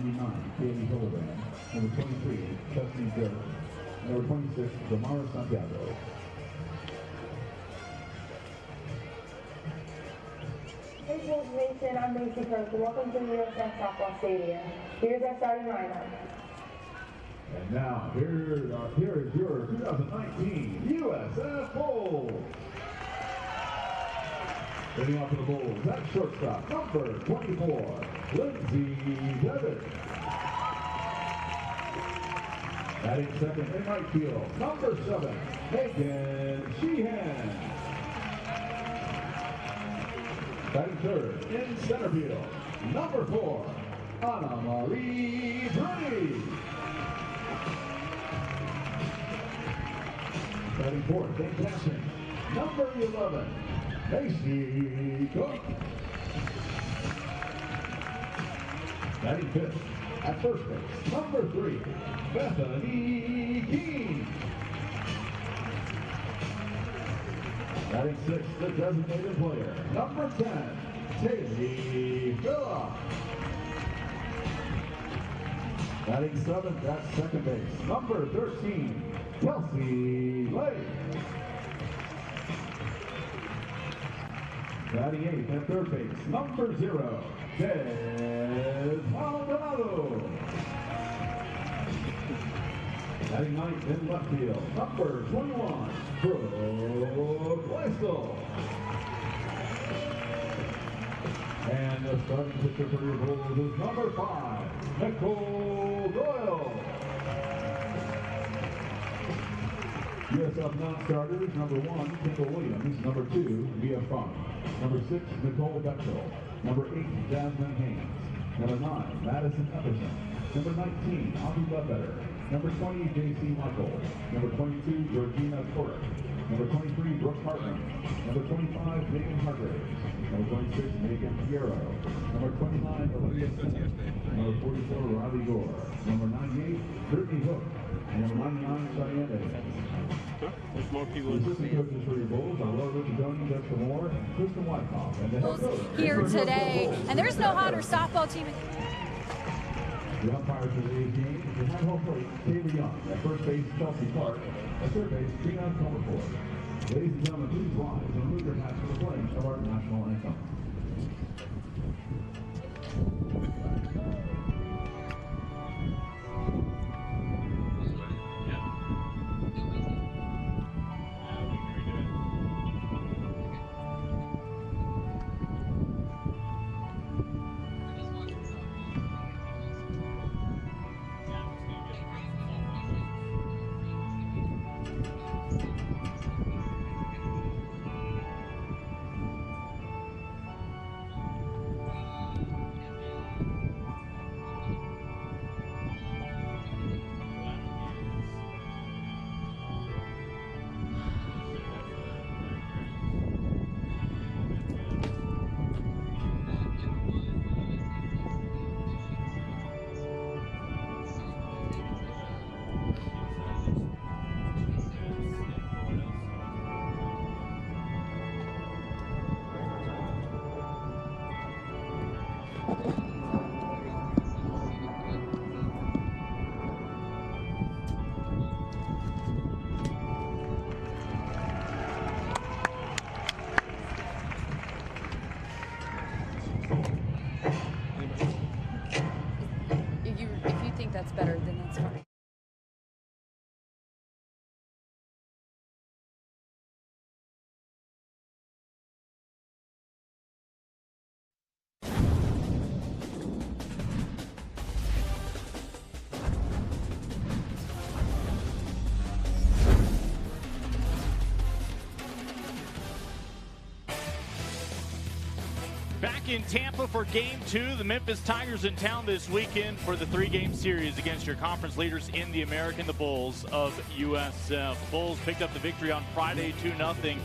99, Katie Hildebrand. Number 23, Chesney Dirk. Number 26, Damara Santiago. Hey, Sports Nation, I'm Macy Kirk. Welcome to the USF Softball Stadium. Here's our starting lineup. And now, here is your 2019 USF Bulls. Hitting off to the Bulls at shortstop, number 24, Lindsay Devitt. Batting second in right field, number 7, Megan Sheehan. Batting third in center field, number 4, Anna Marie Bruni. Batting fourth in catching, number 11, Macy Cook. Batting fifth at first base, number 3, Bethany Keene. Batting sixth, the designated player, number 10, Taylor Phillips. Batting seventh at second base, number 13, Kelsey Lake. Batting eighth at third base, number 0, Ted Maldonado. Batting ninth in left field, number 21, Brooke Weissel. And the starting pitcher for your Bulls is number 5, Nicole Doyle. USF non-starters, number 1, Kendall Williams. Number 2, Mia Funk. Number 6, Nicole Bechtel. Number 8, Jasmine Haynes. Number 9, Madison Epperson. Number 19, Audrey Ledbetter. Number 20, J.C. Michael. Number 22, Georgina Torek. Number 23, Brooke Hartman. Number 25, Megan Hargraves. Number 26, Megan Piero. Number 29, Olivia Smith. Number 44, Riley Gore. Number 98, Brittany Hook. And number 99, Cheyenne Evans. There's more people in Assistant coaches for your Bulls are Laura Riccadoni, Jessica Moore, and Kristen Wyckoff. And the head coach here today, and there's no hotter softball team. The umpires for today's game is behind home plate, Taylor Young. At first base, Chelsea Clark. At third base, Trina Comerford. Ladies and gentlemen, please rise and remove your hats for the playing of our national anthem. If you think that's better, then that's fine. Back in Tampa for Game 2. The Memphis Tigers in town this weekend for the 3-game series against your conference leaders in the American, the Bulls of USF. Bulls picked up the victory on Friday 2-0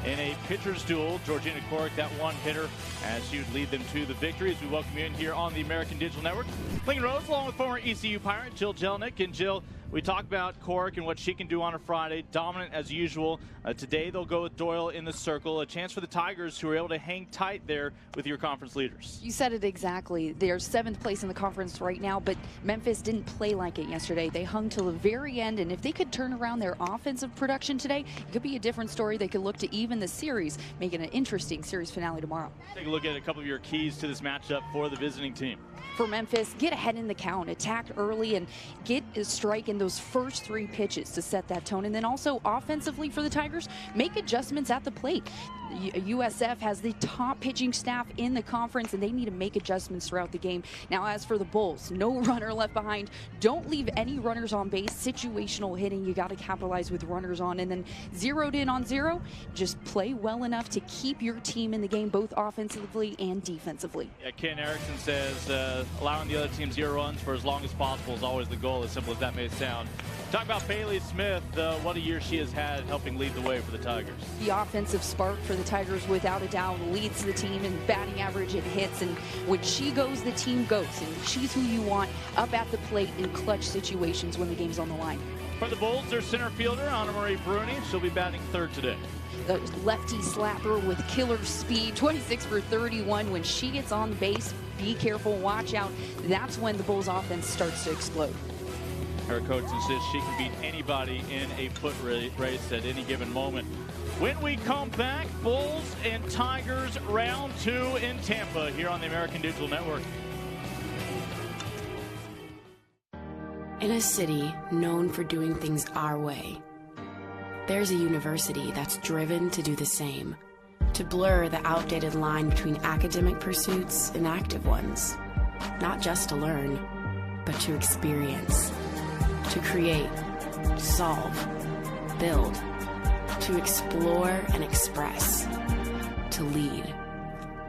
in a pitcher's duel. Georgina Corrick, that one hitter, as she would lead them to the victory. As we welcome you in here on the American Digital Network. Lincoln Rose, along with former ECU Pirate Jill Jelnick. And Jill, We talked about Cork and what she can do on a Friday. Dominant as usual. Today they'll go with Doyle in the circle. A chance for the Tigers, who are able to hang tight there with your conference leaders. You said it exactly. They're 7th place in the conference right now, but Memphis didn't play like it yesterday. They hung till the very end, and if they could turn around their offensive production today, it could be a different story. They could look to even the series, making an interesting series finale tomorrow. Take a look at a couple of your keys to this matchup for the visiting team. For Memphis, get ahead in the count, attack early, and get a strike in those first 3 pitches to set that tone. And then also offensively for the Tigers, make adjustments at the plate. USF has the top pitching staff in the conference, and they need to make adjustments throughout the game. Now, as for the Bulls, no runner left behind. Don't leave any runners on base. Situational hitting, you got to capitalize with runners on. And then zeroed in on 0, just play well enough to keep your team in the game, both offensively and defensively. Yeah, Ken Erickson says allowing the other team 0 runs for as long as possible is always the goal, as simple as that may sound. Talk about Bailey Smith, what a year she has had helping lead the way for the Tigers. The offensive spark for the Tigers, without a doubt, leads the team in batting average and hits. And when she goes, the team goes. And she's who you want up at the plate in clutch situations when the game's on the line. For the Bulls, their center fielder, Anna Marie Bruni. She'll be batting 3rd today. The lefty slapper with killer speed, 26 for 31. When she gets on base, be careful, watch out. That's when the Bulls offense starts to explode. Her coach insists she can beat anybody in a foot race at any given moment. When we come back, Bulls and Tigers round 2 in Tampa here on the American Digital Network. In a city known for doing things our way, there's a university that's driven to do the same, to blur the outdated line between academic pursuits and active ones. Not just to learn, but to experience, to create, solve, build, to explore and express, to lead.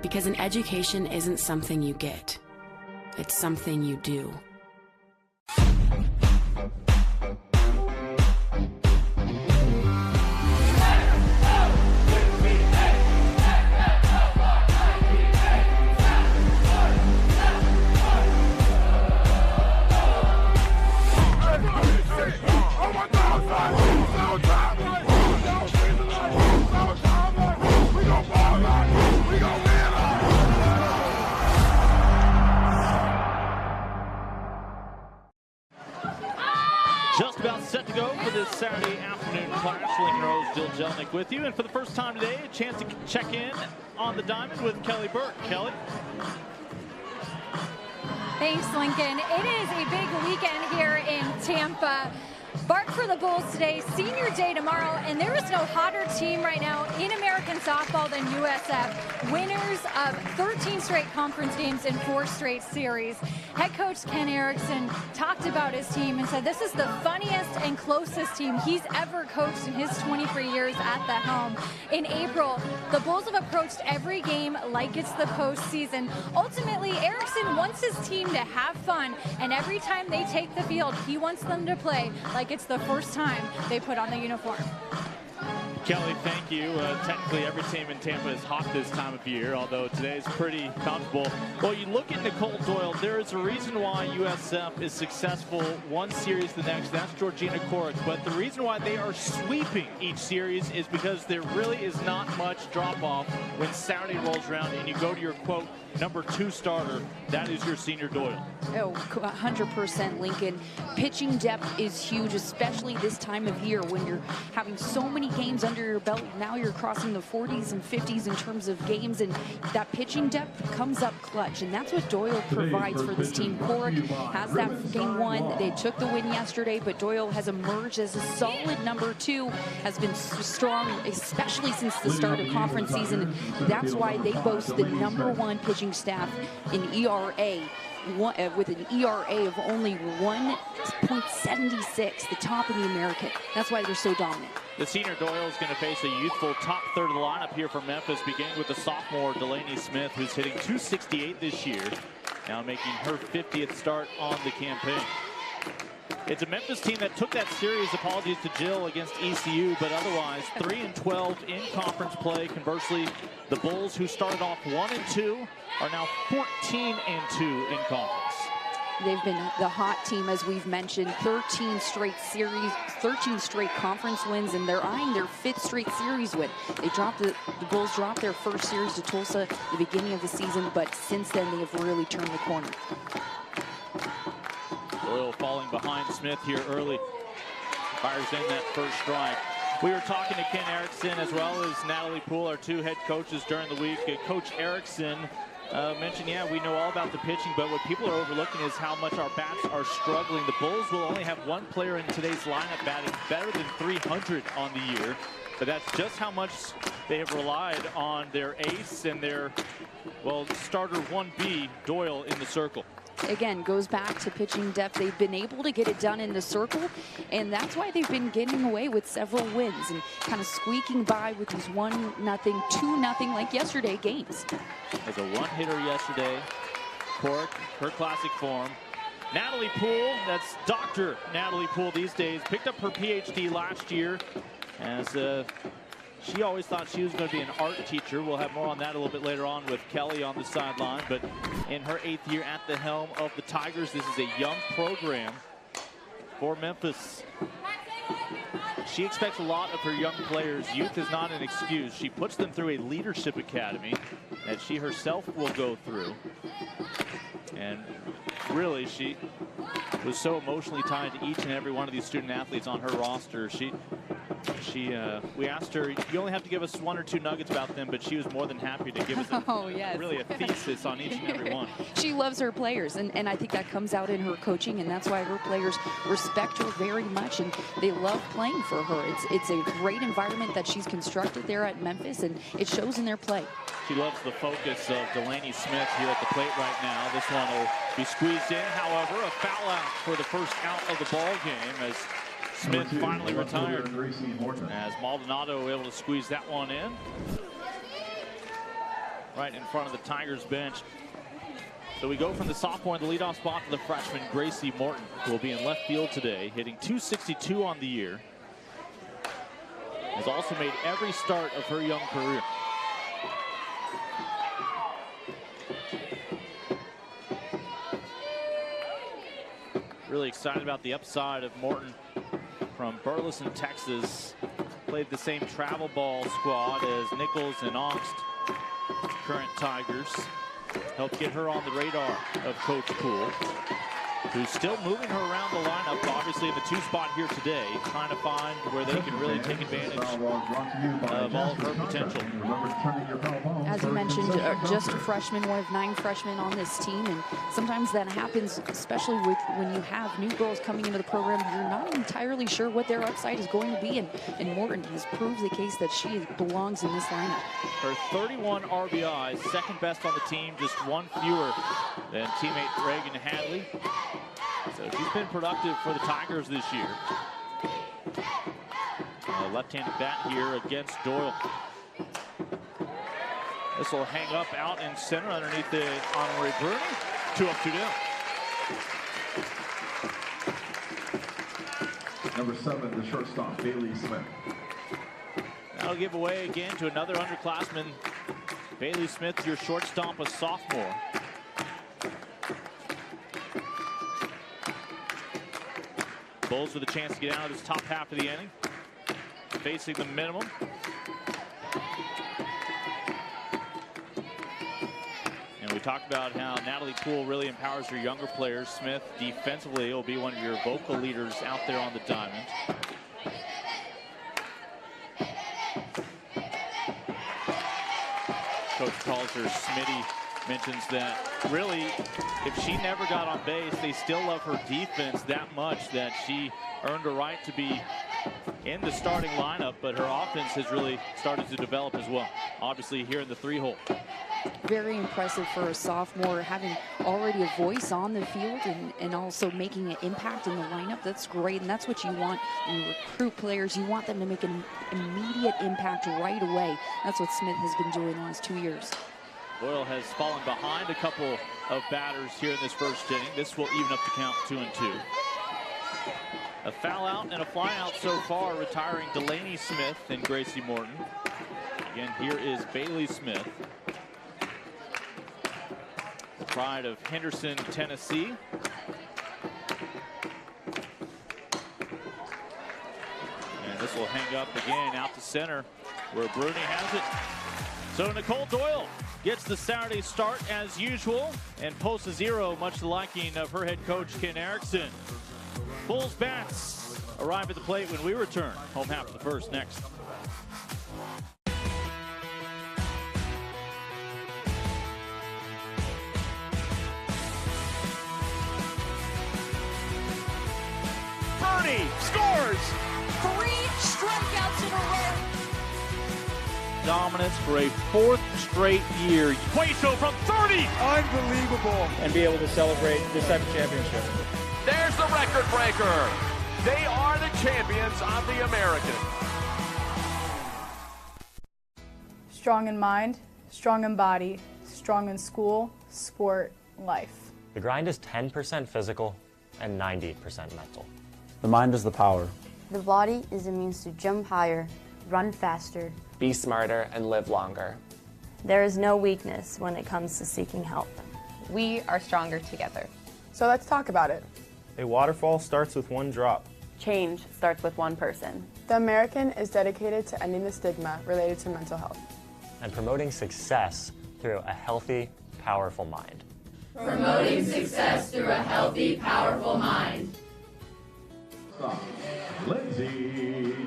Because an education isn't something you get, it's something you do. Just about set to go for this Saturday afternoon clash. Lincoln Rose, Jill Jelnick with you. And for the first time today, a chance to check in on the diamond with Kelly Burke. Kelly? Thanks, Lincoln. It is a big weekend here in Tampa. Bark for the Bulls today, senior day tomorrow, and there is no hotter team right now in American softball than USF. Winners of 13 straight conference games and 4 straight series. Head coach Ken Erickson talked about his team and said this is the funniest and closest team he's ever coached in his 23 years at the helm. In April, the Bulls have approached every game like it's the postseason. Ultimately, Erickson wants his team to have fun, and every time they take the field, he wants them to play like it's the first time they put on the uniform. Kelly, thank you. Technically, every team in Tampa is hot this time of year, although today is pretty comfortable. Well, you look at Nicole Doyle, there is a reason why USF is successful one series to the next. That's Georgina Cork. But the reason why they are sweeping each series is because there really is not much drop-off when Saturday rolls around and you go to your, quote, number 2 starter. That is your senior Doyle. Oh, 100%, Lincoln. Pitching depth is huge, especially this time of year when you're having so many games under your belt. Now you're crossing the 40s and 50s in terms of games, and that pitching depth comes up clutch, and that's what Doyle provides for this team. Cork has that game 1. They took the win yesterday, but Doyle has emerged as a solid number 2, has been strong, especially since the start of conference season. That's why they boast the number 1 pitching staff in ERA, with an ERA of only 1.76, the top in the American. That's why they're so dominant. The senior Doyle is going to face a youthful top third of the lineup here for Memphis, beginning with the sophomore Delaney Smith, who's hitting .268 this year, now making her 50th start on the campaign. It's a Memphis team that took that series, apologies to Jill, against ECU, but otherwise 3-12 in conference play. Conversely, the Bulls, who started off 1-2, are now 14-2 in conference. They've been the hot team, as we've mentioned, 13 straight series, 13 straight conference wins, and they're eyeing their 5th straight series win. They dropped the Bulls dropped their first series to Tulsa at the beginning of the season, but since then they have really turned the corner. Doyle falling behind Smith here early. Fires in that first strike. We were talking to Ken Erickson as well as Natalie Poole, our 2 head coaches during the week. Coach Erickson mentioned, yeah, we know all about the pitching, but what people are overlooking is how much our bats are struggling. The Bulls will only have 1 player in today's lineup batting better than 300 on the year, but that's just how much they have relied on their ace and their, well, starter 1B, Doyle, in the circle. Again, goes back to pitching depth. They've been able to get it done in the circle, and that's why they've been getting away with several wins and kind of squeaking by with these 1-0, 2-0 like yesterday games. As a 1-hitter yesterday, Cork, her classic form. Natalie Poole, that's Dr. Natalie Poole these days, picked up her PhD last year as she always thought she was going to be an art teacher. We'll have more on that a little bit later on with Kelly on the sideline. But in her 8th year at the helm of the Tigers, this is a young program for Memphis. She expects a lot of her young players. Youth is not an excuse. She puts them through a leadership academy that she herself will go through. And really, she was so emotionally tied to each and every one of these student athletes on her roster. We asked her, you only have to give us 1 or 2 nuggets about them, but she was more than happy to give us really a thesis on each and every one. She loves her players, and I think that comes out in her coaching, and that's why her players respect her very much, and they love playing for her. It's a great environment that she's constructed there at Memphis, and it shows in their play. She loves the focus of Delaney Smith here at the plate right now. This one will be squeezed in, however, a foul out for the first out of the ball game as Smith finally retired, as Maldonado able to squeeze that one in right in front of the Tigers bench. So we go from the sophomore in the leadoff spot to the freshman Gracie Morton, who will be in left field today, hitting .262 on the year. Has also made every start of her young career. Really excited about the upside of Morton from Burleson, Texas. Played the same travel ball squad as Nichols and Augst, current Tigers. Helped get her on the radar of Coach Poole, who's still moving her around the lineup, obviously in the 2 spot here today, trying to find where they can really take advantage of all of her potential. As you mentioned, just a freshman, one of 9 freshmen on this team, and sometimes that happens, especially when you have new girls coming into the program. You're not entirely sure what their upside is going to be, and Morton has proved the case that she belongs in this lineup. Her 31 RBIs, second best on the team, just 1 fewer than teammate Reagan Hadley. So she's been productive for the Tigers this year. Left-handed bat here against Doyle. This will hang up out in center underneath the honorary Bruni. 2 up, 2 down. Number 7, the shortstop, Bailey Smith. That'll give away again to another underclassman. Bailey Smith, your shortstop, a sophomore. Bulls with a chance to get out of this top half of the inning. Facing the minimum. And we talked about how Natalie Poole really empowers her younger players. Smith defensively will be one of your vocal leaders out there on the diamond. Coach calls her Smitty. Mentions that really, if she never got on base, they still love her defense that much that she earned a right to be in the starting lineup, but her offense has really started to develop as well. Obviously here in the 3-hole. Very impressive for a sophomore, having already a voice on the field and also making an impact in the lineup. That's great, and that's what you want when you recruit players. You want them to make an immediate impact right away. That's what Smith has been doing the last 2 years. Doyle has fallen behind a couple of batters here in this first inning. This will even up the count 2-2. A foul out and a fly out so far, retiring Delaney Smith and Gracie Morton. Again, here is Bailey Smith, the pride of Henderson, Tennessee. This will hang up again out to center where Bruni has it. So Nicole Doyle gets the Saturday start as usual and posts a 0, much to the liking of her head coach Ken Erickson. Bulls bats arrive at the plate when we return. Home half of the first next. Bruni scores! 3 strikeouts in a row. Dominance for a 4th straight year. Cueto from 30! Unbelievable. And be able to celebrate this type of championship. There's the record breaker. They are the champions of the American. Strong in mind, strong in body, strong in school, sport, life. The grind is 10% physical and 90% mental. The mind is the power. The body is a means to jump higher, run faster, be smarter, and live longer. There is no weakness when it comes to seeking help. We are stronger together. So let's talk about it. A waterfall starts with one drop. Change starts with one person. The American is dedicated to ending the stigma related to mental health. And promoting success through a healthy, powerful mind. Promoting success through a healthy, powerful mind.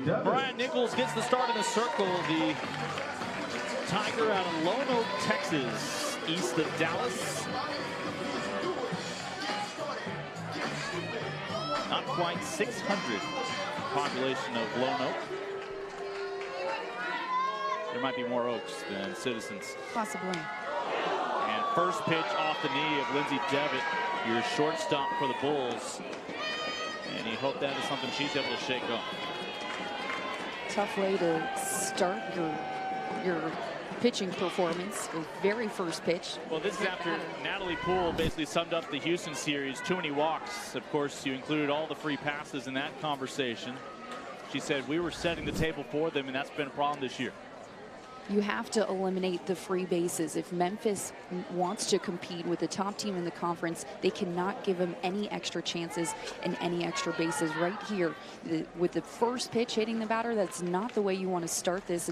Brian Nichols gets the start in the circle. The Tiger out of Lone Oak, Texas, east of Dallas. Not quite 600 population of Lone Oak. There might be more Oaks than Citizens. Possibly. And first pitch off the knee of Lindsay Devitt, your shortstop for the Bulls. And you hope that is something she's able to shake off. Tough way to start your pitching performance. The very first pitch. Well, this is after Natalie Poole basically summed up the Houston series. Too many walks. Of course, you included all the free passes in that conversation. She said we were setting the table for them, and that's been a problem this year. You have to eliminate the free bases. If Memphis wants to compete with the top team in the conference, they cannot give them any extra chances and any extra bases. Right here, with the first pitch hitting the batter, that's not the way you want to start this.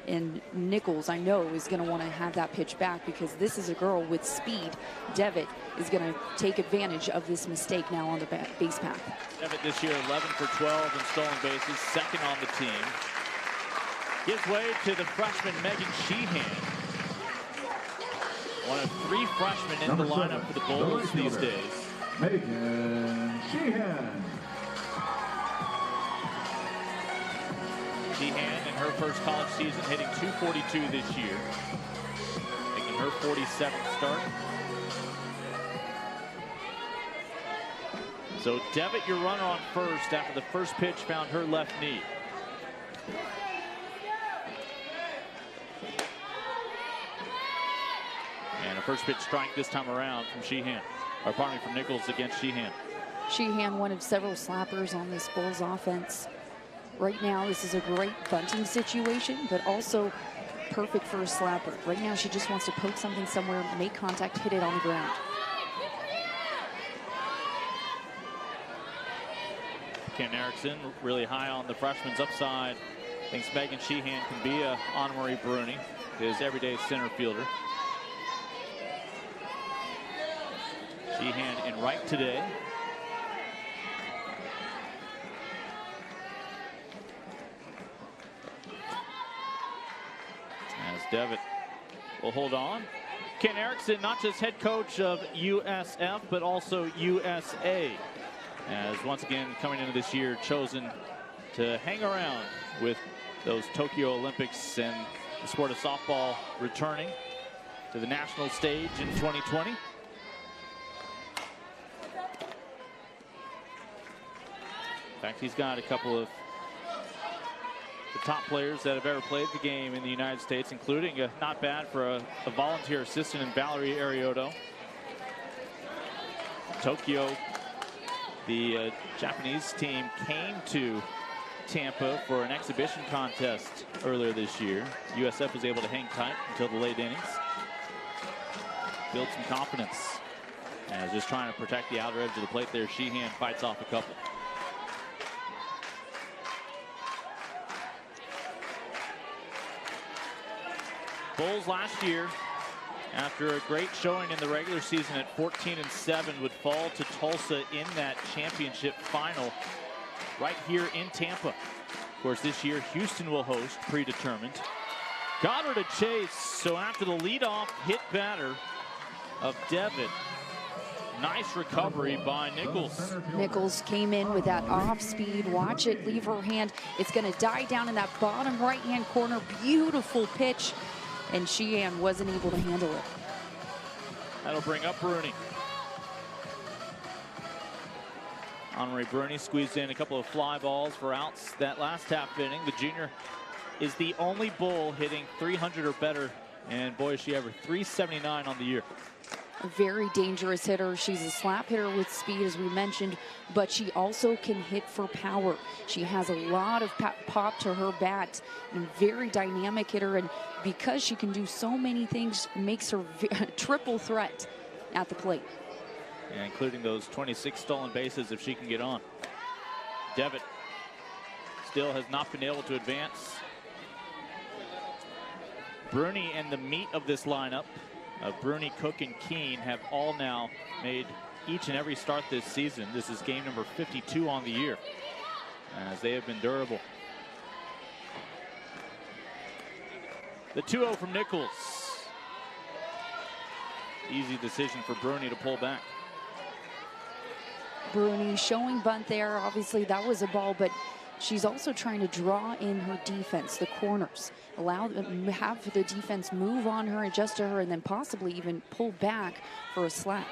And Nichols, I know, is going to want to have that pitch back because this is a girl with speed. Devitt is going to take advantage of this mistake now on the base path. Devitt this year 11 for 12 in stolen bases, second on the team. Gives way to the freshman Megan Sheehan. One of 3 freshmen in the lineup for the Bulls these days. Megan Sheehan. Sheehan in her first college season hitting .242 this year. Making her 47th start. So Devitt, your runner on first after the first pitch found her left knee. And a first pitch strike this time around from Sheehan. Or pardon me, from Nichols against Sheehan. Sheehan, one of several slappers on this Bulls offense. Right now, this is a great bunting situation, but also perfect for a slapper. Right now, she just wants to poke something somewhere, make contact, hit it on the ground. Ken Erickson really high on the freshman's upside. Thinks Megan Sheehan can be a honorary Bruni, his everyday center fielder. Sheehan in right today. As Devitt will hold on. Ken Erickson, not just head coach of USF, but also USA. As once again, coming into this year, chosen to hang around with those Tokyo Olympics and the sport of softball returning to the national stage in 2020. In fact, he's got a couple of the top players that have ever played the game in the United States, including not bad for a volunteer assistant in Valerie Arioto. Tokyo, the Japanese team came to Tampa for an exhibition contest earlier this year. USF was able to hang tight until the late innings. Build some confidence. As just trying to protect the outer edge of the plate there, Sheehan fights off a couple. Bulls last year, after a great showing in the regular season at 14-7, would fall to Tulsa in that championship final right here in Tampa. Of course, this year Houston will host, predetermined. Got her to chase, so after the leadoff hit batter of Devitt, nice recovery by Nichols. Nichols came in with that off speed. Watch it leave her hand. It's going to die down in that bottom right-hand corner. Beautiful pitch, and Sheehan wasn't able to handle it. That'll bring up Bruni. Henri Bruni squeezed in a couple of fly balls for outs that last half inning. The junior is the only Bull hitting 300 or better, and boy, is she ever 379 on the year. A very dangerous hitter. She's a slap hitter with speed, as we mentioned, but she also can hit for power. She has a lot of pop to her bat, and very dynamic hitter, and because she can do so many things, makes her a triple threat at the plate. Yeah, including those 26 stolen bases if she can get on. Devitt still has not been able to advance. Bruni and the meat of this lineup, Bruni, Cook, and Keene, have all now made each and every start this season. This is game number 52 on the year, as they have been durable. The 2-0 from Nichols. Easy decision for Bruni to pull back. Bruni showing bunt there. Obviously, that was a ball, but she's also trying to draw in her defense, the corners. Have the defense move on her, adjust to her, and then possibly even pull back for a slap.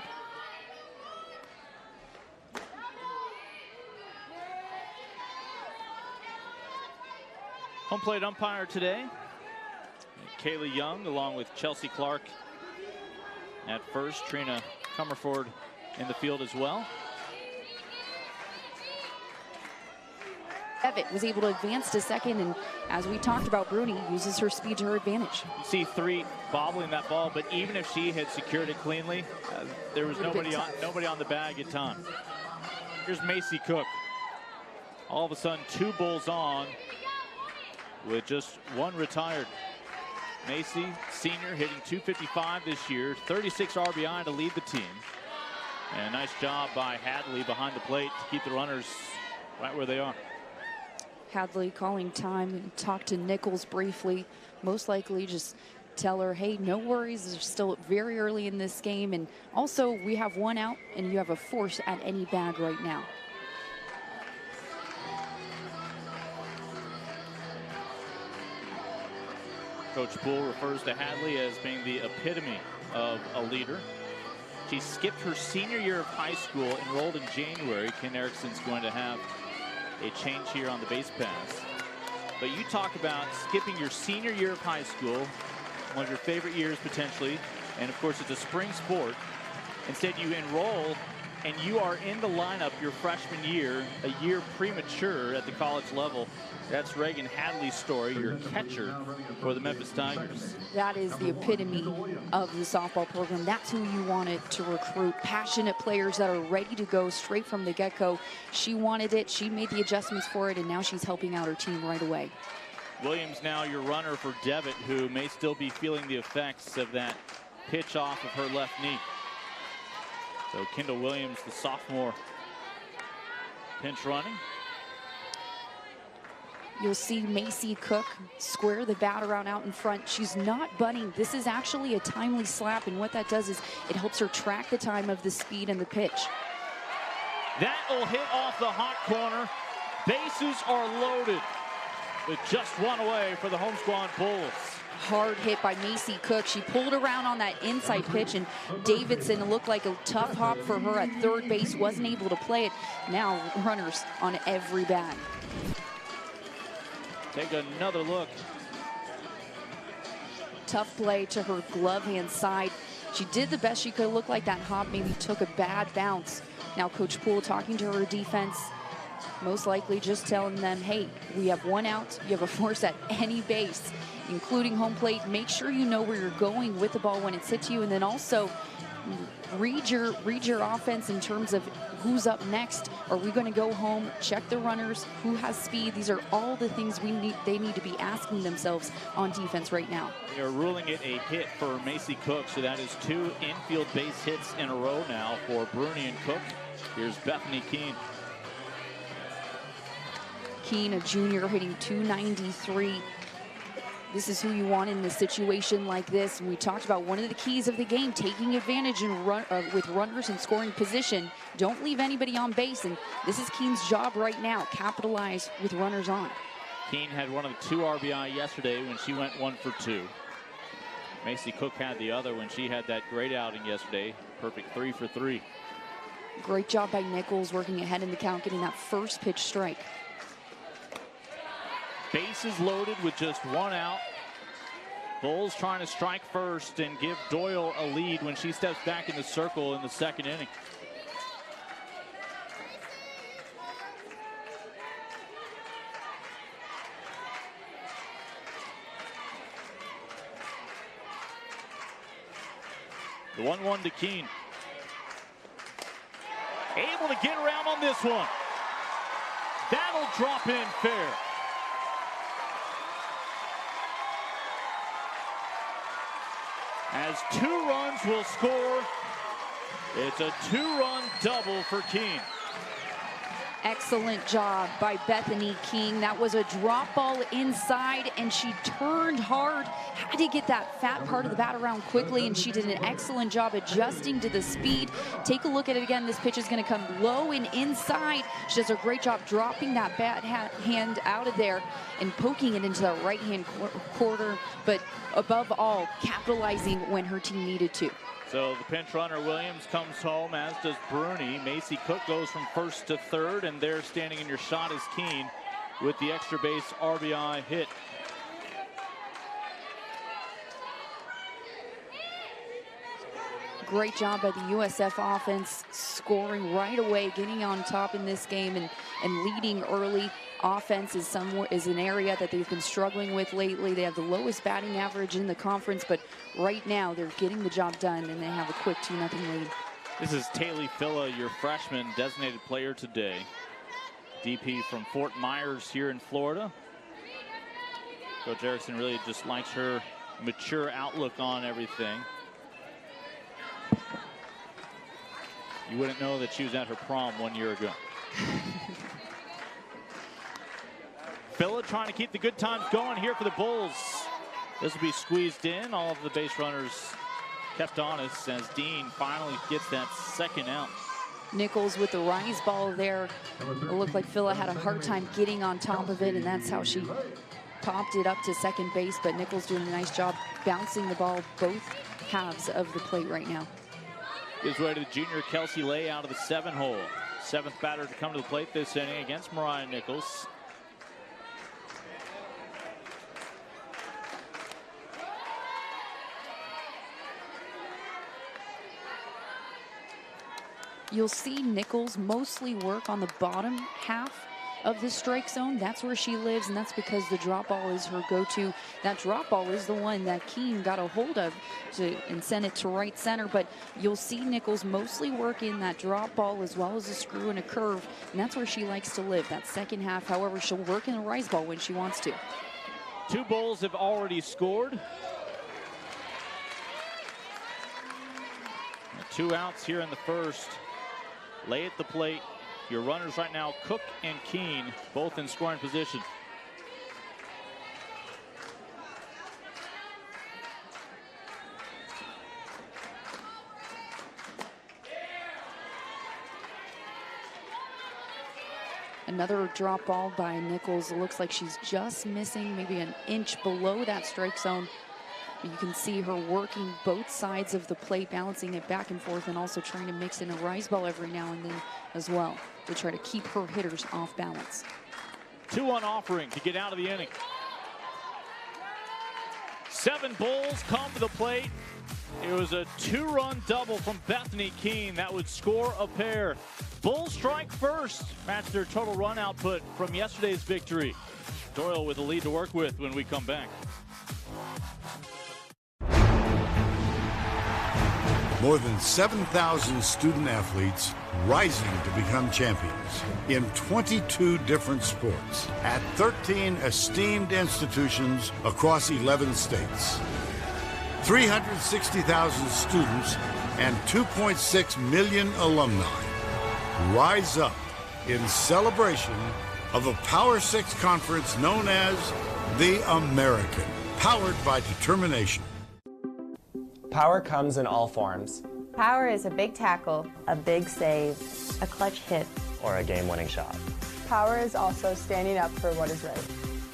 Home plate umpire today, Kaylee Young, along with Chelsea Clark at first. Trina Comerford in the field as well. Devitt was able to advance to second, and as we talked about, Bruni uses her speed to her advantage. You see three bobbling that ball, but even if she had secured it cleanly, there was nobody on the bag in time. Here's Macy Cook. All of a sudden, 2 Bulls on with just 1 retired. Macy, senior, hitting .255 this year, 36 RBI to lead the team. And a nice job by Hadley behind the plate to keep the runners right where they are. Hadley calling time and talk to Nichols briefly. Most likely just tell her, hey, no worries, it's still very early in this game, and also we have 1 out and you have a force at any bag right now. Coach Poole refers to Hadley as being the epitome of a leader. She skipped her senior year of high school, enrolled in January. Ken Erickson's going to have a change here on the base pass. But you talk about skipping your senior year of high school, one of your favorite years potentially, and of course it's a spring sport. Instead you enroll and you are in the lineup your freshman year, a year premature at the college level. That's Reagan Hadley's story, your catcher for the Memphis Tigers. That is the epitome of the softball program. That's who you wanted to recruit. Passionate players that are ready to go straight from the get-go. She wanted it, she made the adjustments for it, and now she's helping out her team right away. Williams now your runner for Devitt, who may still be feeling the effects of that pitch off of her left knee. So Kendall Williams, the sophomore, pinch running. You'll see Macy Cook square the bat around out in front. She's not bunting. This is actually a timely slap, and what that does is it helps her track the time of the speed and the pitch. That will hit off the hot corner. Bases are loaded with just 1 away for the home squad Bulls. Hard hit by Macy Cook. She pulled around on that inside pitch, and Davidson looked like a tough hop for her at third base. Wasn't able to play it. Now runners on every bag. Take another look. Tough play to her glove hand side. She did the best she could. Look like that hop maybe took a bad bounce. Now Coach Poole talking to her defense, most likely just telling them, hey, we have 1 out. You have a force at any base, including home plate. Make sure you know where you're going with the ball when it's hit to you, and then also read your offense in terms of who's up next. Are we going to go home, check the runners, who has speed? These are all the things they need to be asking themselves on defense right now. They're ruling it a hit for Macy Cook, so that is 2 infield base hits in a row now for Bruni and Cook. Here's Bethany Keene. Keene, a junior, hitting .293. This is who you want in a situation like this. And we talked about one of the keys of the game, taking advantage with runners in scoring position. Don't leave anybody on base, and this is Keene's job right now. Capitalize with runners on. Keene had one of the 2 RBI yesterday when she went 1 for 2. Macy Cook had the other when she had that great outing yesterday. Perfect 3 for 3. Great job by Nichols working ahead in the count, getting that first pitch strike. Bases loaded with just 1 out. Bulls trying to strike first and give Doyle a lead when she steps back in the circle in the 2nd inning. The 1-1 to Keene. Able to get around on this one. That'll drop in fair. As 2 runs will score, it's a 2-run double for Keene. Excellent job by Bethany Keene. That was a drop ball inside, and she turned hard, had to get that fat part of the bat around quickly, and she did an excellent job adjusting to the speed. Take a look at it again. This pitch is going to come low and inside. She does a great job dropping that bat hand out of there and poking it into the right-hand quarter, but above all, capitalizing when her team needed to. So the pinch runner Williams comes home, as does Bruni. Macy Cook goes from 1st to 3rd, and there standing in your shot is Keene with the extra base RBI hit. Great job by the USF offense, scoring right away, getting on top in this game and leading early. Offense is an area that they've been struggling with lately. They have the lowest batting average in the conference, but right now they're getting the job done, and they have a quick 2-0 lead. This is Taylor Filla, your freshman designated player today. DP from Fort Myers here in Florida. Coach Erickson really just likes her mature outlook on everything. You wouldn't know that she was at her prom 1 year ago. Filla trying to keep the good times going here for the Bulls. This will be squeezed in. All of the base runners kept honest as Dean finally gets that 2nd out. Nichols with the rise ball there. It looked like Filla had a hard time getting on top of it, and that's how she popped it up to 2nd base. But Nichols doing a nice job bouncing the ball both halves of the plate right now. Gives way to the junior Kelsey Lay out of the 7-hole. 7th batter to come to the plate this inning against Mariah Nichols. You'll see Nichols mostly work on the bottom half of the strike zone. That's where she lives, and that's because the drop ball is her go-to. That drop ball is the one that Keene got a hold of and sent it to right center, but you'll see Nichols mostly work in that drop ball as well as a screw and a curve, and that's where she likes to live, that 2nd half. However, she'll work in the rise ball when she wants to. 2 Bulls have already scored. 2 outs here in the 1st. Lay at the plate. Your runners right now, Cook and Keene, both in scoring position. Another drop ball by Nichols. It looks like she's just missing maybe an inch below that strike zone. You can see her working both sides of the plate, balancing it back and forth, and also trying to mix in a rise ball every now and then as well to try to keep her hitters off balance. 2-1 offering to get out of the inning. 7 Bulls come to the plate. It was a 2-run double from Bethany Keene that would score a pair. Bulls strike first, match their total run output from yesterday's victory. Doyle with a lead to work with when we come back. More than 7,000 student athletes rising to become champions in 22 different sports at 13 esteemed institutions across 11 states. 360,000 students and 2.6 million alumni rise up in celebration of a Power Six conference known as the American, powered by determination. Power comes in all forms. Power is a big tackle, A big save, a clutch hit. Or a game-winning shot. Power is also standing up for what is right.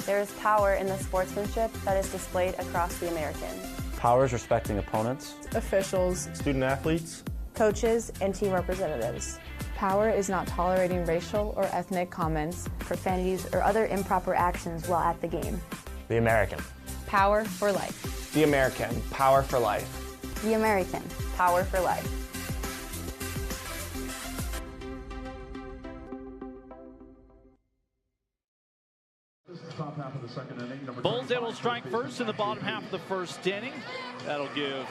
There is power in the sportsmanship that is displayed across the American. Power is respecting opponents, Officials, student athletes, Coaches and team representatives. power is not tolerating racial or ethnic comments, Profanities or other improper actions while at the game. The American. power for life. The American, power for life. The American, power for life. Top half of the second inning. Bulls able to strike first in the bottom half of the first inning. That'll give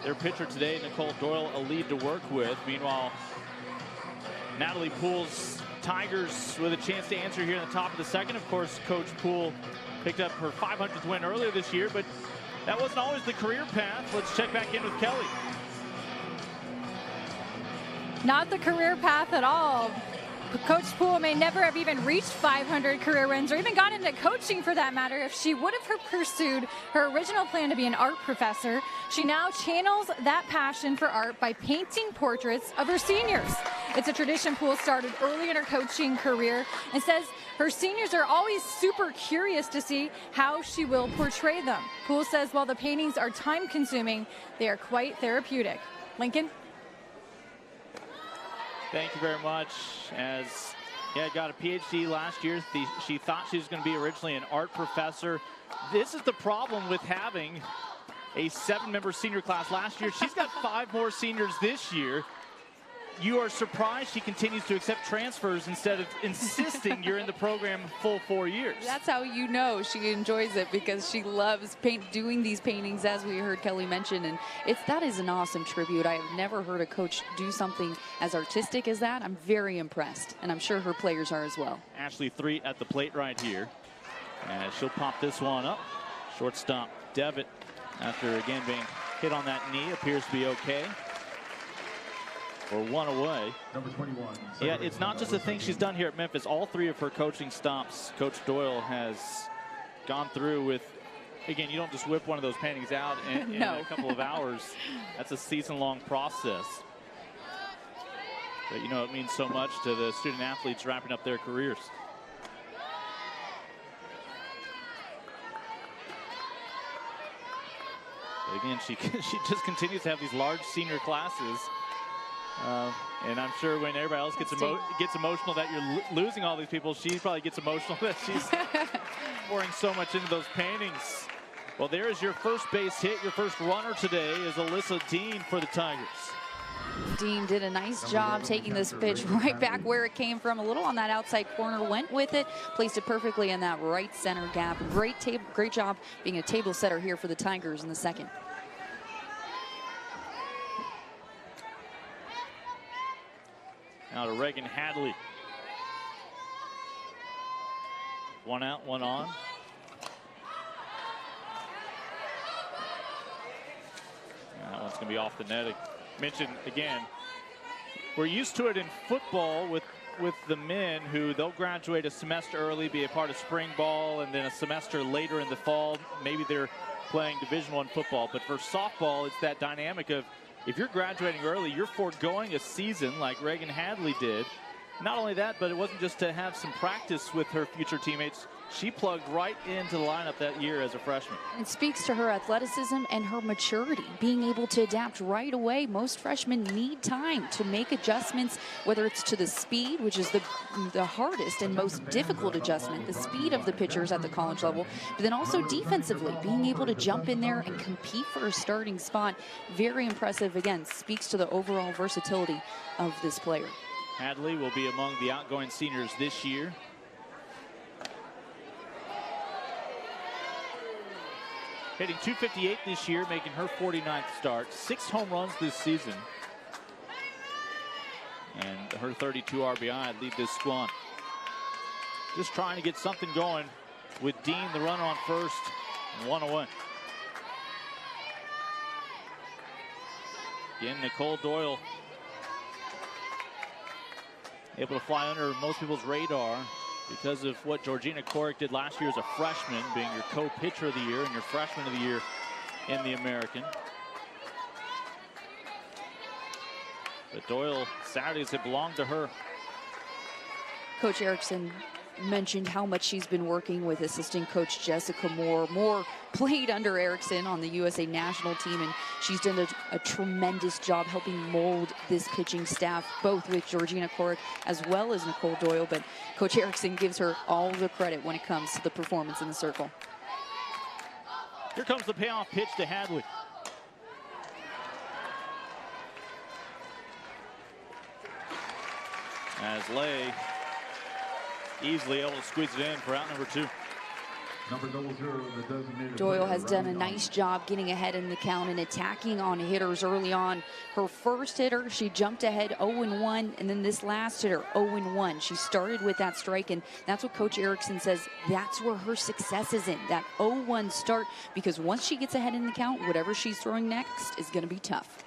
their pitcher today, Nicole Doyle, a lead to work with. Meanwhile, Natalie Poole's Tigers with a chance to answer here in the top of the second. Of course, Coach Poole picked up her 500th win earlier this year, but that wasn't always the career path. Let's check back in with Kelly. Not the career path at all. Coach Poole may never have even reached 500 career wins or even gone into coaching for that matter if she would have pursued her original plan to be an art professor. She now channels that passion for art by painting portraits of her seniors. It's a tradition Poole started early in her coaching career and says her seniors are always super curious to see how she will portray them. Poole says while the paintings are time-consuming, they are quite therapeutic. Lincoln? Thank you very much. As got a PhD last year. She thought she was going to be originally an art professor. This is the problem with having a 7-member senior class last year. She's got 5 more seniors this year. You are surprised she continues to accept transfers instead of insisting you're in the program full 4 years. That's how you know she enjoys it, because she loves doing these paintings, as we heard Kelly mention, and that is an awesome tribute. I have never heard a coach do something as artistic as that. I'm very impressed, and I'm sure her players are as well. Ashley 3 at the plate right here, and she'll pop this one up. Shortstop Devitt, after again being hit on that knee, appears to be okay. Or 1 away. Number 21. Yeah, it's not just a thing she's done here at Memphis. All 3 of her coaching stops, Coach Doyle has gone through with. Again, you don't just whip one of those paintings out in a couple of hours. That's a season-long process. But you know, it means so much to the student athletes wrapping up their careers. But again, she just continues to have these large senior classes. And I'm sure when everybody else gets emotional that you're losing all these people, she probably gets emotional that she's pouring so much into those paintings. Well, there is your first base hit. Your first runner today is Alyssa Dean for the Tigers. Dean did a nice job taking this pitch right back where it came from, a little on that outside corner, went with it, placed it perfectly in that right center gap. Great job being a table setter here for the Tigers in the second. Now to Reagan Hadley. 1 out, 1 on. That one's going to be off the net. I mentioned again, we're used to it in football with the men who they'll graduate a semester early, be a part of spring ball, and then a semester later in the fall, maybe they're playing Division I football. But for softball, it's that dynamic of, if you're graduating early, you're foregoing a season like Reagan Hadley did. Not only that, but it wasn't just to have some practice with her future teammates. She plugged right into the lineup that year as a freshman. It speaks to her athleticism and her maturity, being able to adapt right away. Most freshmen need time to make adjustments, whether it's to the speed, which is the hardest and most difficult adjustment, the speed of the pitchers at the college level, but then also defensively, being able to jump in there and compete for a starting spot. Very impressive. Again, speaks to the overall versatility of this player. Hadley will be among the outgoing seniors this year. Hitting .258 this year, making her 49th start. 6 home runs this season. And her 32 RBI lead this squad. Just trying to get something going with Dean, the runner on first, 1 away. Again, Nicole Doyle able to fly under most people's radar because of what Georgina Korek did last year as a freshman, being your co-pitcher of the year and your freshman of the year in the American. But Doyle, Saturdays have belonged to her. Coach Erickson mentioned how much she's been working with assistant coach Jessica Moore. Moore played under Erickson on the USA national team, and she's done a tremendous job helping mold this pitching staff, both with Georgina Korek as well as Nicole Doyle. But Coach Erickson gives her all the credit when it comes to the performance in the circle. Here comes the payoff pitch to Hadley. As Lay easily able to squeeze it in for out number 2. Number 00, the designated Doyle player, has done a Riley nice job getting ahead in the count and attacking on hitters early on. Her first hitter, she jumped ahead 0-1, and then this last hitter 0-1. She started with that strike, and that's what Coach Erickson says that's where her success is in, that 0-1 start, because once she gets ahead in the count, whatever she's throwing next is going to be tough.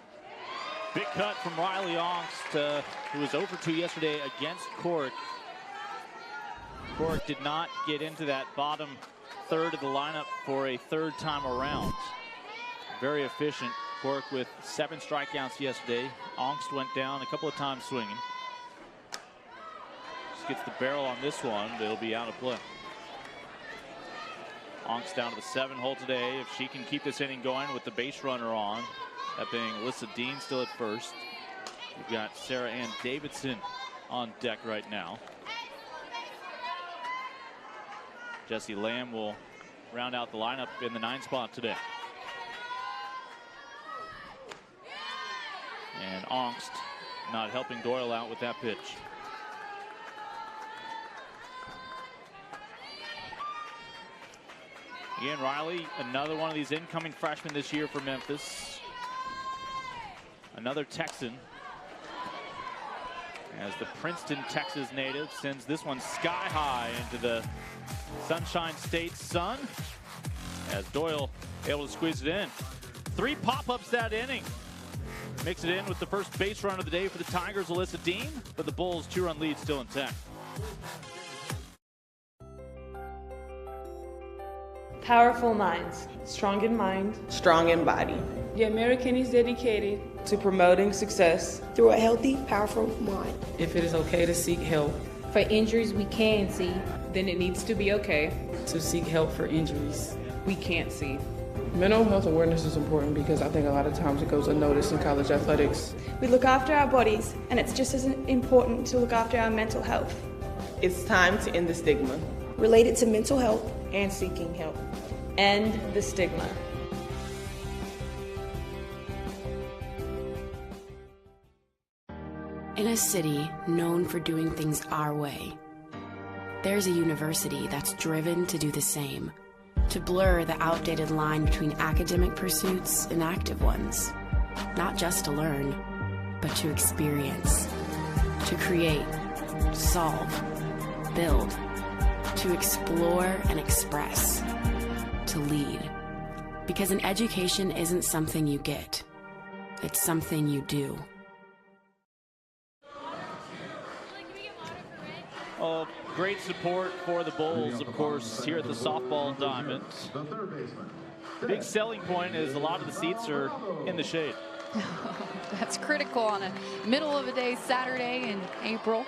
Big cut from Riley Ongst, who was 0-2 yesterday against Korek. Korek did not get into that bottom third of the lineup for a third time around. Very efficient. Korek with 7 strikeouts yesterday. Ongst went down a couple of times swinging. Just gets the barrel on this one, but it'll be out of play. Ongst down to the 7-hole today. If she can keep this inning going with the base runner on, that being Alyssa Dean still at first. We've got Sarah Ann Davidson on deck right now. Jessie Lamb will round out the lineup in the 9 spot today. And Ongst not helping Doyle out with that pitch. Ian Riley, another one of these incoming freshmen this year for Memphis. Another Texan, as the Princeton, Texas native sends this one sky high into the Sunshine State sun, as Doyle able to squeeze it in. 3 pop-ups that inning. Mix it in with the first base run of the day for the Tigers, Alyssa Dean, but the Bulls' 2-run lead still intact. Powerful minds, strong in mind, strong in body. The American is dedicated to promoting success through a healthy, powerful mind. If it is okay to seek help for injuries we can see, then it needs to be okay to seek help for injuries we can't see. Mental health awareness is important because I think a lot of times it goes unnoticed in college athletics. We look after our bodies, and it's just as important to look after our mental health. It's time to end the stigma related to mental health and seeking help. End the stigma. In a city known for doing things our way, there's a university that's driven to do the same, to blur the outdated line between academic pursuits and active ones, not just to learn, but to experience, to create, solve, build, to explore and express, to lead. Because an education isn't something you get, it's something you do. Oh, great support for the Bulls, of course, here at the softball diamond. The big selling point is a lot of the seats are in the shade. That's critical on a middle of the day Saturday in April.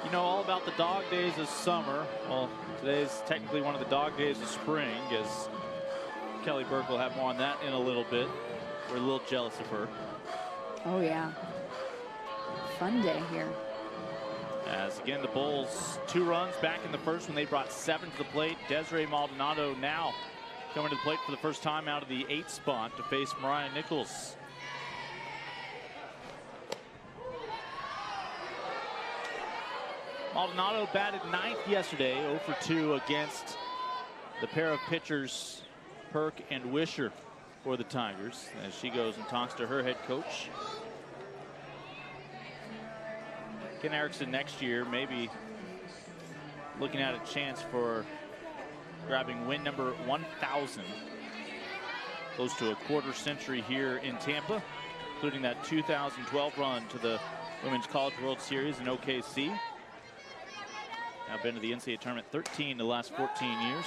You know all about the dog days of summer. Well, today's technically one of the dog days of spring, as Kelly Burke will have more on that in a little bit. We're a little jealous of her. Oh, yeah. Fun day here. As again, the Bulls 2 runs back in the first when they brought 7 to the plate. Desiree Maldonado now coming to the plate for the first time out of the 8 spot to face Mariah Nichols. Maldonado batted 9th yesterday, 0 for 2 against the pair of pitchers Perk, and Wisher for the Tigers as she goes and talks to her head coach. Ken Erickson next year maybe looking at a chance for grabbing win number 1,000. Close to a quarter century here in Tampa, including that 2012 run to the Women's College World Series in OKC. Now been to the NCAA tournament 13 the last 14 years.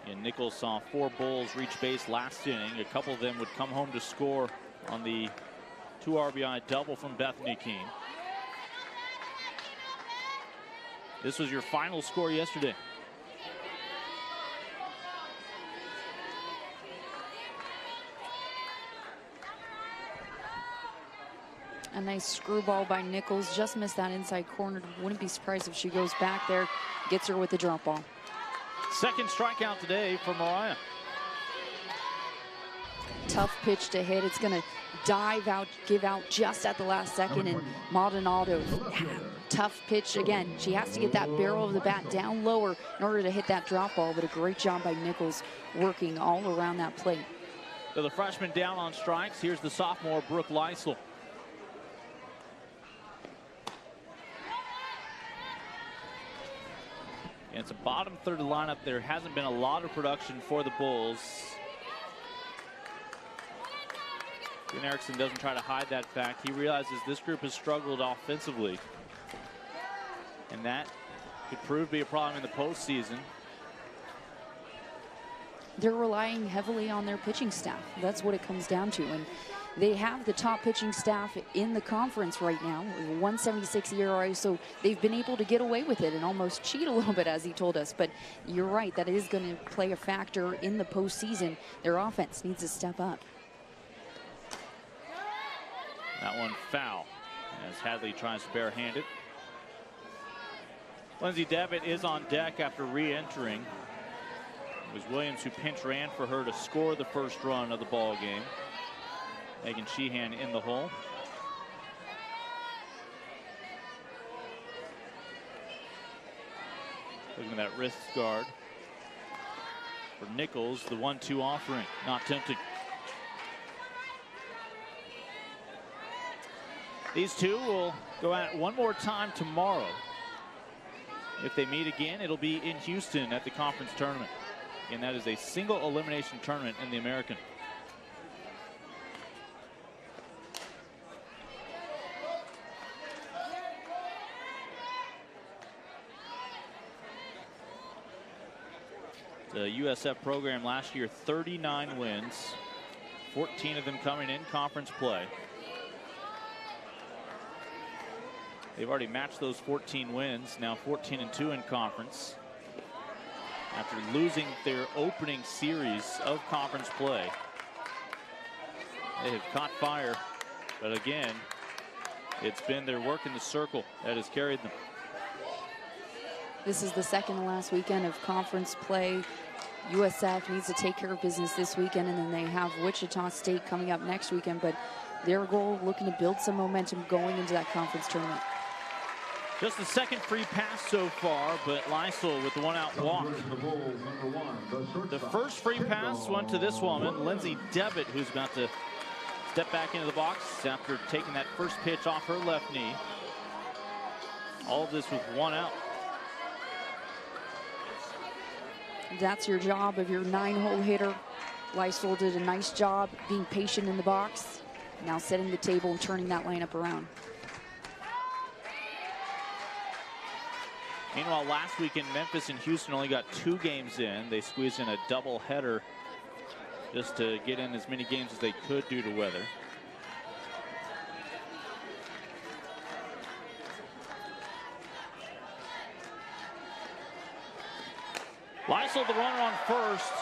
And Nichols saw 4 Bulls reach base last inning. A couple of them would come home to score on the 2 RBI double from Bethany Keene. This was your final score yesterday. A nice screwball by Nichols. Just missed that inside corner. Wouldn't be surprised if she goes back there, gets her with the drop ball. Second strikeout today for Mariah. Tough pitch to hit. It's going to dive out, give out just at the last second. And Maldonado, tough pitch again. She has to get that barrel of the bat down lower in order to hit that drop ball. But a great job by Nichols working all around that plate. So the freshman down on strikes. Here's the sophomore, Brooke Lysel. And it's a bottom third of the lineup. There hasn't been a lot of production for the Bulls. Ken Erickson doesn't try to hide that fact. He realizes this group has struggled offensively. And that could prove to be a problem in the postseason. They're relying heavily on their pitching staff. That's what it comes down to. And they have the top pitching staff in the conference right now, 176 ERA, so they've been able to get away with it and almost cheat a little bit, as he told us. But you're right, that is going to play a factor in the postseason. Their offense needs to step up. That one foul as Hadley tries to barehand it. Lindsay Devitt is on deck after re-entering. It was Williams who pinch ran for her to score the first run of the ball game. Megan Sheehan in the hole. Looking at that wrist guard for Nichols. The 1-2 offering, not tempting. These two will go at it one more time tomorrow. If they meet again, it'll be in Houston at the conference tournament. And that is a single elimination tournament in the American. The USF program last year, 39 wins, 14 of them coming in conference play. They've already matched those 14 wins, now 14-2 in conference. After losing their opening series of conference play. They have caught fire, but again, it's been their work in the circle that has carried them. This is the second to last weekend of conference play. USF needs to take care of business this weekend, and then they have Wichita State coming up next weekend. But their goal, looking to build some momentum going into that conference tournament. Just the second free pass so far, but Lysel with the one-out walk. The first free pass went to this woman, Lindsay Devitt, who's about to step back into the box after taking that first pitch off her left knee. All of this with one out. That's your job of your 9-hole hitter. Lysel did a nice job being patient in the box. Now setting the table and turning that lineup around. Meanwhile, last weekend, Memphis and Houston only got 2 games in. They squeezed in a double header just to get in as many games as they could due to weather. Lysel, the runner on first.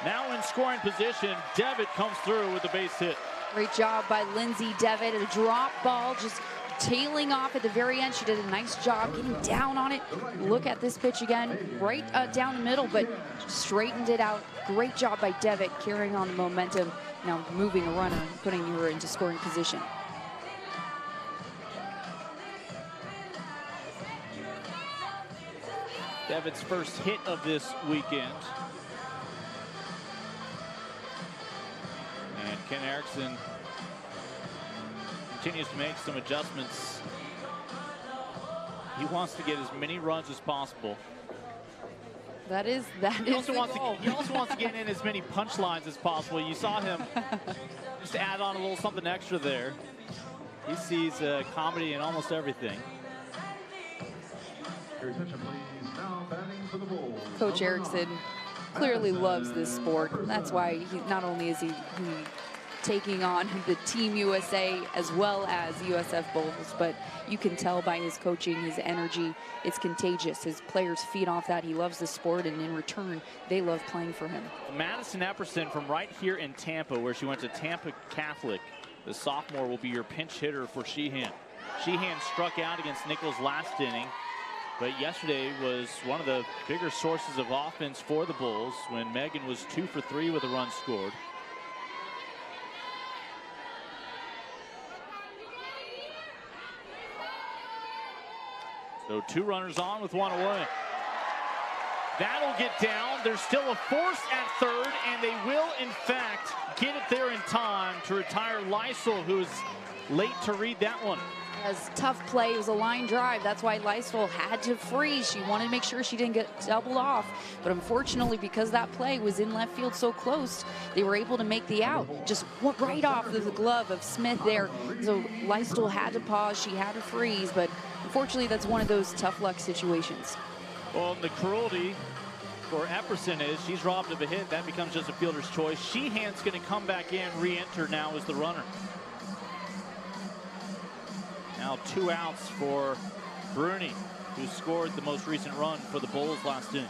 Now in scoring position, Devitt comes through with the base hit. Great job by Lindsay Devitt. A drop ball just tailing off at the very end. She did a nice job getting down on it. Look at this pitch again, right down the middle, but straightened it out. Great job by Devitt, carrying on the momentum, now moving a runner and putting her into scoring position. Devitt's first hit of this weekend. And Ken Erickson continues to make some adjustments. He wants to get as many runs as possible. That is he also wants to get in as many punchlines as possible. You saw him just add on a little something extra there. He sees comedy in almost everything. Your attention, please. Now batting for the Bulls. Coach Erickson clearly loves this sport. That's why he not only is he taking on the Team USA as well as USF Bulls, but you can tell by his coaching, his energy, it's contagious. His players feed off that. He loves the sport, and in return, they love playing for him. Madison Epperson from right here in Tampa, where she went to Tampa Catholic, the sophomore, will be your pinch hitter for Sheehan. Sheehan struck out against Nichols last inning, but yesterday was one of the bigger sources of offense for the Bulls when Megan was 2 for 3 with a run scored. So 2 runners on with 1 away. That'll get down. There's still a force at third, and they will, in fact, get it there in time to retire Lysel, who is late to read that one. It was a tough play. It was a line drive. That's why Lysel had to freeze. She wanted to make sure she didn't get doubled off. But unfortunately, because that play was in left field so close, they were able to make the out. Just right off of the glove of Smith there. So Lysel had to pause. She had to freeze. But unfortunately, that's one of those tough luck situations. Well, the cruelty for Epperson is she's robbed of a hit. That becomes just a fielder's choice. Sheehan's going to come back in, re-enter now as the runner. Now 2 outs for Bruni, who scored the most recent run for the Bulls last inning.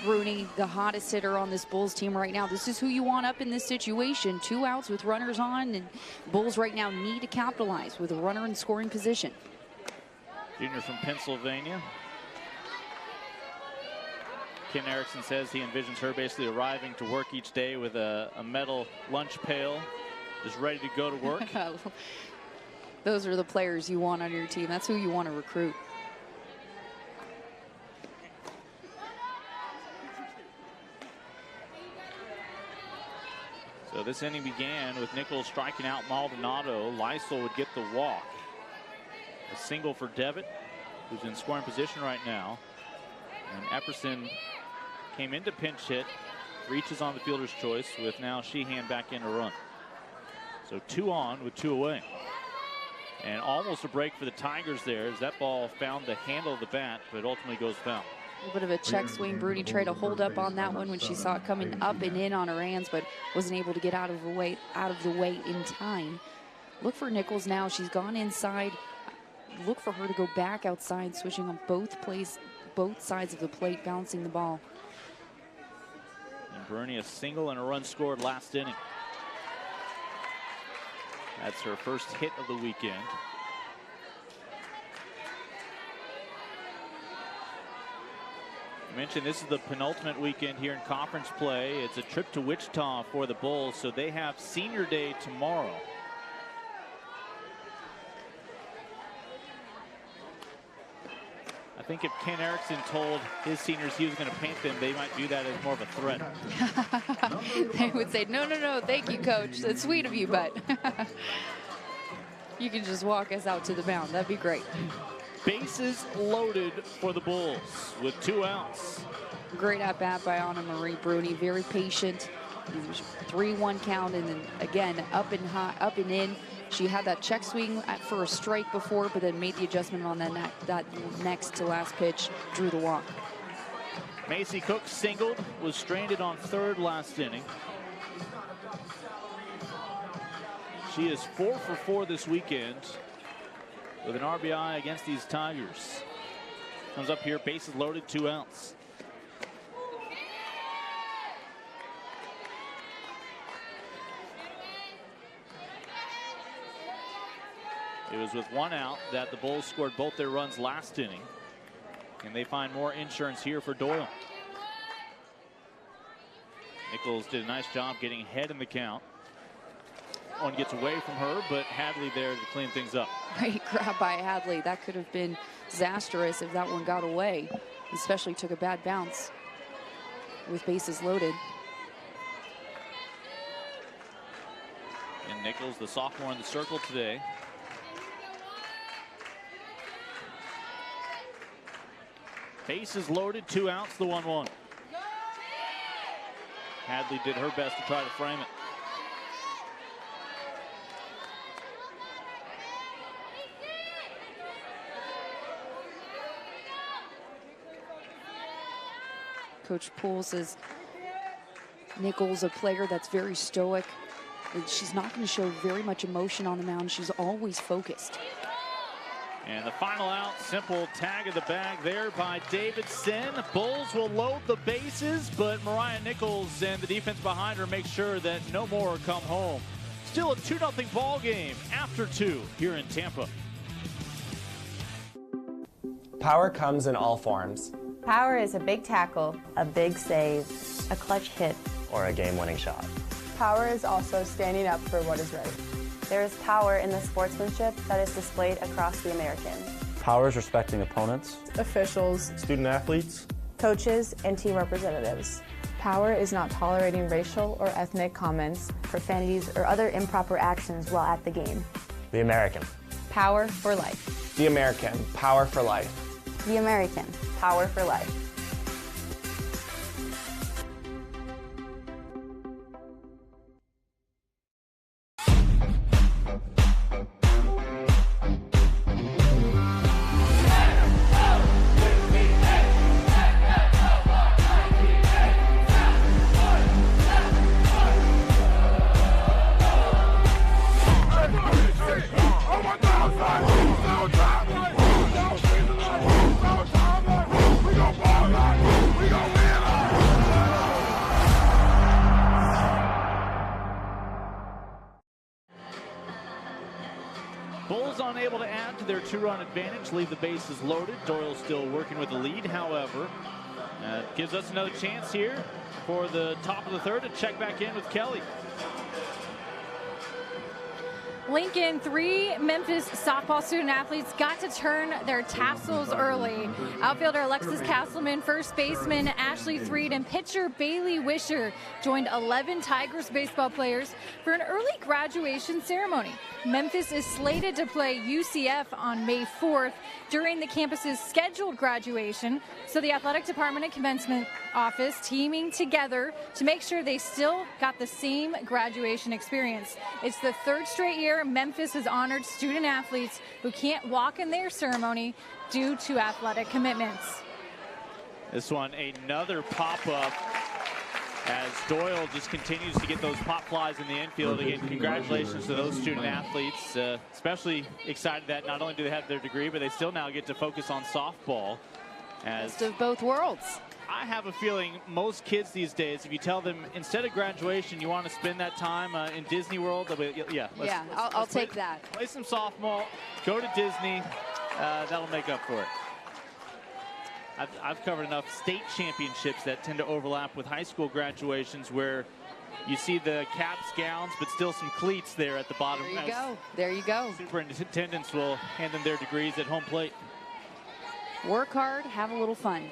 Bruni, the hottest hitter on this Bulls team right now. This is who you want up in this situation. 2 outs with runners on, and Bulls right now need to capitalize with a runner in scoring position. Junior from Pennsylvania. Ken Erickson says he envisions her basically arriving to work each day with a metal lunch pail, just ready to go to work. Those are the players you want on your team. That's who you want to recruit. So this inning began with Nichols striking out Maldonado. Lysel would get the walk. A single for Devitt, who's in scoring position right now. And Epperson came into pinch hit, reaches on the fielder's choice with now Sheehan back in to run. So 2 on with 2 away. And almost a break for the Tigers there as that ball found the handle of the bat, but ultimately goes foul. A little bit of a check swing. Bruni tried to hold up on that one when she saw it coming up and in on her hands, but wasn't able to get out of the way in time. Look for Nichols now. She's gone inside. Look for her to go back outside, switching on both sides of the plate, bouncing the ball. And Bruni a single and a run scored last inning. That's her first hit of the weekend. I mentioned this is the penultimate weekend here in conference play. It's a trip to Wichita for the Bulls, so they have senior day tomorrow. I think if Ken Erickson told his seniors he was going to paint them, they might do that as more of a threat. They would say, no, thank you, Coach. That's sweet of you, but you can just walk us out to the mound. That'd be great. Bases loaded for the Bulls with 2 outs. Great at bat by Anna Marie Bruni. Very patient. 3-1 count, and then again up and in. She had that check swing for a strike before, but then made the adjustment on that next to last pitch, drew the walk. Macy Cook singled, was stranded on third last inning. She is 4 for 4 this weekend with an RBI against these Tigers. Comes up here, bases loaded, 2 outs. It was with 1 out that the Bulls scored both their runs last inning. And they find more insurance here for Doyle. Nichols did a nice job getting ahead in the count. One gets away from her, but Hadley there to clean things up. Great grab by Hadley. That could have been disastrous if that one got away. Especially took a bad bounce with bases loaded. And Nichols, the sophomore in the circle today. Bases loaded, 2 outs, the 1-1. Hadley did her best to try to frame it. Coach Poole says Nichols, a player that's very stoic. She's not going to show very much emotion on the mound. She's always focused. And the final out, simple tag of the bag there by Davidson. Bulls will load the bases, but Mariah Nichols and the defense behind her make sure that no more come home. Still a 2-0 ball game after 2 here in Tampa. Power comes in all forms. Power is a big tackle, A big save, a clutch hit. Or a game-winning shot. Power is also standing up for what is right. There is power in the sportsmanship that is displayed across the American. Power is respecting opponents. Officials, Student athletes. Coaches and team representatives. power is not tolerating racial or ethnic comments, Profanities or other improper actions while at the game. The American. Power for life. The American. Power for life. The American. Power for life. Bulls unable to add to their 2-run advantage, leave the bases loaded. Doyle still working with the lead, however. Gives us another chance here for the top of the third to check back in with Kelly. Lincoln, 3 Memphis softball student athletes got to turn their tassels early. Outfielder Alexis Castleman, first baseman Ashley Threed, and pitcher Bailey Wisher joined 11 Tigers baseball players for an early graduation ceremony. Memphis is slated to play UCF on May 4th during the campus's scheduled graduation, so the athletic department and commencement office teaming together to make sure they still got the same graduation experience. It's the 3rd straight year Memphis has honored student athletes who can't walk in their ceremony due to athletic commitments. This one, another pop-up as Doyle just continues to get those pop flies in the infield. Again, congratulations to those student athletes. Especially excited that not only do they have their degree, but they still now get to focus on softball. Best of both worlds. I have a feeling most kids these days, if you tell them instead of graduation, you want to spend that time in Disney World, they'll be, I'll take that. Play some softball, go to Disney, that'll make up for it. I've covered enough state championships that tend to overlap with high school graduations where you see the caps, gowns, but still some cleats there at the bottom. There you go. There you go. Superintendents will hand them their degrees at home plate. Work hard, have a little fun.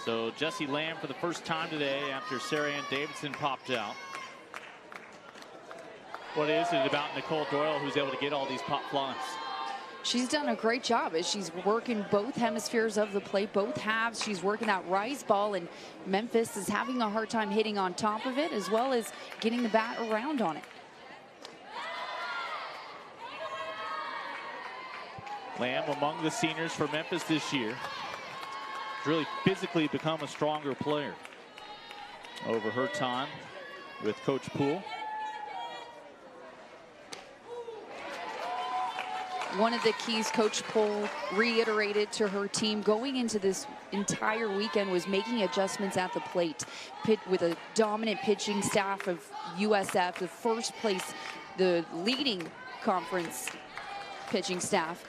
So Jessie Lamb for the first time today after Sarah Ann Davidson popped out. What is it about Nicole Doyle who's able to get all these pop flies? She's done a great job as she's working both hemispheres of the plate, both halves. She's working that rise ball, and Memphis is having a hard time hitting on top of it as well as getting the bat around on it. Lamb among the seniors for Memphis this year. Really physically become a stronger player over her time with Coach Poole. one of the keys Coach Pohl reiterated to her team going into this entire weekend was making adjustments at the plate. With a dominant pitching staff of USF, the first place, the leading conference pitching staff,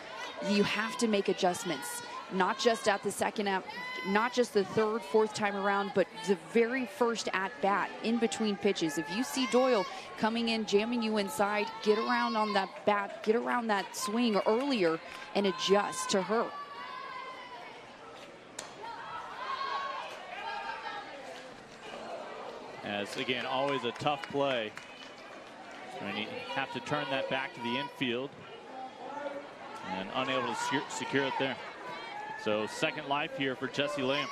you have to make adjustments, not just at the second at, not just the third, fourth time around, but the very first at bat in between pitches. If you see Doyle coming in, jamming you inside, get around on that bat, get around that swing earlier and adjust to her. As again, always a tough play. And you have to turn that back to the infield and unable to secure it there. So second life here for Jessie Lamb.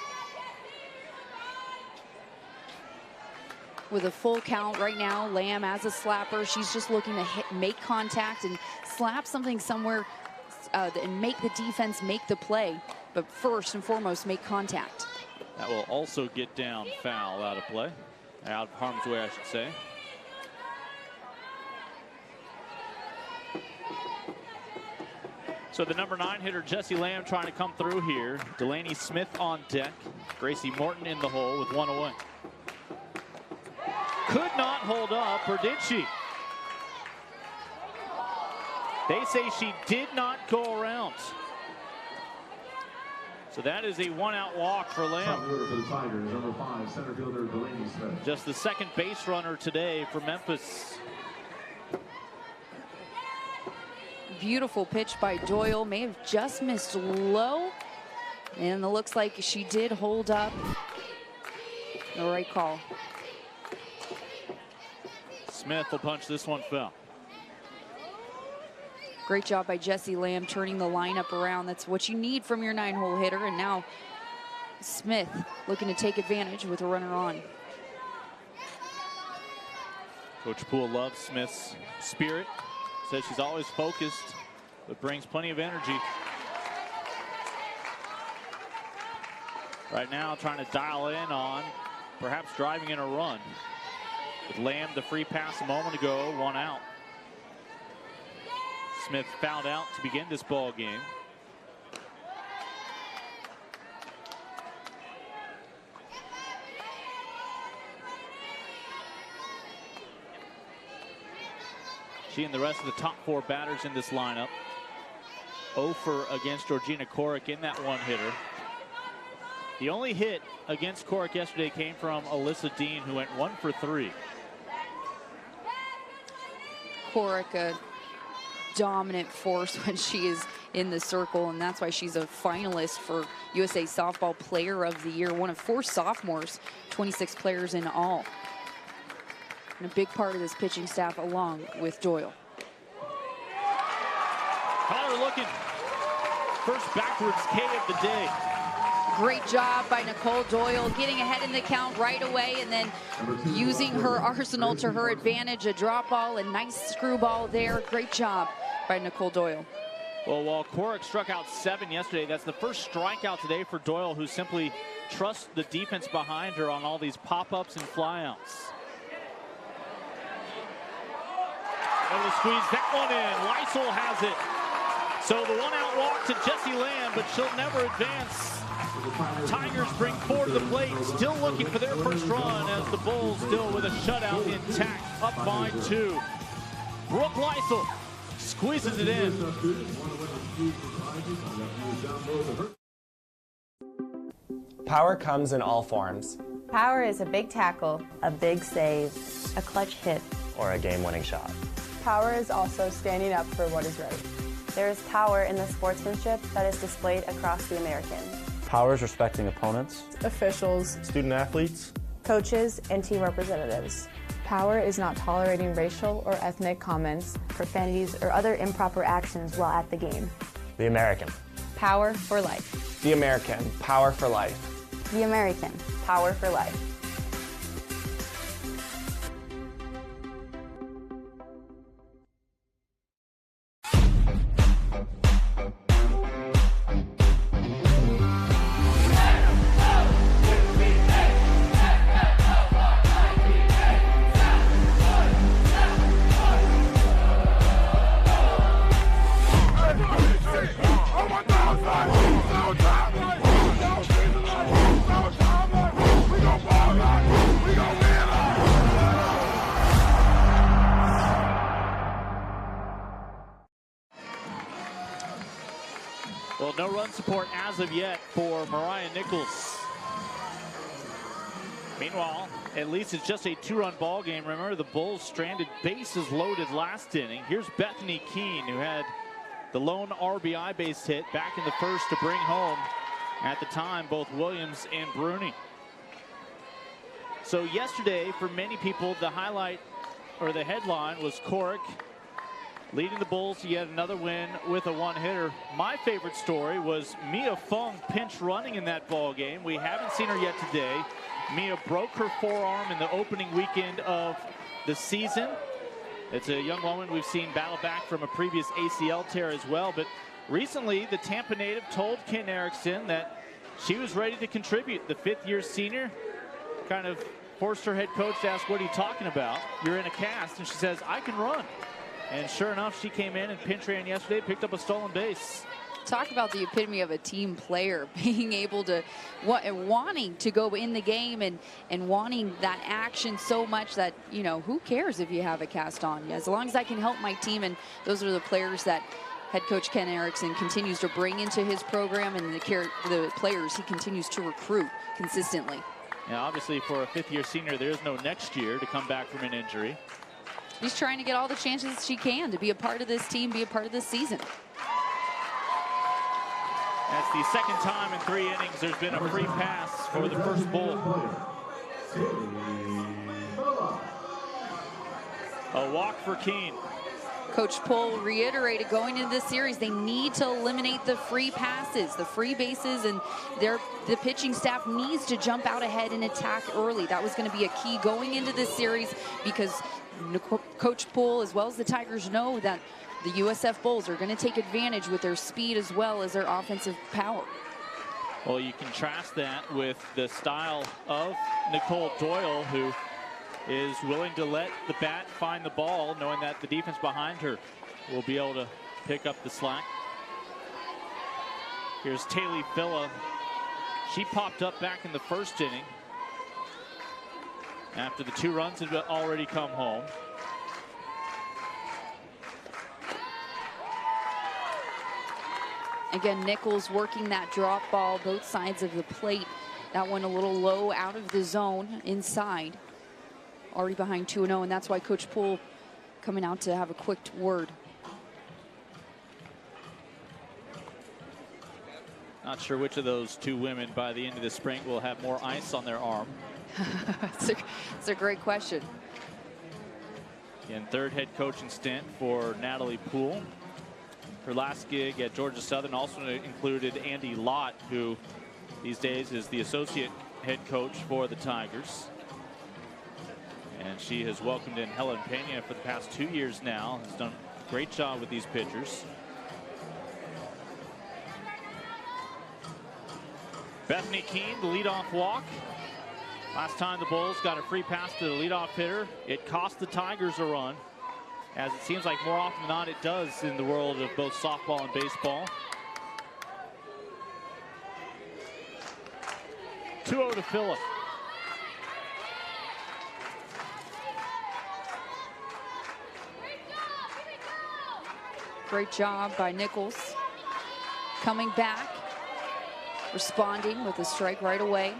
With a full count right now, Lamb as a slapper, she's just looking to make contact and slap something somewhere and make the defense make the play. But first and foremost, make contact. That will also get down foul out of play. Out of harm's way, I should say. So the number 9 hitter, Jessie Lamb, trying to come through here. Delaney Smith on deck. Gracie Morton in the hole with 1 away. Could not hold up, or did she? They say she did not go around. So that is a 1-out walk for Lamb. For the Tigers, number 5, center fielder Delaney Smith. Just the second base runner today for Memphis. Beautiful pitch by Doyle, may have just missed low, and it looks like she did hold up. The right call. Smith will punch this one foul. Great job by Jessie Lamb turning the lineup around. That's what you need from your 9-hole hitter. And now Smith looking to take advantage with a runner on. Coach Pohl loves Smith's spirit. Says she's always focused, but brings plenty of energy. Right now trying to dial in on perhaps driving in a run. With Lamb, the free pass a moment ago, 1 out. Smith fouled out to begin this ball game. She and the rest of the top 4 batters in this lineup. 0 for against Georgina Korick in that 1-hitter. The only hit against Korick yesterday came from Alyssa Dean, who went 1 for 3. Korick, a dominant force when she is in the circle, and that's why she's a finalist for USA Softball Player of the Year. One of 4 sophomores, 26 players in all. And a big part of this pitching staff along with Doyle. Connor looking. First backwards K of the day. Great job by Nicole Doyle getting ahead in the count right away and then using her arsenal to her advantage. A drop ball, a nice screwball there. Great job by Nicole Doyle. Well, while Korick struck out 7 yesterday, that's the first strikeout today for Doyle, who simply trusts the defense behind her on all these pop-ups and flyouts. Able to squeeze that one in. Lysol has it. So the 1-out walk to Jessie Lamb, but she'll never advance. Tigers bring 4 to the plate, still looking for their first run as the Bulls still with a shutout intact, up by 2. Brooke Lysol squeezes it in. Power comes in all forms. Power is a big tackle, A big save, a clutch hit. Or a game-winning shot. Power is also standing up for what is right. There is power in the sportsmanship that is displayed across the American. Power is respecting opponents, Officials, student athletes, Coaches and team representatives. power is not tolerating racial or ethnic comments, Profanities or other improper actions while at the game. The American. power for life. The American, power for life. The American, power for life. Well, no run support as of yet for Mariah Nichols. Meanwhile, at least it's just a 2-run ball game. Remember, the Bulls stranded bases loaded last inning. Here's Bethany Keene, who had the lone RBI base hit back in the first to bring home, at the time, both Williams and Bruni. So yesterday, for many people, the highlight or the headline was Corrick leading the Bulls to yet another win with a one-hitter. My favorite story was Mia Fung pinch running in that ball game. We haven't seen her yet today. Mia broke her forearm in the opening weekend of the season. It's a young woman we've seen battle back from a previous ACL tear as well. But recently, the Tampa native told Ken Erickson that she was ready to contribute. The fifth-year senior kind of forced her head coach to ask, what are you talking about? You're in a cast. And she says, I can run. And sure enough, she came in and pinch ran yesterday, picked up a stolen base. Talk about the epitome of a team player, being able to, wanting to go in the game and wanting that action so much that, you know, who cares if you have a cast on? As long as I can help my team, and those are the players that head coach Ken Erickson continues to bring into his program, and the players he continues to recruit consistently. Now, obviously, for a fifth-year senior, there's no next year to come back from an injury. She's trying to get all the chances she can to be a part of this team, be a part of this season. That's the second time in 3 innings there's been a free pass for the first Bull. A walk for Keene. Coach Pohl reiterated going into this series, they need to eliminate the free passes, the free bases, and the pitching staff needs to jump out ahead and attack early. That was going to be a key going into this series, because Coach Pohl, as well as the Tigers, know that the USF Bulls are going to take advantage with their speed as well as their offensive power. Well, you contrast that with the style of Nicole Doyle, who is willing to let the bat find the ball, knowing that the defense behind her will be able to pick up the slack. Here's Taylor Filla. She popped up back in the first inning after the 2 runs had already come home. Again, Nichols working that drop ball both sides of the plate. That one a little low out of the zone inside. Already behind 2-0, and that's why Coach Pohl coming out to have a quick word. Not sure which of those 2 women by the end of the spring will have more ice on their arm. It's a great question. And third head coaching stint for Natalie Poole. Her last gig at Georgia Southern also included Andy Lott, who these days is the associate head coach for the Tigers. And she has welcomed in Helen Pena for the past 2 years now. Has done a great job with these pitchers. Bethany Keene, the leadoff walk. Last time the Bulls got a free pass to the leadoff hitter, it cost the Tigers a run, as it seems like more often than not it does in the world of both softball and baseball. 2-0 to Phillip. Great job by Nichols. Coming back, responding with a strike right away.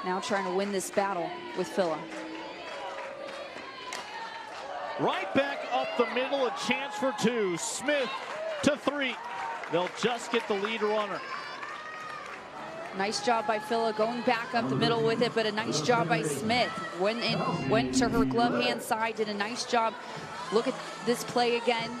Now trying to win this battle with Philla. Right back up the middle, a chance for 2. Smith to 3. They'll just get the lead runner. Nice job by Philla going back up the middle with it, but a nice job by Smith. Went to her glove hand side, did a nice job. Look at this play again.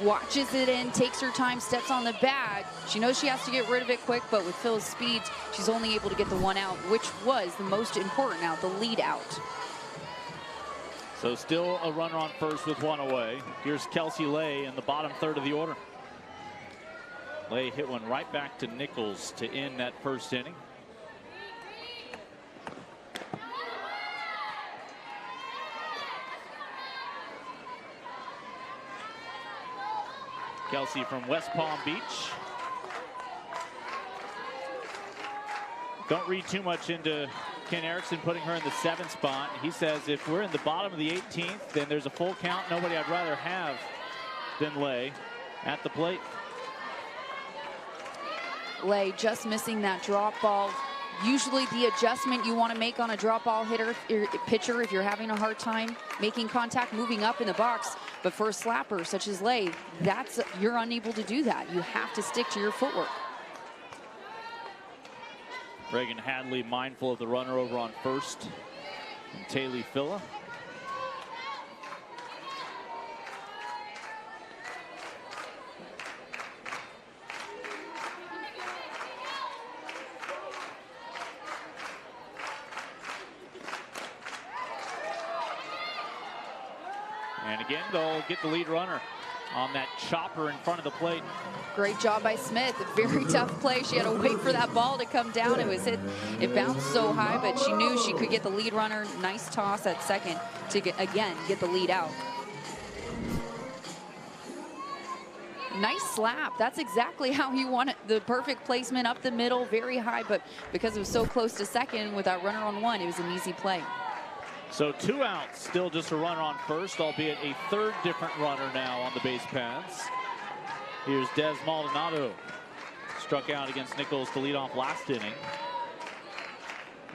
Watches it in, takes her time, steps on the bag. She knows she has to get rid of it quick, but with Philla's speed, she's only able to get the 1 out, which was the most important out, the lead out. So still a runner on first with 1 away. Here's Kelsey Lay in the bottom third of the order. Lay hit one right back to Nichols to end that first inning. Kelsey from West Palm Beach. Don't read too much into Ken Erickson putting her in the 7th spot. He says if we're in the bottom of the 18th, then there's a full count. Nobody I'd rather have than Lay. at the plate. Lay just missing that drop ball. Usually the adjustment you want to make on a drop ball pitcher if you're having a hard time making contact, moving up in the box. But for a slapper such as Lay, you're unable to do that. You have to stick to your footwork. Reagan Hadley mindful of the runner over on first. And Taylor Filla. And again, they'll get the lead runner on that chopper in front of the plate. Great job by Smith. A very tough play. She had to wait for that ball to come down. It was hit. It bounced so high, but she knew she could get the lead runner. Nice toss at second to get the lead out. Nice slap. That's exactly how you want it. The perfect placement up the middle, very high, but because it was so close to second with that runner on one, it was an easy play. So 2 outs, still just a runner on first, albeit a third different runner now on the base paths. Here's Des Maldonado. Struck out against Nichols to lead off last inning.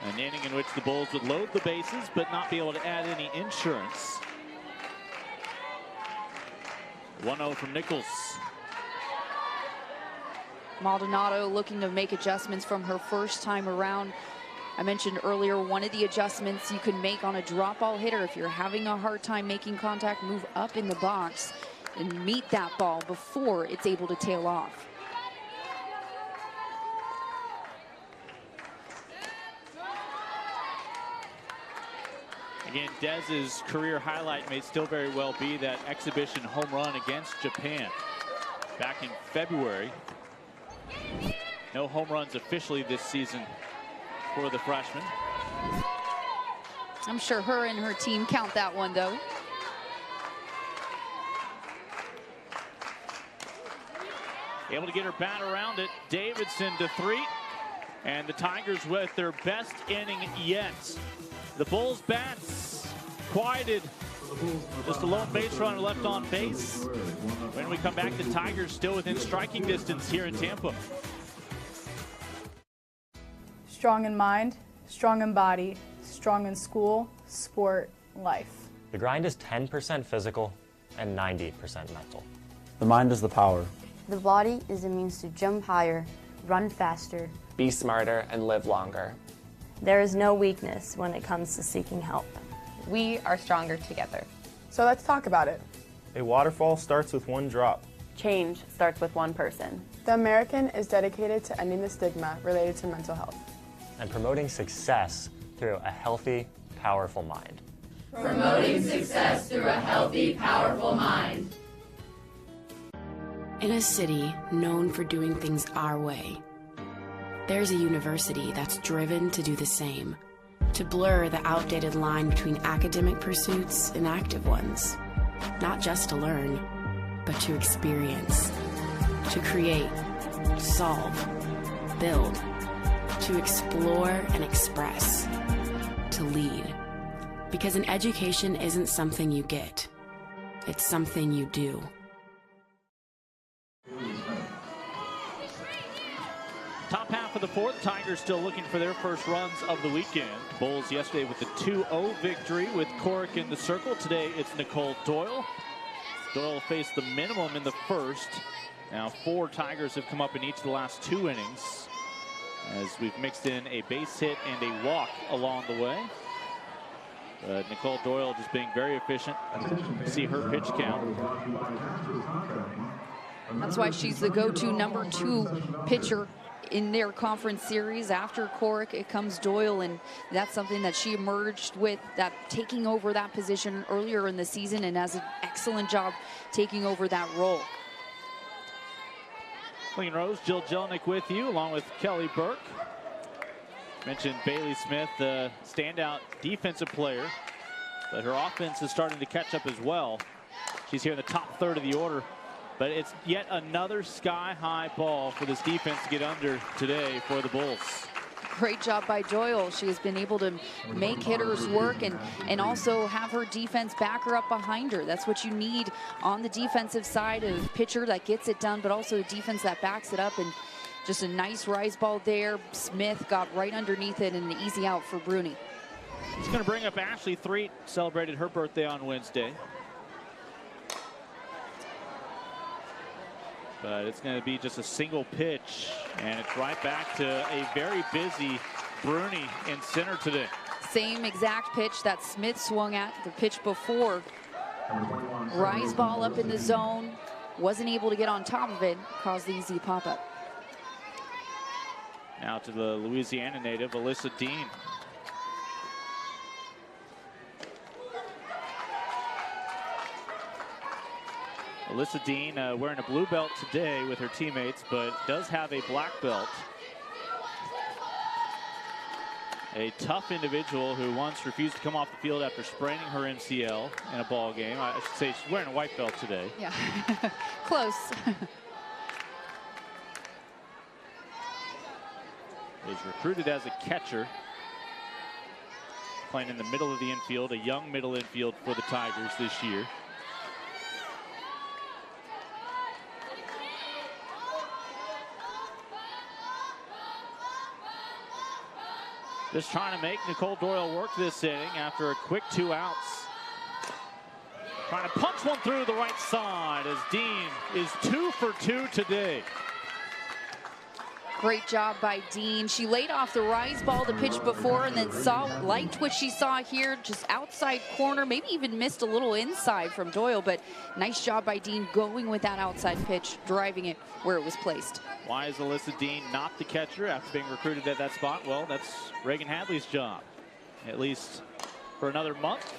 An inning in which the Bulls would load the bases but not be able to add any insurance. 1-0 from Nichols. Maldonado looking to make adjustments from her first time around. I mentioned earlier, one of the adjustments you can make on a drop ball hitter, if you're having a hard time making contact, move up in the box and meet that ball before it's able to tail off. Again, Dez's career highlight may still very well be that exhibition home run against Japan back in February. No home runs officially this season for the freshman. I'm sure her and her team count that one, though. Able to get her bat around it. Davidson to 3. And the Tigers with their best inning yet. The Bulls bats quieted. Just a lone base runner left on base. When we come back, the Tigers still within striking distance here in Tampa. Strong in mind, strong in body, strong in school, sport, life. The grind is 10% physical and 90% mental. The mind is the power. The body is a means to jump higher, run faster, be smarter, and live longer. There is no weakness when it comes to seeking help. We are stronger together. So let's talk about it. A waterfall starts with one drop. Change starts with one person. The American is dedicated to ending the stigma related to mental health and promoting success through a healthy, powerful mind. Promoting success through a healthy, powerful mind. In a city known for doing things our way, there's a university that's driven to do the same, to blur the outdated line between academic pursuits and active ones, not just to learn, but to experience, to create, solve, build, to explore and express, to lead. Because an education isn't something you get, it's something you do. Top half of the fourth, Tigers still looking for their first runs of the weekend. Bulls yesterday with the 2-0 victory with Corrick in the circle. Today it's Nicole Doyle. Doyle faced the minimum in the first. Now 4 Tigers have come up in each of the last 2 innings, as we've mixed in a base hit and a walk along the way. But Nicole Doyle just being very efficient. See her pitch count. That's why she's the go-to number 2 pitcher in their conference series. After Corrick, it comes Doyle, and that's something that she emerged with, that taking over that position earlier in the season, and has an excellent job taking over that role. Clean Rose, Jill Jelnick with you, along with Kelly Burke. Mentioned Bailey Smith, the standout defensive player, but her offense is starting to catch up as well. She's here in the top third of the order, but it's yet another sky-high ball for this defense to get under today for the Bulls. Great job by Doyle. She has been able to make hitters work and also have her defense back her up behind her. That's what you need on the defensive side, of pitcher that gets it done, but also a defense that backs it up. And just a nice rise ball there. Smith got right underneath it and an easy out for Bruni. It's going to bring up Ashley Threet, celebrated her birthday on Wednesday. But it's going to be just a single pitch, and it's right back to a very busy Bruni in center today. Same exact pitch that Smith swung at the pitch before. Rise ball up in the zone, wasn't able to get on top of it, caused the easy pop-up. Now to the Louisiana native, Alyssa Dean. Alyssa Dean wearing a blue belt today with her teammates, but does have a black belt. A tough individual who once refused to come off the field after spraining her MCL in a ball game. I should say she's wearing a white belt today. Yeah, close. Was recruited as a catcher, playing in the middle of the infield, a young middle infield for the Tigers this year. Just trying to make Nicole Doyle work this inning after a quick 2 outs. Trying to punch one through the right side as Dean is 2 for 2 today. Great job by Dean. She laid off the rise ball the pitch before and then liked what she saw here, just outside corner, maybe even missed a little inside from Doyle, but nice job by Dean going with that outside pitch, driving it where it was placed. Why is Alyssa Dean not the catcher after being recruited at that spot? Well, that's Reagan Hadley's job, at least for another month.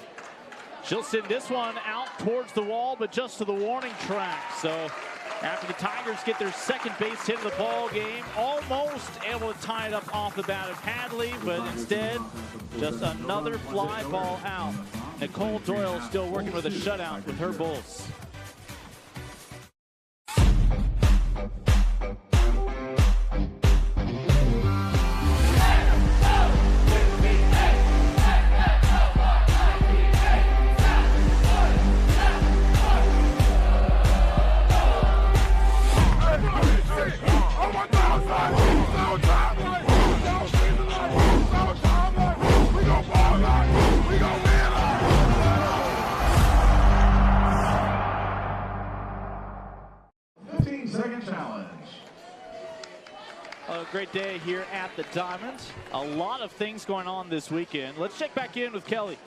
She'll send this one out towards the wall, but just to the warning track. So after the Tigers get their second base hit of the ball game, almost able to tie it up off the bat of Hadley, but instead just another fly ball out. Nicole Doyle still working with a shutout with her Bulls. Great day here at the Diamond. A lot of things going on this weekend. Let's check back in with Kelly.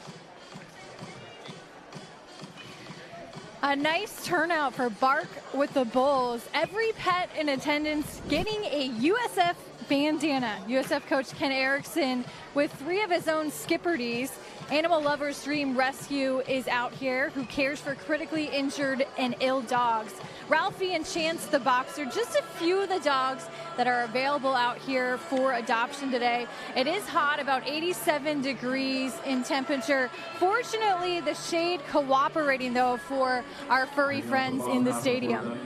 A nice turnout for Bark with the Bulls. Every pet in attendance getting a USF bandana. USF coach Ken Erickson with 3 of his own Skipperdies. Animal Lovers Dream Rescue is out here, who cares for critically injured and ill dogs. Ralphie and Chance the Boxer, just a few of the dogs that are available out here for adoption today. It is hot, about 87 degrees in temperature. Fortunately, the shade cooperating, though, for our furry friends in the stadium.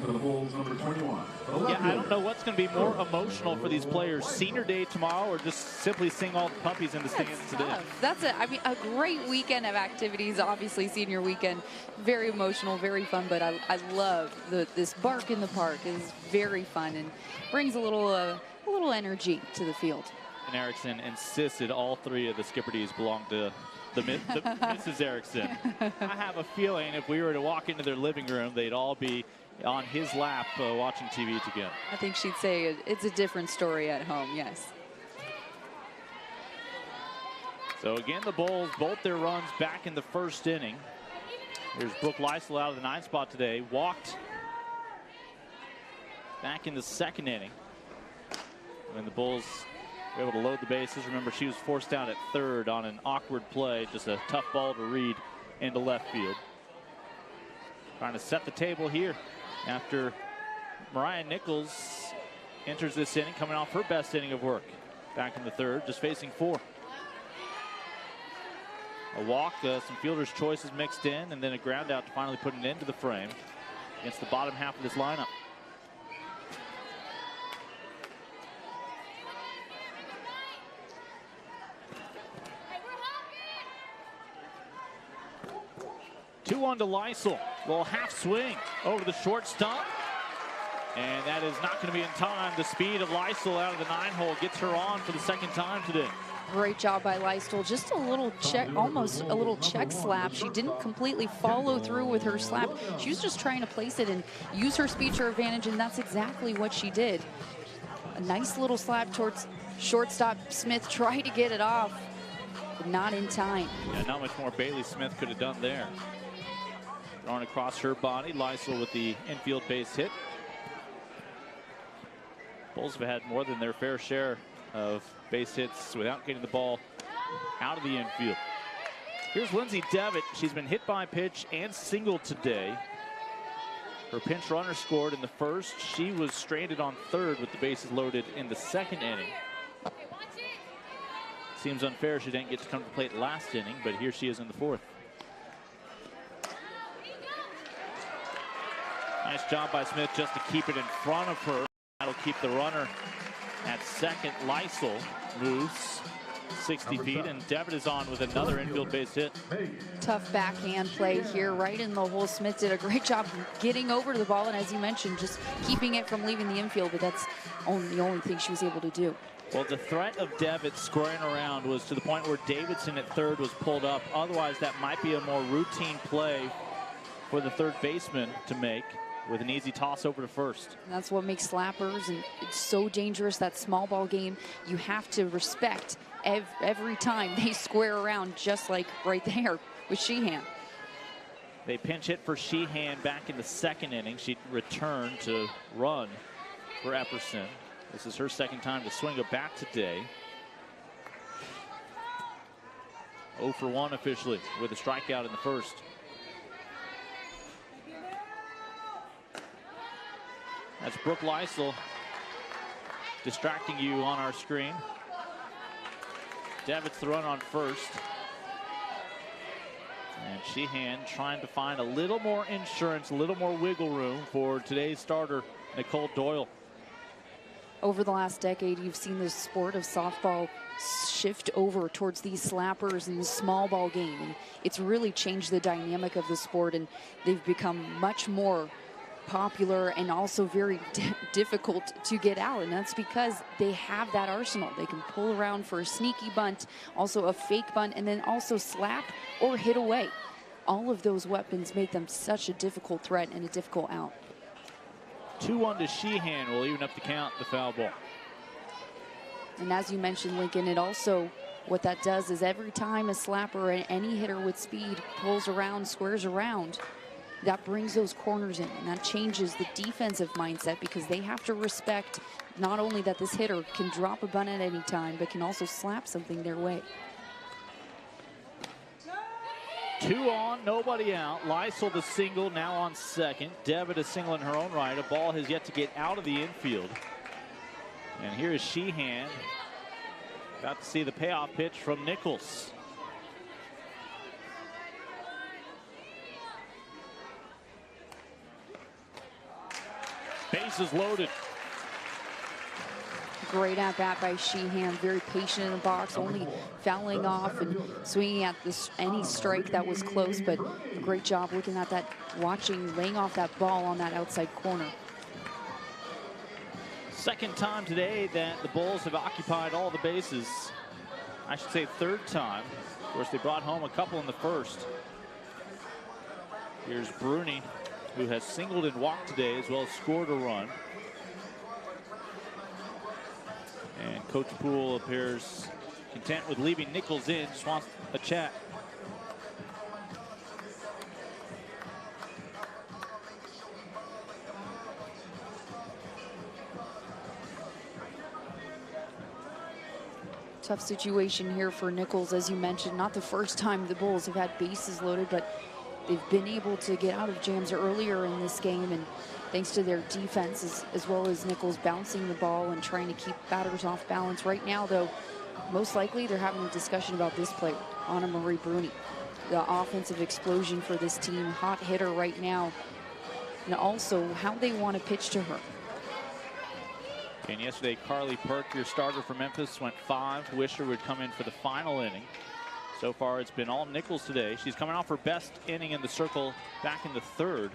Yeah, I don't know what's going to be more emotional for these players, senior day tomorrow or just simply seeing all the puppies in the stands today. That's a great weekend of activities. Obviously, senior weekend, very emotional, very fun, but I love this Bark in the Park. Is very fun and brings a little energy to the field. And Erickson insisted all 3 of the Skipperdies belong to the Mrs. Erickson. I have a feeling if we were to walk into their living room, they'd all be on his lap watching TV together. I think she'd say it's a different story at home, yes. So again, the Bulls bolt their runs back in the first inning. Here's Brooke Lysel out of the 9th spot today. Walked back in the second inning when the Bulls were able to load the bases. Remember, she was forced out at third on an awkward play, just a tough ball to read into left field. Trying to set the table here after Mariah Nichols enters this inning, coming off her best inning of work. Back in the third, just facing 4. A walk, some fielder's choices mixed in, and then a ground out to finally put an end to the frame against the bottom half of this lineup. 2-1 to Lysel. Little half swing over the short stump. And that is not going to be in time. The speed of Lysel out of the 9-hole gets her on for the second time today. Great job by Lysel. Just a little check, almost a little check slap. She didn't completely follow through with her slap. She was just trying to place it and use her speed to her advantage, and that's exactly what she did. A nice little slap towards shortstop. Smith tried to get it off, but not in time. Yeah, not much more Bailey Smith could have done there. Thrown across her body. Lysel with the infield base hit. Bulls have had more than their fair share of base hits without getting the ball out of the infield. Here's Lindsay Devitt. She's been hit by a pitch and singled today. Her pinch runner scored in the first. She was stranded on third with the bases loaded in the second inning. Seems unfair she didn't get to come to the plate last inning, but here she is in the fourth. Nice job by Smith just to keep it in front of her. That'll keep the runner at second. Lysel moves 60 feet, and Devitt is on with another infield base hit. Tough backhand play here, right in the hole. Smith did a great job getting over to the ball, and as you mentioned, just keeping it from leaving the infield, but that's the only thing she was able to do. Well, the threat of Devitt scoring around was to the point where Davidson at third was pulled up. Otherwise, that might be a more routine play for the third baseman to make, with an easy toss over to first. And that's what makes slappers, and it's so dangerous, that small ball game. You have to respect every time they square around, just like right there with Sheehan. They pinch hit for Sheehan back in the second inning. She returned to run for Epperson. This is her second time to swing a bat today. 0 for 1 officially with a strikeout in the first. That's Brooke Lysel distracting you on our screen. Devitt's the run on first. And Sheehan trying to find a little more insurance, a little more wiggle room for today's starter, Nicole Doyle. Over the last decade, you've seen the sport of softball shift over towards these slappers and the small ball game. And it's really changed the dynamic of the sport, and they've become much more popular and also very difficult to get out, and that's because they have that arsenal. They can pull around for a sneaky bunt, also a fake bunt, and then also slap or hit away. All of those weapons make them such a difficult threat and a difficult out. 2-1 to Sheehan will even up the count, the foul ball. And as you mentioned, Lincoln, it also, what that does is every time a slapper or any hitter with speed pulls around, squares around, that brings those corners in, and that changes the defensive mindset, because they have to respect not only that this hitter can drop a bunt at any time, but can also slap something their way. 2 on, nobody out. Lysel the single, now on second. Devitt a single in her own right. A ball has yet to get out of the infield. And here is Sheehan. Got to see the payoff pitch from Nichols. Bases loaded. Great at bat by Sheehan, very patient in the box, only fouling off and swinging at any strike that was close, but a great job looking at that, laying off that ball on that outside corner. Second time today that the Bulls have occupied all the bases. I should say third time. Of course, they brought home a couple in the first. Here's Bruni, who has singled and walked today, as well as scored a run. And Coach Poole appears content with leaving Nichols in, just wants a chat. Tough situation here for Nichols, as you mentioned. Not the first time the Bulls have had bases loaded, but they've been able to get out of jams earlier in this game, and thanks to their defense as well as Nichols bouncing the ball and trying to keep batters off balance. Right now, though, most likely they're having a discussion about this player, Anna Marie Bruni, the offensive explosion for this team, hot hitter right now, and also how they want to pitch to her. And yesterday, Carly Perk, your starter for Memphis, went 5. Wisher would come in for the final inning. So far, it's been all Nichols today. She's coming off her best inning in the circle back in the third.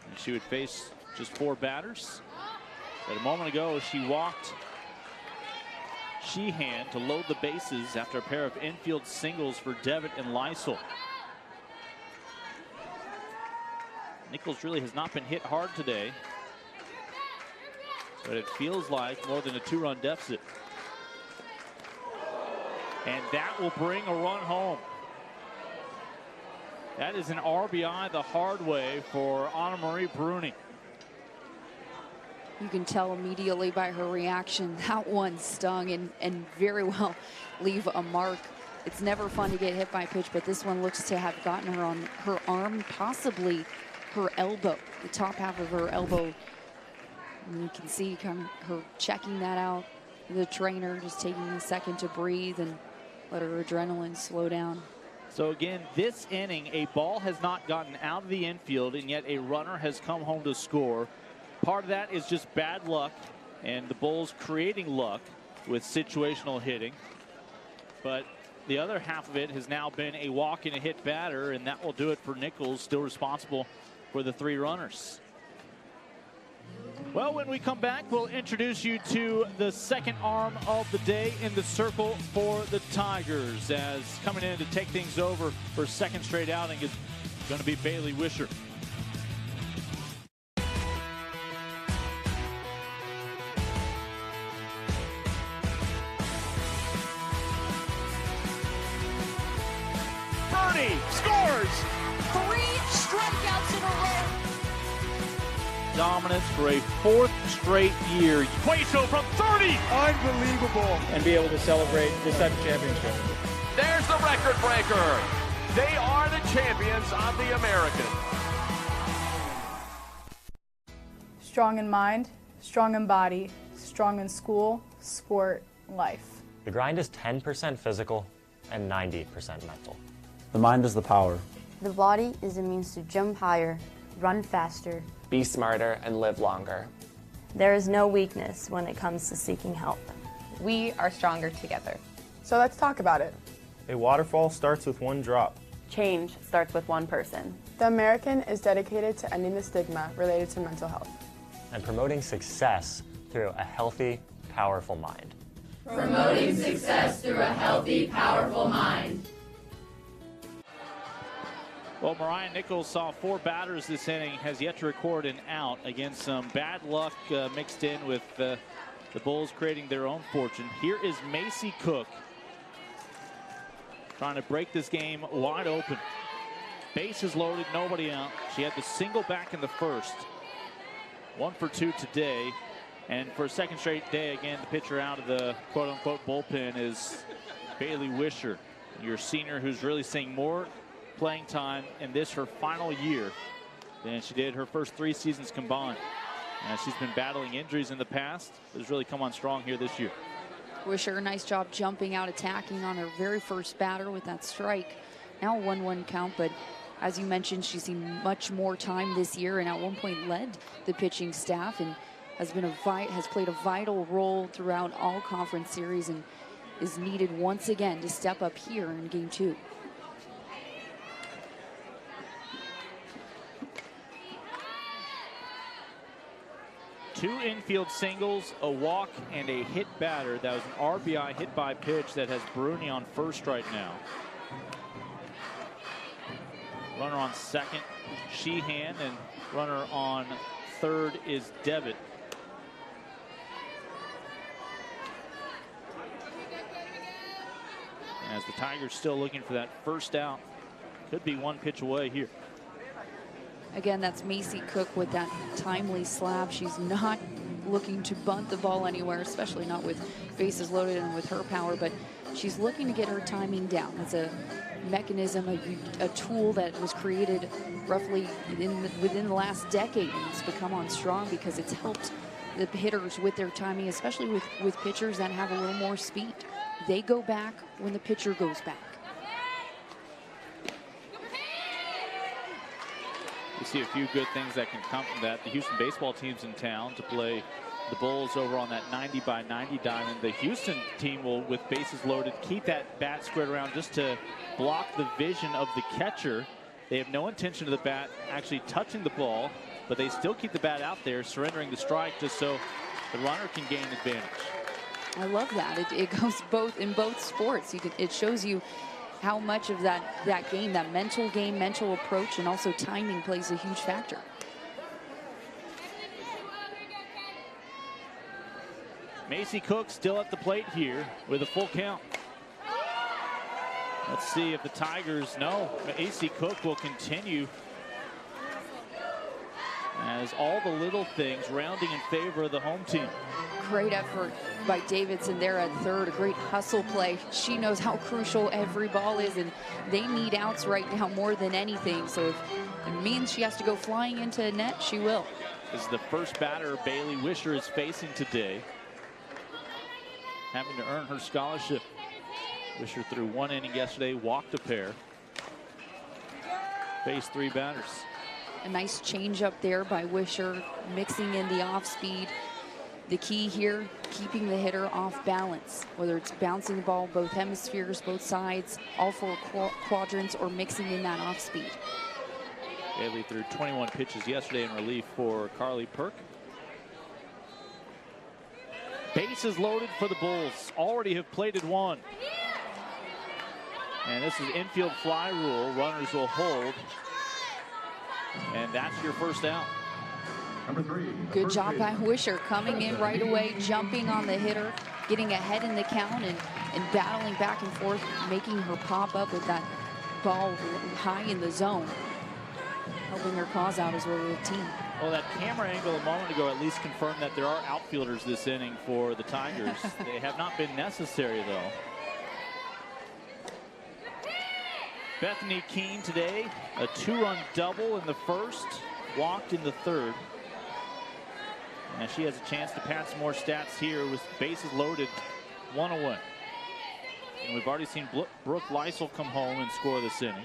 And she would face just 4 batters. But a moment ago, she walked Sheehan to load the bases after a pair of infield singles for Devitt and Lysel. Nichols really has not been hit hard today, but it feels like more than a 2-run deficit. And that will bring a run home. That is an RBI the hard way for Anna Marie Bruni. You can tell immediately by her reaction that one stung and very well leave a mark. It's never fun to get hit by a pitch, but this one looks to have gotten her on her arm, possibly her elbow, the top half of her elbow. And you can see kind of her checking that out. The trainer just taking a second to breathe and let her adrenaline slow down. So again, this inning, a ball has not gotten out of the infield, and yet a runner has come home to score. Part of that is just bad luck, and the Bulls creating luck with situational hitting. But the other half of it has now been a walk and a hit batter, and that will do it for Nichols, still responsible for the 3 runners. Well, when we come back, we'll introduce you to the second arm of the day in the circle for the Tigers, as coming in to take things over for second straight outing is going to be Bailey Wisher. Bernie scores! 3 strikeouts in a row. Dominance for a 4th straight year. Cueto from 30! Unbelievable. And be able to celebrate this type of championship. There's the record breaker. They are the champions of the American. Strong in mind, strong in body, strong in school, sport, life. The grind is 10% physical and 90% mental. The mind is the power. The body is a means to jump higher, run faster, Be smarter and live longer. There is no weakness when it comes to seeking help. We are stronger together. So let's talk about it. A waterfall starts with 1 drop. Change starts with one person. The American is dedicated to ending the stigma related to mental health. And promoting success through a healthy, powerful mind. Promoting success through a healthy, powerful mind. Well, Mariah Nichols saw 4 batters this inning, has yet to record an out. Again, some bad luck mixed in with the Bulls creating their own fortune. Here is Macy Cook trying to break this game wide open. Bases loaded, nobody out. She had the single back in the first. 1 for 2 today. And for a second straight day, again, the pitcher out of the quote-unquote bullpen is Bailey Wisher, your senior, who's really seeing more playing time in this, her final year, than she did her first 3 seasons combined. And she's been battling injuries in the past, but has really come on strong here this year. Wisher, nice job jumping out, attacking on her very first batter with that strike. Now a 1-1 count, but as you mentioned, she's seen much more time this year, and at one point led the pitching staff and has played a vital role throughout all conference series and is needed once again to step up here in Game 2. Two infield singles, a walk, and a hit batter. That was an RBI hit by pitch that has Bruni on first right now. Runner on second, Sheehan, and runner on third is Devitt. As the Tigers still looking for that first out. Could be 1 pitch away here. Again, that's Macy Cook with that timely slap. She's not looking to bunt the ball anywhere, especially not with bases loaded and with her power, but she's looking to get her timing down. It's a mechanism, a tool that was created roughly within the last decade, and it's become on strong because it's helped the hitters with their timing, especially with pitchers that have a little more speed. They go back when the pitcher goes back. You see a few good things that can come from that. The Houston baseball team's in town to play the Bulls over on that 90-by-90 diamond. The Houston team will, with bases loaded, keep that bat squared around just to block the vision of the catcher. They have no intention of the bat actually touching the ball, but they still keep the bat out there, surrendering the strike just so the runner can gain advantage. I love that. It goes both in both sports. It shows you how much of that game, that mental game, mental approach, and also timing plays a huge factor. Macy Cook still at the plate here with a full count. Let's see if the Tigers, no, Macy Cook will continue as all the little things rounding in favor of the home team. Great effort by Davidson there at third. A great hustle play. She knows how crucial every ball is, and they need outs right now more than anything. So if it means she has to go flying into net, she will. This is the first batter Bailey Wisher is facing today, having to earn her scholarship. Wisher threw 1 inning yesterday, walked a pair. Faced 3 batters. A nice change up there by Wisher, mixing in the off speed. The key here, keeping the hitter off balance, whether it's bouncing the ball both hemispheres, both sides, all 4 quadrants, or mixing in that off speed. Bailey threw 21 pitches yesterday in relief for Carly Perk. Bases loaded for the Bulls. Already have plated 1. And this is infield fly rule. Runners will hold. And that's your first out. Number 3. Good job by Wisher, coming in right away, jumping on the hitter, getting ahead in the count, and battling back and forth, making her pop up with that ball high in the zone, helping her cause out as well as the team. Well, that camera angle a moment ago at least confirmed that there are outfielders this inning for the Tigers. They have not been necessary, though. Bethany Keene today, a 2-run double in the first, walked in the third. And she has a chance to pad some more stats here with bases loaded, 1 away. And we've already seen Brooke Lysel come home and score this inning.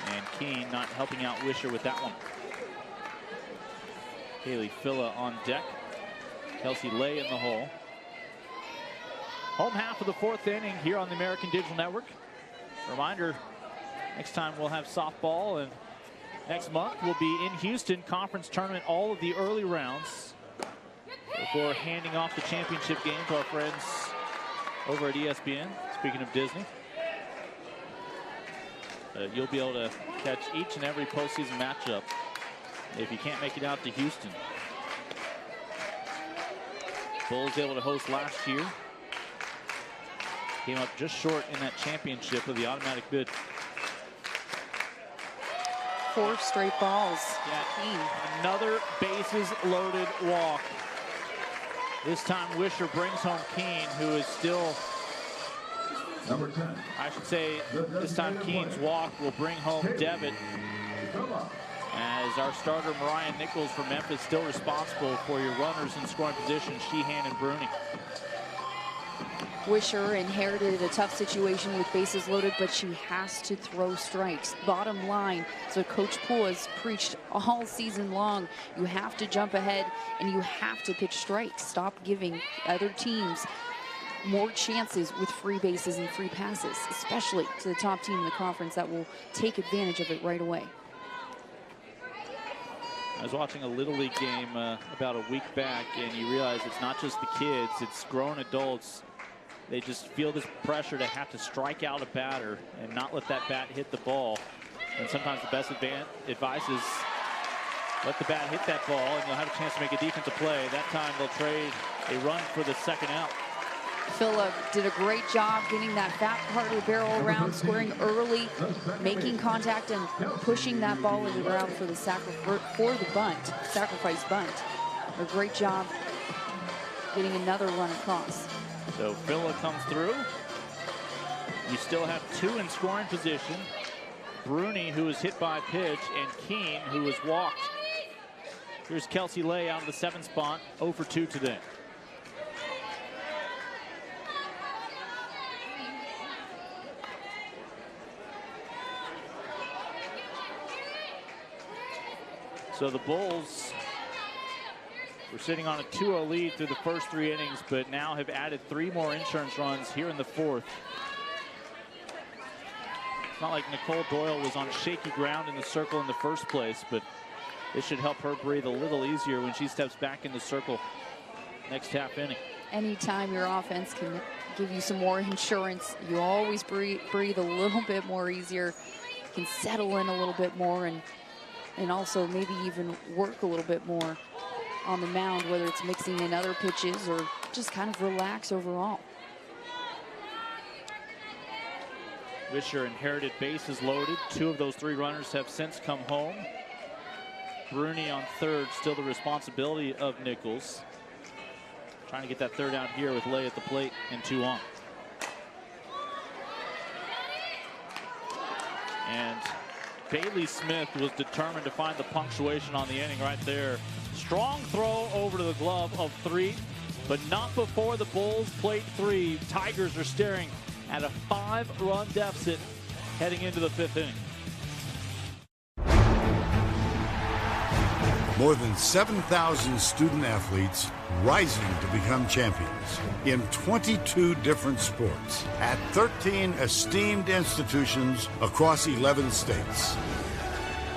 And Keene not helping out Wisher with that one. Haley Filla on deck. Kelsey Lay in the hole. Home half of the 4th inning here on the American Digital Network. Reminder, next time we'll have softball, and next month we'll be in Houston, conference tournament, all of the early rounds, before handing off the championship game to our friends over at ESPN. Speaking of Disney, you'll be able to catch each and every postseason matchup if you can't make it out to Houston. Bulls able to host last year. Came up just short in that championship of the automatic bid. 4 straight balls. Yeah, another bases loaded walk. This time Wisher brings home Keene, who is still, number 10. I should say, this time Keene's walk will bring home Devitt, as our starter Mariah Nichols from Memphis still responsible for your runners in scoring position, Sheehan and Bruni. Wisher inherited a tough situation with bases loaded, but she has to throw strikes. Bottom line, so Coach Poole has preached all season long, you have to jump ahead and you have to pitch strikes. Stop giving other teams more chances with free bases and free passes, especially to the top team in the conference that will take advantage of it right away. I was watching a Little League game about a week back, and you realize it's not just the kids, it's grown adults. They just feel this pressure to have to strike out a batter and not let that bat hit the ball. And sometimes the best advice is let the bat hit that ball and you'll have a chance to make a defensive play. That time they'll trade a run for the second out. Phillip did a great job getting that fat part of the barrel around, scoring early, making contact and pushing that ball into the ground for the sacrifice bunt. A great job getting another run across. So Phillip comes through. You still have 2 in scoring position. Bruni, who was hit by a pitch, and Keene, who was walked. Here's Kelsey Lay out of the 7th spot, 0 for 2 today. So the Bulls were sitting on a 2-0 lead through the first 3 innings, but now have added 3 more insurance runs here in the 4th. It's not like Nicole Doyle was on shaky ground in the circle in the first place, but this should help her breathe a little easier when she steps back in the circle next half inning. Anytime your offense can give you some more insurance, you always breathe a little bit more easier, can settle in a little bit more, and also maybe even work a little bit more on the mound, whether it's mixing in other pitches or just kind of relax overall. Wisher inherited bases loaded. 2 of those 3 runners have since come home. Bruni on third, still the responsibility of Nichols. Trying to get that 3rd out here with Lay at the plate and 2 on. And Bailey Smith was determined to find the punctuation on the inning right there. Strong throw over to the glove of 3, but not before the Bulls plate 3. Tigers are staring at a 5-run deficit heading into the 5th inning. More than 7,000 student athletes rising to become champions in 22 different sports at 13 esteemed institutions across 11 states.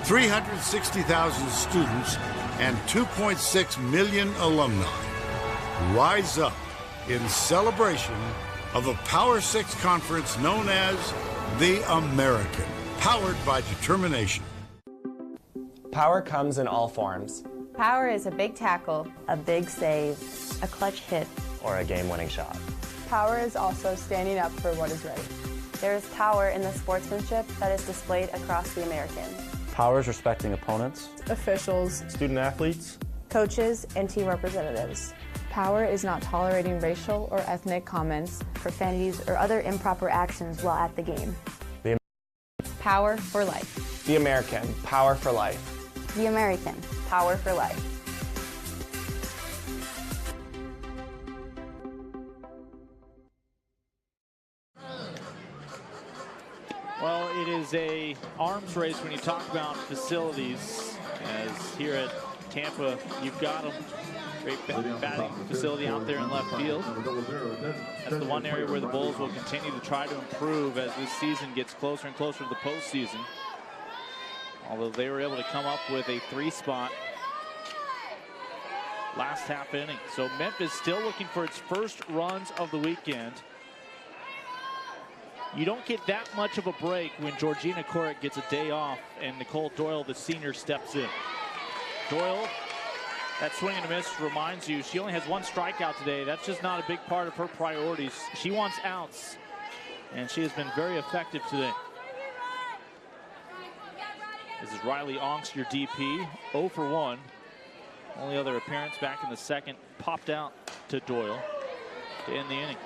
360,000 students and 2.6 million alumni rise up in celebration of a Power 6 conference known as the American, powered by determination. Power comes in all forms. Power is a big tackle, a big save, a clutch hit, or a game-winning shot. Power is also standing up for what is right. There is power in the sportsmanship that is displayed across the American. Power is respecting opponents, Officials, student athletes, Coaches and team representatives. power is not tolerating racial or ethnic comments, Profanities or other improper actions while at the game. The Power for life. The American, power for life. The American, power for life. Well, it is a arms race when you talk about facilities, as here at Tampa, you've got them. Great batting facility out there in left field. That's the one area where the Bulls will continue to try to improve as this season gets closer and closer to the postseason. Although they were able to come up with a 3-spot last half inning. So Memphis still looking for its first runs of the weekend. You don't get that much of a break when Georgina Corrick gets a day off and Nicole Doyle, the senior, steps in. Doyle, that swing and a miss reminds you she only has 1 strikeout today. That's just not a big part of her priorities. She wants outs, and she has been very effective today. This is Riley Onks, your DP, 0 for 1. Only other appearance back in the 2nd, popped out to Doyle to end the inning.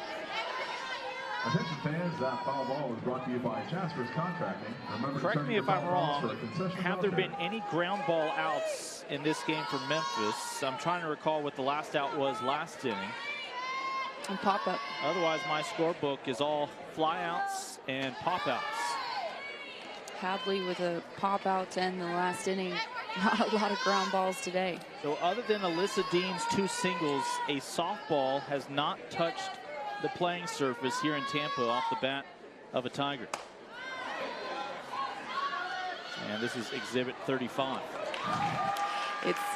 Attention fans, that foul ball is brought to you by Jasper's Contracting. Remember, correct me if I'm wrong, have there been any ground ball outs in this game for Memphis? I'm trying to recall what the last out was last inning. And pop up. Otherwise, my scorebook is all fly outs and pop outs. Hadley with a pop out to end the last inning. Not a lot of ground balls today. So other than Alyssa Dean's 2 singles, a softball has not touched the playing surface here in Tampa off the bat of a Tiger. And this is exhibit 35.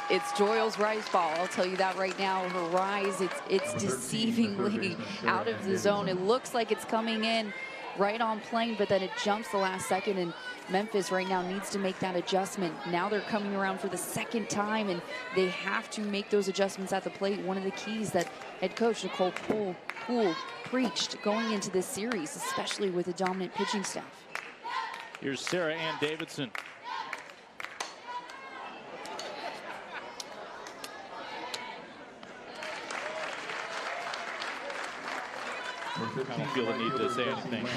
It's Doyle's rise ball. I'll tell you that right now. Her rise, it's deceivingly out of the zone. It looks like it's coming in right on plane, but then it jumps the last second, and Memphis right now needs to make that adjustment. Now they're coming around for the 2nd time, and they have to make those adjustments at the plate. One of the keys that head coach Nicole Poole preached going into this series, especially with a dominant pitching staff. Here's Sarah Ann Davidson. I don't feel the need to say anything.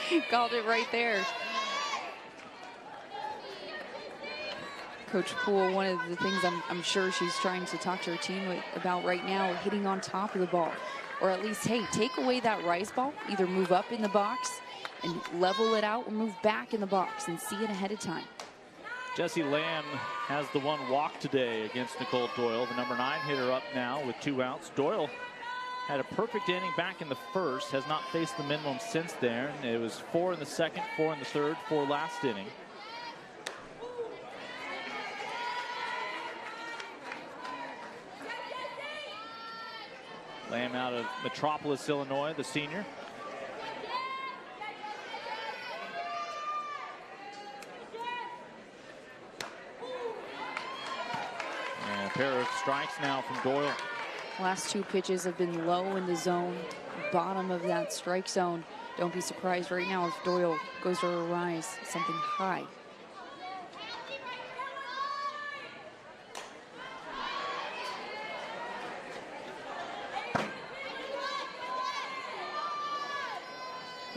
He called it right there. Coach Poole, one of the things I'm sure she's trying to talk to her team about right now, hitting on top of the ball. Or at least, hey, take away that rise ball, either move up in the box and level it out, or move back in the box and see it ahead of time. Jessie Lamb has the one walk today against Nicole Doyle, the number 9 hitter, up now with 2 outs. Doyle had a perfect inning back in the first, has not faced the minimum since then. It was 4 in the second, 4 in the third, 4 last inning. Lamb out of Metropolis, Illinois, the senior. And a pair of strikes now from Doyle. Last 2 pitches have been low in the zone, bottom of that strike zone. Don't be surprised right now if Doyle goes to a rise, something high.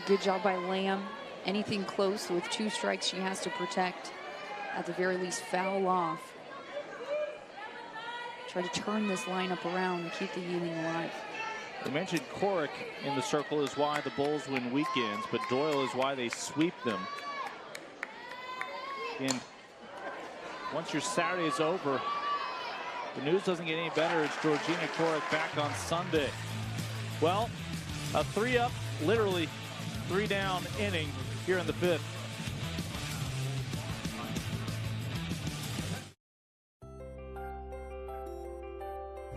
Good job by Lamb. Anything close with 2 strikes she has to protect. At the very least, foul off. Try to turn this lineup around and keep the inning alive. We mentioned Corrick in the circle is why the Bulls win weekends, but Doyle is why they sweep them. And once your Saturday is over, the news doesn't get any better. It's Georgina Corrick back on Sunday. Well, a 3-up, literally 3-down inning here in the 5th.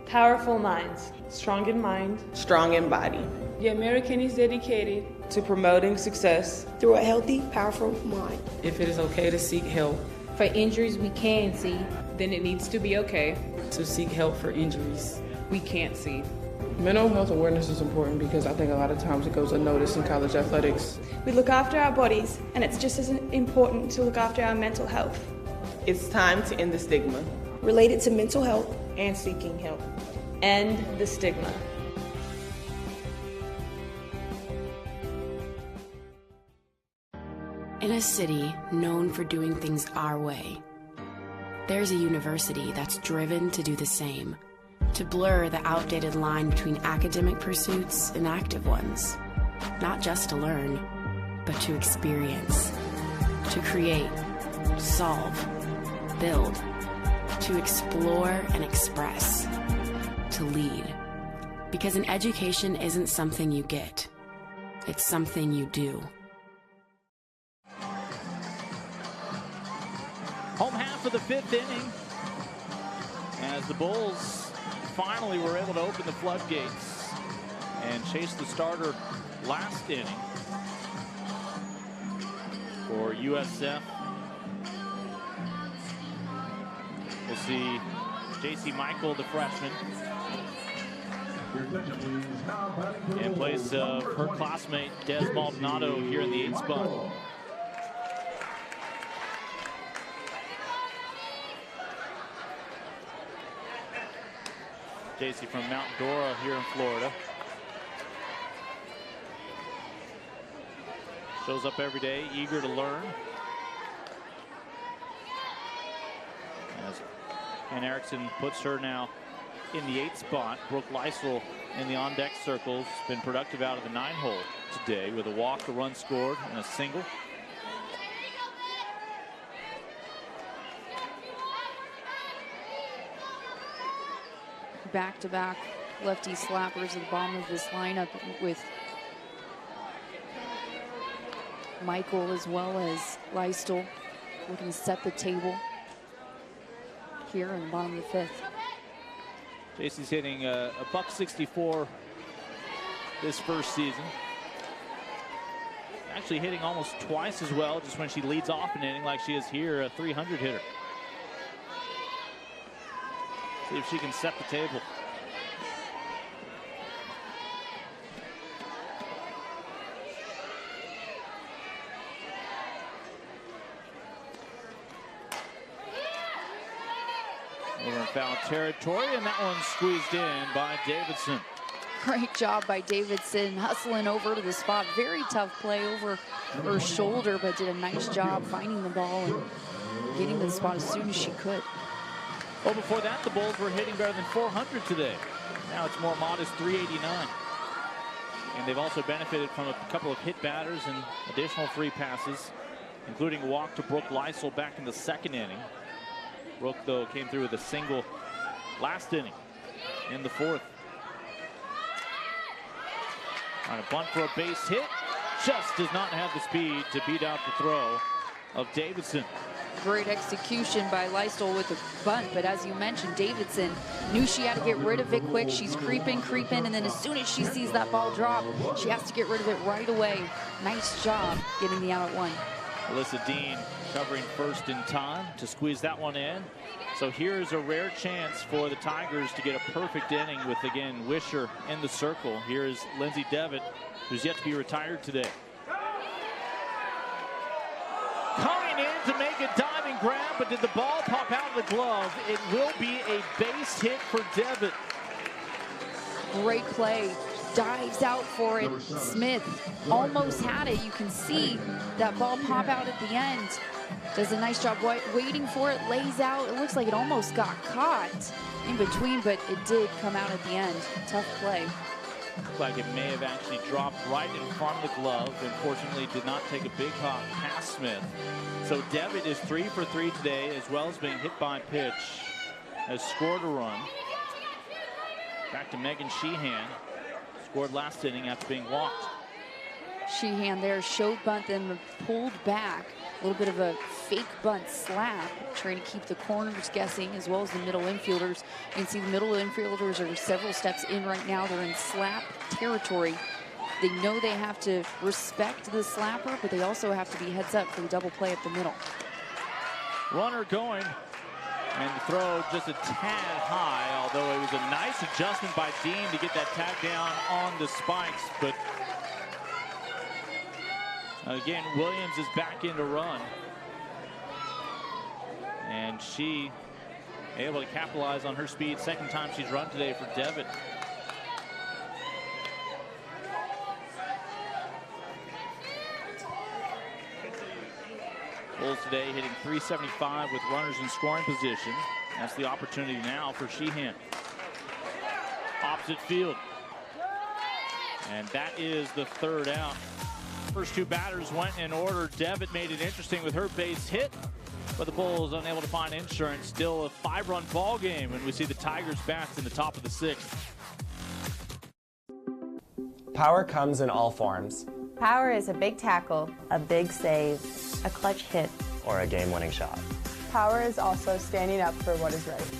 Powerful minds, strong in mind, Strong in body. the American is dedicated To promoting success. Through a healthy, powerful mind. If it is okay to seek help, for injuries we can see. then it needs to be okay to seek help for injuries we can't see. Mental health awareness is important because I think a lot of times it goes unnoticed in college athletics. We look after our bodies, and it's just as important to look after our mental health. It's time to end the stigma Related to mental health, and seeking help. End the stigma. In a city known for doing things our way, there's a university that's driven to do the same, to blur the outdated line between academic pursuits and active ones. Not just to learn, but to experience, to create, solve, build, to explore and express, to lead. Because an education isn't something you get, it's something you do. Home half of the 5th inning as the Bulls finally were able to open the floodgates and chase the starter last inning for USF. We'll see J.C. Michael, the freshman, in place of her classmate Des Maldonado here in the 8th spot. J.C. from Mount Dora here in Florida. Shows up every day, eager to learn. As Ann Erickson puts her now in the 8th spot. Brooke Leisel in the on-deck circles. Been productive out of the 9-hole today with a walk, a run scored, and a single. Back-to-back lefty slappers at the bottom of this lineup with Michael as well as Leistel looking to set the table here in the bottom of the 5th. JC's hitting a .164 this first season. Actually hitting almost twice as well just when she leads off an inning like she is here, a 300 hitter. See if she can set the table. Over in foul territory, and that one squeezed in by Davidson. Great job by Davidson, hustling over to the spot. Very tough play over her shoulder, but did a nice job finding the ball and getting to the spot as soon as she could. Well, before that, the Bulls were hitting better than 400 today. Now it's more modest, 389. And they've also benefited from a couple of hit batters and additional free passes. including a walk to Brooke Lysel back in the second inning. Brooke, though, came through with a single last inning in the fourth. On a bunt for a base hit, just does not have the speed to beat out the throw of Davidson. Great execution by Lysel with the bunt, but as you mentioned, Davidson knew she had to get rid of it quick. She's creeping, and then as soon as she sees that ball drop, she has to get rid of it right away. Nice job getting the out at one. Alyssa Dean covering first in time to squeeze that one in. So here's a rare chance for the Tigers to get a perfect inning with, again, Wisher in the circle. Here's Lindsay Devitt, who's yet to be retired today. Coming in to make a diving grab, but did the ball pop out of the glove? It will be a base hit for Devitt. Great play. Dives out for it. Smith almost had it. You can see that ball pop out at the end. Does a nice job waiting for it. Lays out. It looks like it almost got caught in between, but it did come out at the end. Tough play. Looked like it may have actually dropped right in front of the glove. Unfortunately, did not take a big hop past Smith. So Devitt is 3 for 3 today, as well as being hit by pitch. Has scored a run. Back to Megan Sheehan. Scored last inning after being walked. Sheehan there showed bunt, then pulled back. A little bit of a fake bunt slap, trying to keep the corners guessing as well as the middle infielders. You can see the middle infielders are several steps in right now. They're in slap territory. They know they have to respect the slapper, but they also have to be heads up for the double play at the middle. Runner going, and the throw just a tad high, although it was a nice adjustment by Dean to get that tag down on the spikes. But again, Williams is back in to run. And she able to capitalize on her speed. Second time she's run today for Devitt. Bulls today hitting .375 with runners in scoring position. That's the opportunity now for Sheehan. Opposite field. And that is the third out. First two batters went in order. Devitt made it interesting with her base hit, but the Bulls unable to find insurance. Still a 5-run ball game, and we see the Tigers bats in the top of the 6th. Power comes in all forms. Power is a big tackle, a big save, a clutch hit, or a game-winning shot. Power is also standing up for what is right.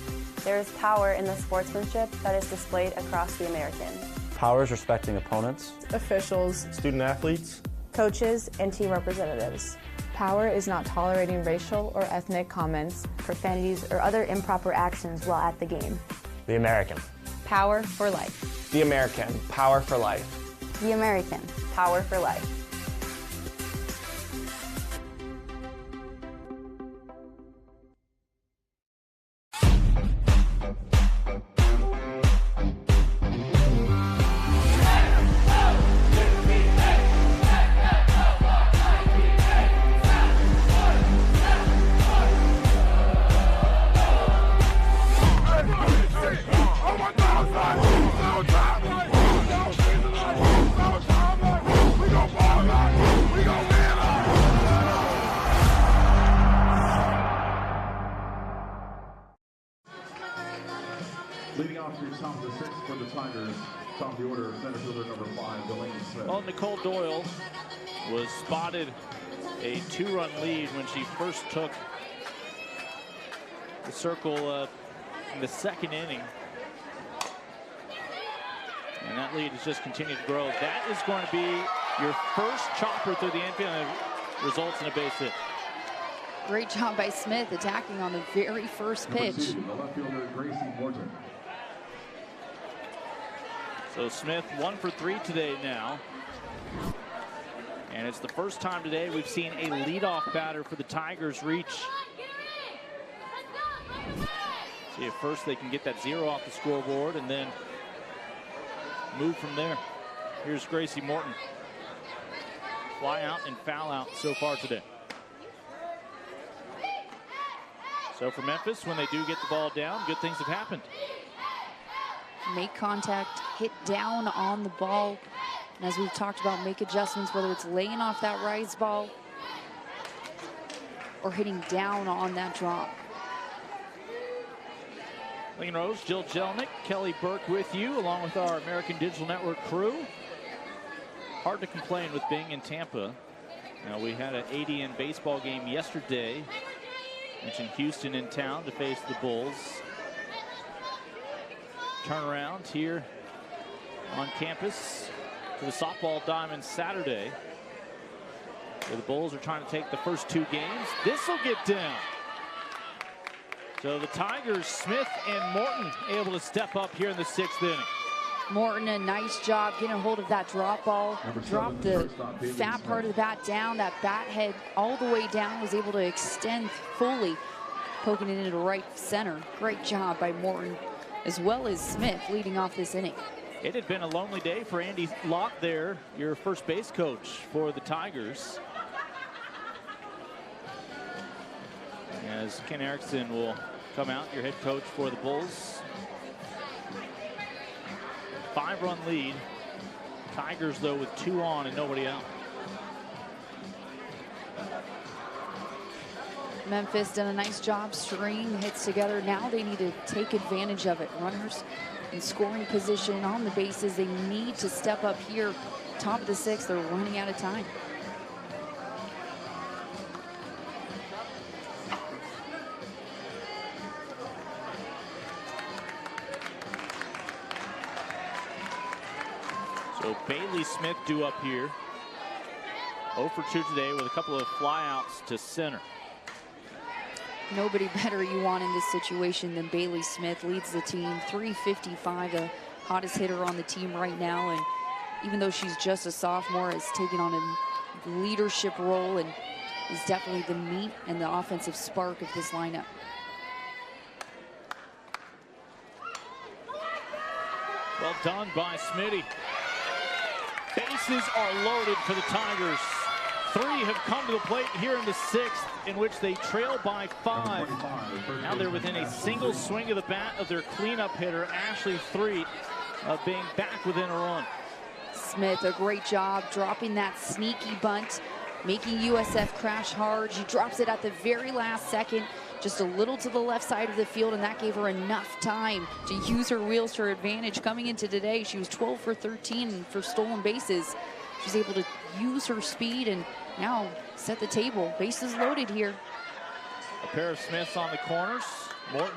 There is power in the sportsmanship that is displayed across the American. Power is respecting opponents, Officials, student athletes, coaches, and team representatives. power is not tolerating racial or ethnic comments, Profanities or other improper actions while at the game. The American. Power for life. The American. Power for life. The American. Power for life. Leading off your top of the 6th for the Tigers, top of the order, center fielder number 5, Delaney Smith. Well, Nicole Doyle was spotted a 2-run lead when she first took the circle in the second inning. And that lead has just continued to grow. That is going to be your first chopper through the infield, and it results in a base hit. Great job by Smith attacking on the very first pitch. Number 2, the left fielder, Gracie Morton. So Smith 1 for 3 today now. And it's the first time today we've seen a leadoff batter for the Tigers reach. See if first they can get that 0 off the scoreboard and then move from there. Here's Gracie Morton. Fly out and foul out so far today. So for Memphis, when they do get the ball down, good things have happened. Make contact, hit down on the ball. And as we've talked about, make adjustments, whether it's laying off that rise ball or hitting down on that drop. Lincoln Rose, Jill Jelnick, Kelly Burke with you, along with our American Digital Network crew. Hard to complain with being in Tampa. Now, we had an ADN baseball game yesterday. Mentioned Houston in town to face the Bulls. Turnaround here on campus for the softball diamond Saturday, where the Bulls are trying to take the first 2 games. This will get down. So the Tigers, Smith and Morton, able to step up here in the 6th inning. Morton, a nice job getting a hold of that drop ball. Dropped the fat part of the bat down. That bat head all the way down, was able to extend fully, poking it into right center. Great job by Morton, as well as Smith, leading off this inning. It had been a lonely day for Andy Locke there, your first base coach for the Tigers. As Ken Erickson will come out, your head coach for the Bulls. 5-run lead. Tigers, though, with 2 on and nobody out. Memphis done a nice job stringing hits together. Now they need to take advantage of it. Runners in scoring position on the bases. They need to step up here. Top of the 6th, they're running out of time. So Bailey Smith due up here. 0 for 2 today with a couple of flyouts to center. Nobody better you want in this situation than Bailey Smith. Leads the team, 355, the hottest hitter on the team right now. And even though she's just a sophomore, has taken on a leadership role and is definitely the meat and the offensive spark of this lineup. Well done by Smitty. Bases are loaded for the Tigers. 3 have come to the plate here in the 6th, in which they trail by 5. Now they're within a single swing of the bat of their cleanup hitter, Ashley Threet, of being back within a run. Smith, a great job dropping that sneaky bunt, making USF crash hard. She drops it at the very last second, just a little to the left side of the field, and that gave her enough time to use her wheels to her advantage. Coming into today, she was 12 for 13 for stolen bases. She's able to use her speed and now set the table. Bases loaded here. A pair of Smiths on the corners. Morton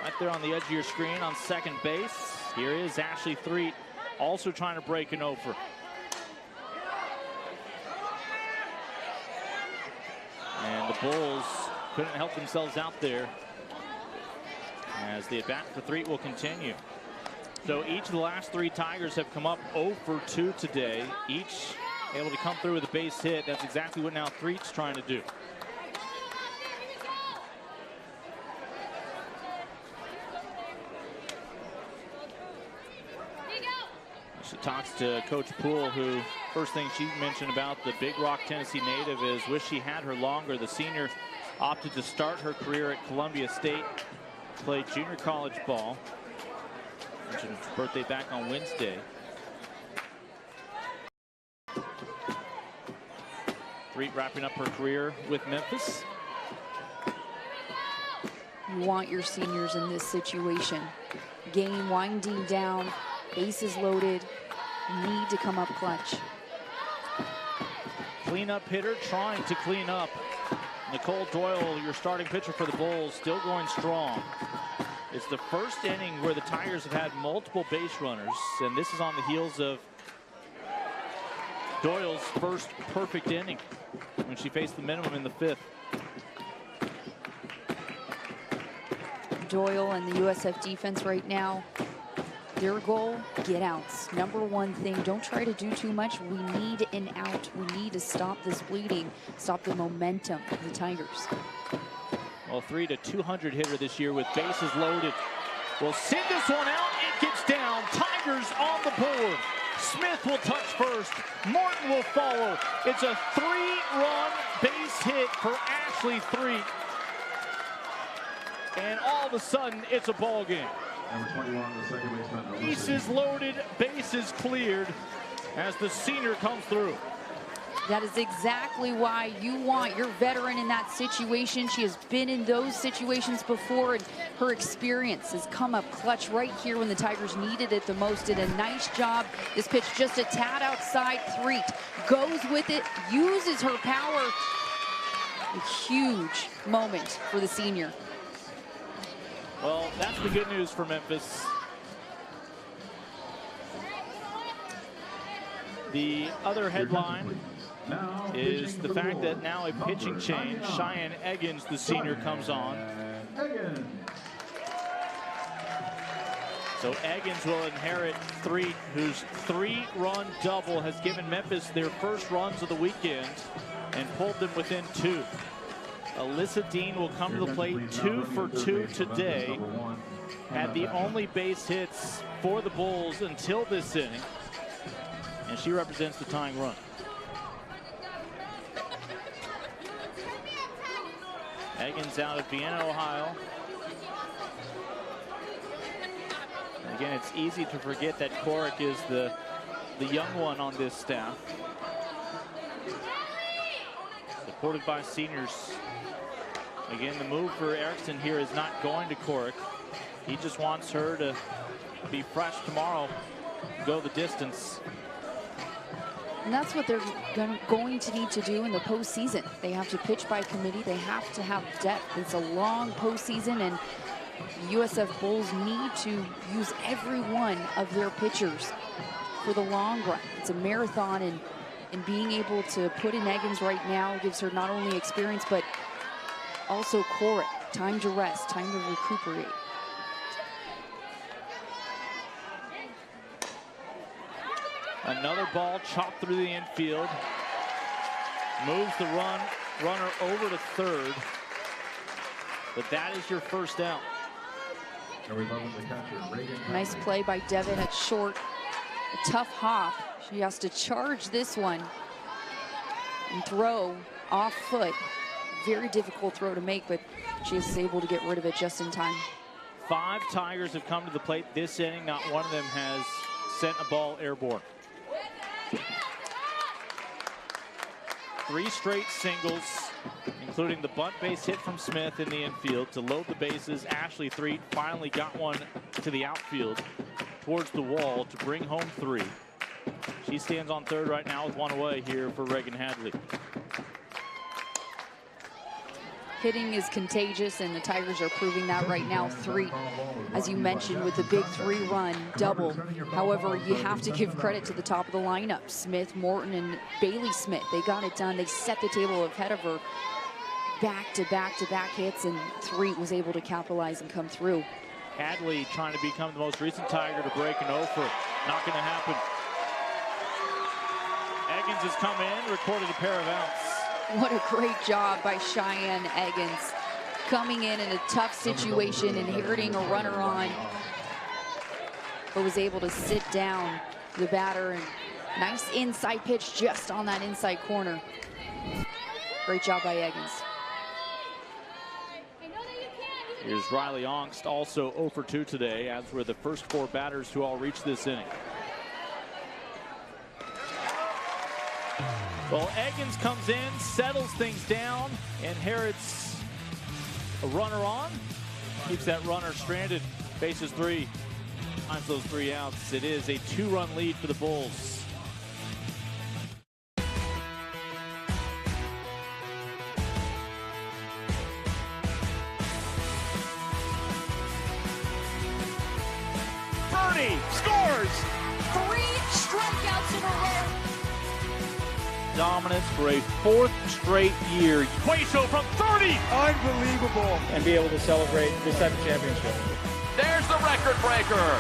right there on the edge of your screen on second base. Here is Ashley Threet, also trying to break an over. And the Bulls couldn't help themselves out there, as the at-bat for Threet will continue. So each of the last 3 Tigers have come up 0 for 2 today. Each able to come through with a base hit. That's exactly what now Threet's trying to do. She talks to Coach Poole, who first thing she mentioned about the Big Rock, Tennessee native is wish she had her longer. The senior opted to start her career at Columbia State, played junior college ball. Mentioned her birthday back on Wednesday. Threet wrapping up her career with Memphis. You want your seniors in this situation. Game winding down, bases loaded, need to come up clutch. Cleanup hitter trying to clean up. Nicole Doyle, your starting pitcher for the Bulls, still going strong. It's the first inning where the Tigers have had multiple base runners, and this is on the heels of Doyle's first perfect inning when she faced the minimum in the 5th. Doyle and the USF defense right now, their goal, get outs. Number one thing, don't try to do too much. We need an out. We need to stop this bleeding, stop the momentum of the Tigers. Well, Threet, a 200 hitter this year with bases loaded. Will send this one out. It gets down. Tigers on the board. Smith will touch first. Morton will follow. It's a 3-run base hit for Ashley Threet. And all of a sudden, it's a ball game. Number 21, the second baseman. Bases loaded, bases cleared as the senior comes through. That is exactly why you want your veteran in that situation. She has been in those situations before, and her experience has come up clutch right here when the Tigers needed it the most. Did a nice job. This pitch just a tad outside. Threet goes with it, uses her power. A huge moment for the senior. Well, that's the good news for Memphis. The other headline is the fact that now a pitching change. Cheyenne Eggins, the senior, comes on. So Eggins will inherit Threet, whose 3-run double has given Memphis their first runs of the weekend and pulled them within 2. Alyssa Dean will come to the plate 2 for 2 today. Had the only base hits for the Bulls until this inning, and she represents the tying run. Eggins out of Vienna, Ohio. And again, it's easy to forget that Corrick is the young one on this staff. Supported by seniors. Again, the move for Erickson here is not going to Corrick. He just wants her to be fresh tomorrow, go the distance. And that's what they're going to need to do in the postseason. They have to pitch by committee. They have to have depth. It's a long postseason, and the USF Bulls need to use every one of their pitchers for the long run. It's a marathon, and being able to put in Eggins right now gives her not only experience, but also Corrick, time to rest, time to recuperate. Another ball chopped through the infield. Moves the runner over to third. But that is your first out. Nice play by Devin at short. A tough hop. She has to charge this one and throw off foot. Very difficult throw to make, but she is able to get rid of it just in time. 5 Tigers have come to the plate this inning. Not one of them has sent a ball airborne. 3 straight singles, including the bunt base hit from Smith in the infield to load the bases. Ashley Threet finally got one to the outfield towards the wall to bring home 3. She stands on third right now with 1 away here for Reagan Hadley. Hitting is contagious, and the Tigers are proving that right now. Threet, as you mentioned, with the big 3-run double. However, you have to give credit to the top of the lineup. Smith, Morton, and Bailey Smith. They got it done. They set the table ahead of her. Back-to-back hits, and Threet was able to capitalize and come through. Hadley trying to become the most recent Tiger to break an 0 for. Not going to happen. Eggins has come in, recorded a pair of outs. What a great job by Cheyenne Eggins. Coming in a tough situation, inheriting a runner on, but was able to sit down the batter. And nice inside pitch just on that inside corner. Great job by Eggins. Here's Riley Ongst, also 0 for 2 today, as were the first 4 batters who all reached this inning. Well, Eggins comes in, settles things down, inherits a runner on, keeps that runner stranded, bases 3, finds those 3 outs. It is a 2-run lead for the Bulls. Bernie scores! 3 strikeouts in a row. Dominance for a 4th straight year. Cueto from 30! Unbelievable. And be able to celebrate this type of championship. There's the record breaker.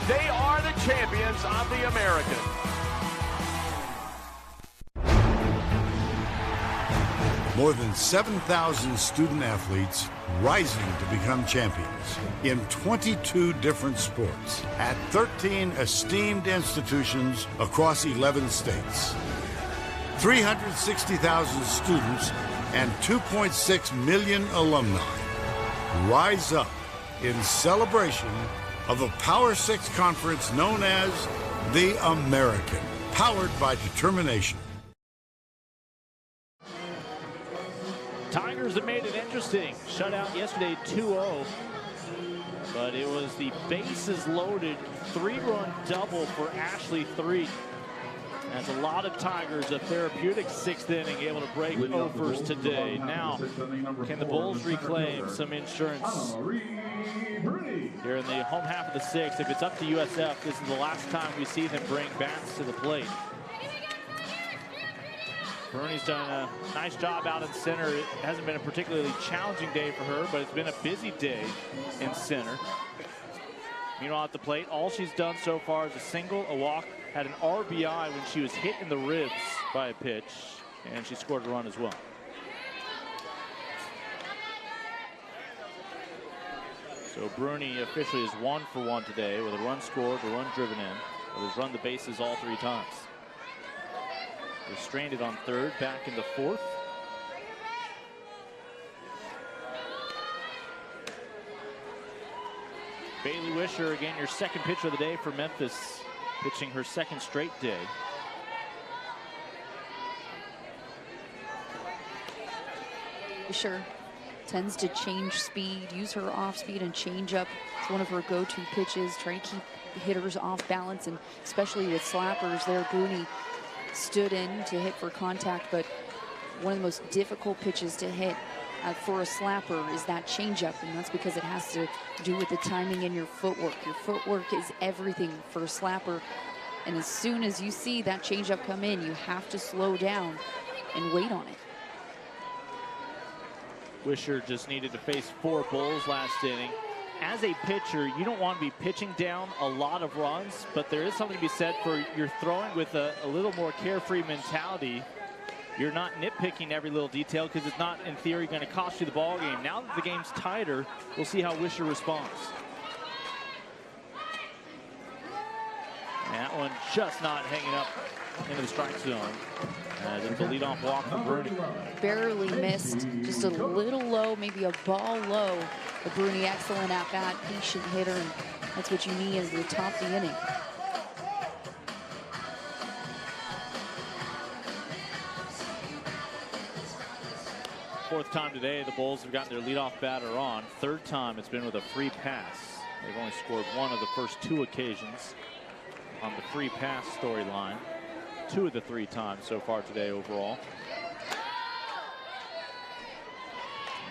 They are the champions of the American. More than 7,000 student athletes rising to become champions in 22 different sports at 13 esteemed institutions across 11 states. 360,000 students and 2.6 million alumni rise up in celebration of a Power 6 conference known as the American, powered by determination. Tigers have made it interesting. Shut out yesterday 2-0. But it was the bases loaded 3-run double for Ashley 3. That's a lot of Tigers, a therapeutic 6th inning, able to break overs today. Now, can the Bulls reclaim some insurance here in the home half of the 6th? If it's up to USF, this is the last time we see them bring bats to the plate. Bruni's done a nice job out in center. It hasn't been a particularly challenging day for her, but it's been a busy day in center. Meanwhile, at the plate, all she's done so far is a single, a walk, had an RBI when she was hit in the ribs by a pitch, and she scored a run as well. So Bruni officially is 1 for 1 today with a run scored, a run driven in, but has run the bases all 3 times. They're stranded on 3rd, back in the 4th. Bailey Wisher, again, your 2nd pitcher of the day for Memphis, pitching her 2nd straight day. Wisher tends to change speed, use her off speed and change up. It's one of her go-to pitches, trying to keep hitters off balance, and especially with slappers there. Bruni stood in to hit for contact, but one of the most difficult pitches to hit for a slapper is that changeup, and that's because it has to do with the timing and your footwork. Your footwork is everything for a slapper, and as soon as you see that changeup come in, you have to slow down and wait on it. Wisher just needed to face 4 Bulls last inning. As a pitcher, you don't want to be pitching down a lot of runs, but there is something to be said for you're throwing with a little more carefree mentality. You're not nitpicking every little detail because it's not, in theory, going to cost you the ball game. Now that the game's tighter, we'll see how Wisher responds. And that one just not hanging up into the strike zone. Then the leadoff walk for Bruni. Barely missed, just a little low, maybe a ball low. But Bruni, excellent at bat, patient hitter, and that's what you need as the top of the inning. Fourth time today, the Bulls have gotten their leadoff batter on. 3rd time, it's been with a free pass. They've only scored 1 of the first 2 occasions on the free pass storyline. 2 of the 3 times so far today overall.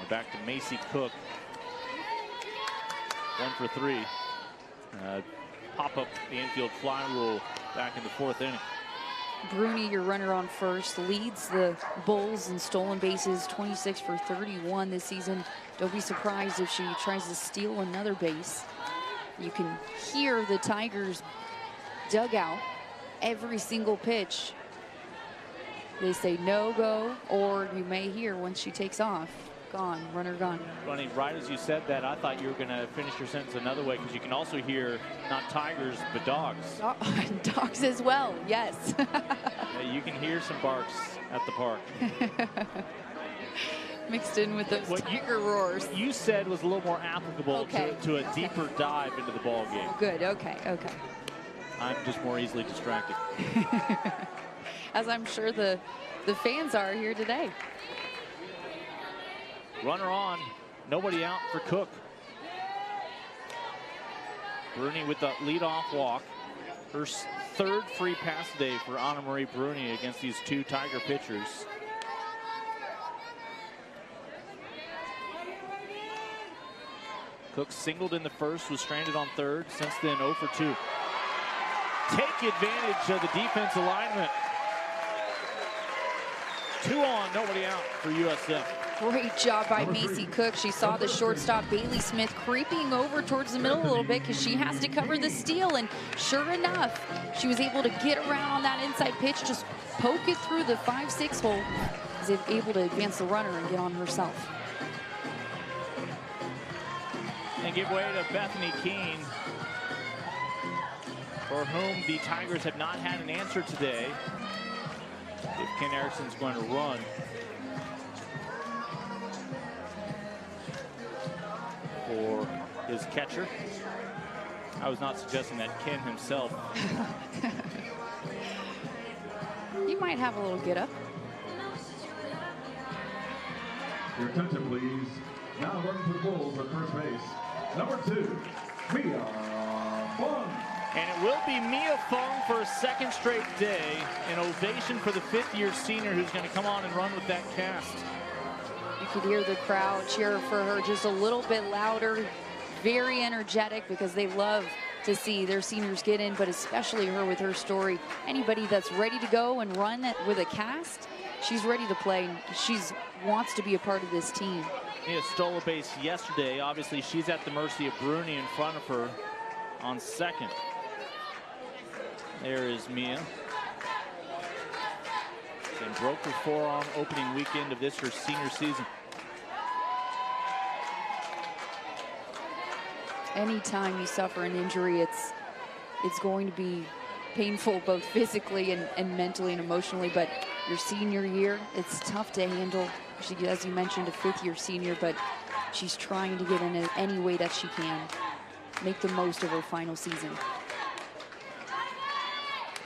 We're back to Macy Cook. 1 for 3. Pop up the infield fly rule back in the 4th inning. Bruni, your runner on first, leads the Bulls in stolen bases, 26 for 31 this season. Don't be surprised if she tries to steal another base. You can hear the Tigers dugout every single pitch. They say no go, or you may hear once she takes off, gone, runner gone. Funny, right as you said that, I thought you were going to finish your sentence another way, because you can also hear not tigers, but dogs. Dogs as well, yes. Yeah, you can hear some barks at the park. Mixed in with those tiger roars. What you said was a little more applicable to a deeper dive into the ball game. Good, okay. I'm just more easily distracted. As I'm sure the fans are here today. Runner on, nobody out for Cook. Bruni with the leadoff walk. Her 3rd free pass day for Anna Marie Bruni against these 2 Tiger pitchers. Cook singled in the 1st, was stranded on 3rd. Since then, 0 for 2. Take advantage of the defense alignment. 2 on, nobody out for USF. Great job by Macy Cook. She saw the shortstop Bailey Smith creeping over towards the middle a little bit because she has to cover the steal, and sure enough, she was able to get around on that inside pitch, just poke it through the 5-6 hole. Was able to advance the runner and get on herself. And give way to Bethany Keene, for whom the Tigers have not had an answer today. If Ken Erickson's going to run. For his catcher. I was not suggesting that Ken himself. You might have a little get up. Your attention, please. Now running for the Bulls at first base, number 2, Mia Fung. And it will be Mia Fung for a second straight day. An ovation for the 5th-year senior who's going to come on and run with that cast. You could hear the crowd cheer for her just a little bit louder. Very energetic because they love to see their seniors get in, but especially her with her story. Anybody that's ready to go and run with a cast, she's ready to play. She wants to be a part of this team. Mia stole a base yesterday. Obviously, she's at the mercy of Bruni in front of her on second. There is Mia. And broke her forearm opening weekend of her senior season. Anytime you suffer an injury, it's going to be painful both physically and mentally and emotionally. But your senior year, it's tough to handle. She, as you mentioned, a 5th-year senior, but she's trying to get in any way that she can. Make the most of her final season.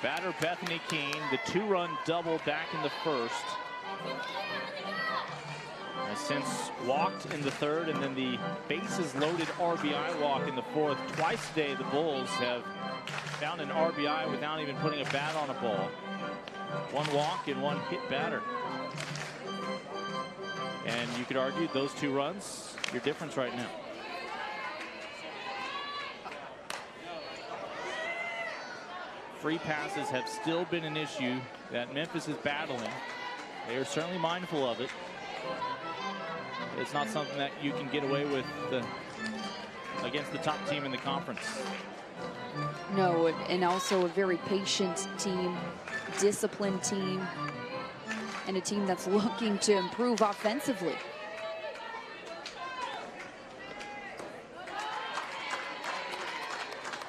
Batter Bethany Keene, the 2-run double back in the first. Has since walked in the third, and then the bases loaded RBI walk in the fourth. Twice today, the Bulls have found an RBI without even putting a bat on a ball. 1 walk and 1 hit batter. And you could argue those 2 runs, your difference right now. Free passes have still been an issue that Memphis is battling. They are certainly mindful of it. It's not something that you can get away with against the top team in the conference. No, and also a very patient team, disciplined team, and a team that's looking to improve offensively.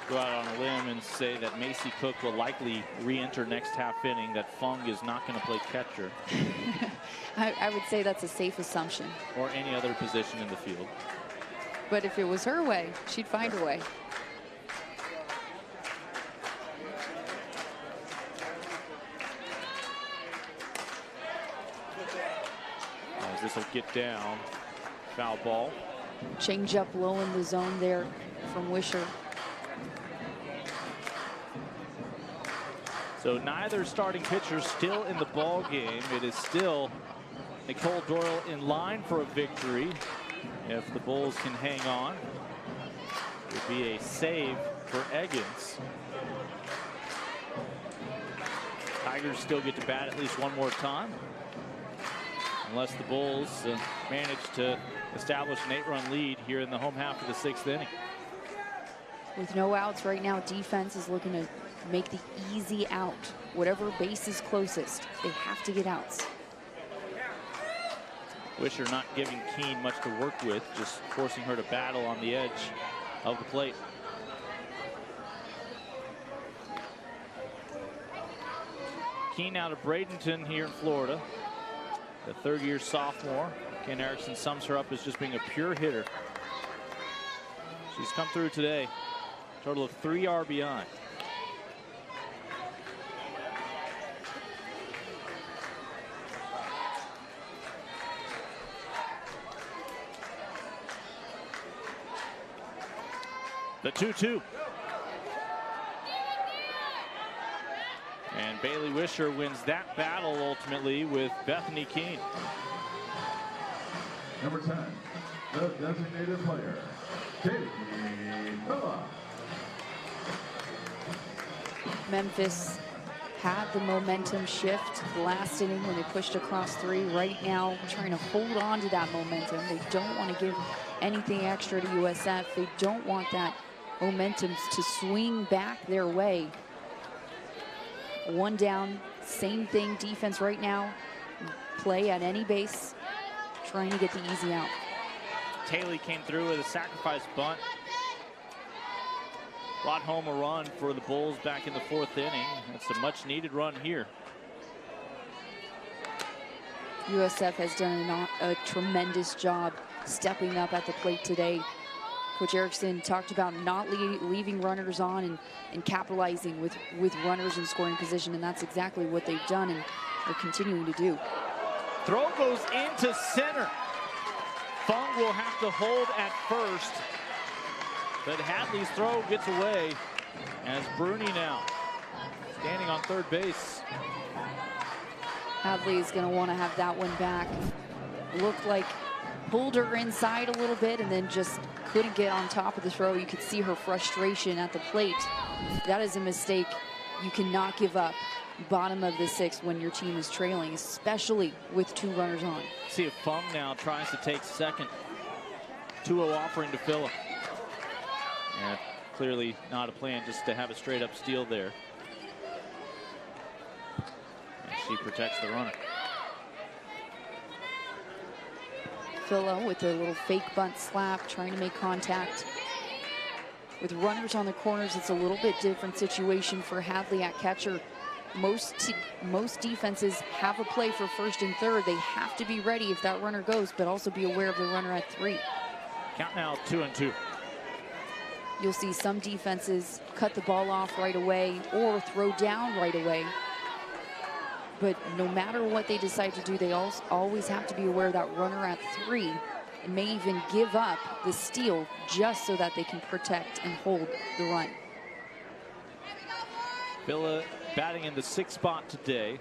Go out on a limb and say that Macy Cook will likely re-enter next half inning, that Fung is not going to play catcher. I would say that's a safe assumption. Or any other position in the field. But if it was her way, she'd find a way. As this will get down, foul ball. Change up low in the zone there from Wisher. So neither starting pitcher still in the ball game. It is still Nicole Doyle in line for a victory. If the Bulls can hang on, it would be a save for Eggins. Tigers still get to bat at least one more time, unless the Bulls manage to establish an 8-run lead here in the home half of the 6th inning. With no outs right now, defense is looking to make the easy out. Whatever base is closest, they have to get outs. Wisher not giving Keene much to work with, just forcing her to battle on the edge of the plate. Keene out of Bradenton here in Florida. The 3rd-year sophomore. Ken Erickson sums her up as just being a pure hitter. She's come through today. Total of 3 RBI. The 2-2. And Bailey Wisher wins that battle ultimately with Bethany Keene. Number 10, the designated player, Katie Miller. Memphis had the momentum shift last inning when they pushed across 3. Right now, trying to hold on to that momentum. They don't want to give anything extra to USF. They don't want that momentum to swing back their way. 1 down, same thing, defense right now. Play at any base, trying to get the easy out. Taylor came through with a sacrifice bunt. Brought home a run for the Bulls back in the 4th inning. That's a much needed run here. USF has done a tremendous job stepping up at the plate today. Coach Erickson talked about not leaving runners on and capitalizing with runners in scoring position, and that's exactly what they've done and they're continuing to do. Throw goes into center. Fung will have to hold at first, but Hadley's throw gets away as Bruni now standing on third base. Hadley is going to want to have that one back. Looked like pulled her inside a little bit and then just couldn't get on top of the throw. You could see her frustration at the plate. That is a mistake you cannot give up. Bottom of the sixth when your team is trailing, especially with 2 runners on. See if Fung now tries to take second. 2-0 offering to Phillip. And clearly not a plan just to have a straight up steal there. And she protects the runner. Philo with a little fake bunt slap, trying to make contact. With runners on the corners, it's a little bit different situation for Hadley at catcher. Most defenses have a play for first and third. They have to be ready if that runner goes, but also be aware of the runner at 3. Count now 2-2. You'll see some defenses cut the ball off right away or throw down right away. But no matter what they decide to do, they always have to be aware of that runner at 3 and may even give up the steal just so that they can protect and hold the run. Villa batting in the 6th spot today.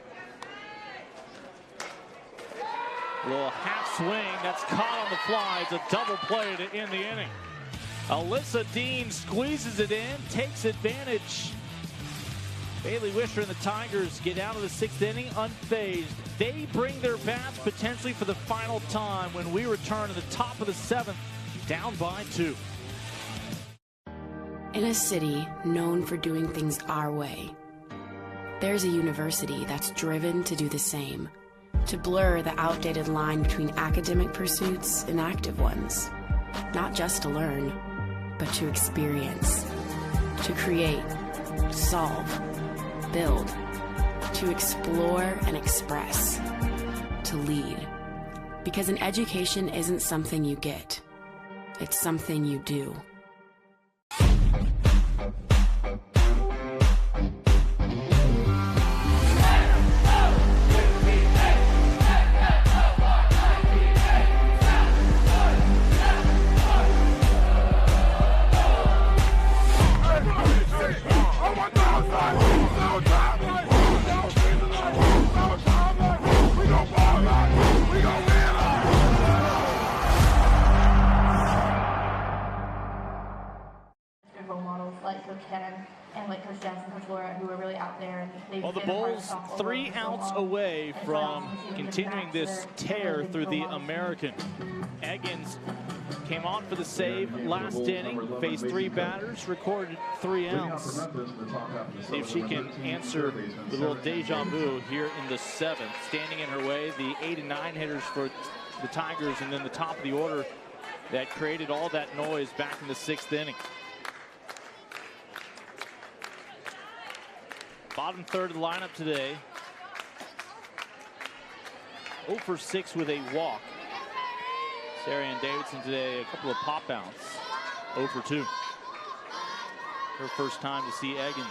A little half swing that's caught on the fly. It's a double play to end the inning. Alyssa Dean squeezes it in, takes advantage. Bailey Wisher and the Tigers get out of the 6th inning unfazed. They bring their bats potentially for the final time when we return to the top of the 7th, down by 2. In a city known for doing things our way, there's a university that's driven to do the same, to blur the outdated line between academic pursuits and active ones. Not just to learn, but to experience, to create, solve, build, to explore and express, to lead. Because an education isn't something you get, it's something you do. Well, the Bulls 3 outs away from continuing this tear through the American. Eggins came on for the save last inning, faced 3 batters, recorded 3 outs. See if she can answer the little deja vu here in the 7th. Standing in her way, the 8 and 9 hitters for the Tigers, and then the top of the order that created all that noise back in the 6th inning. Bottom third of the lineup today. 0 for 6 with a walk. Sarian Davidson today, a couple of pop outs. 0 for 2. Her first time to see Eggins.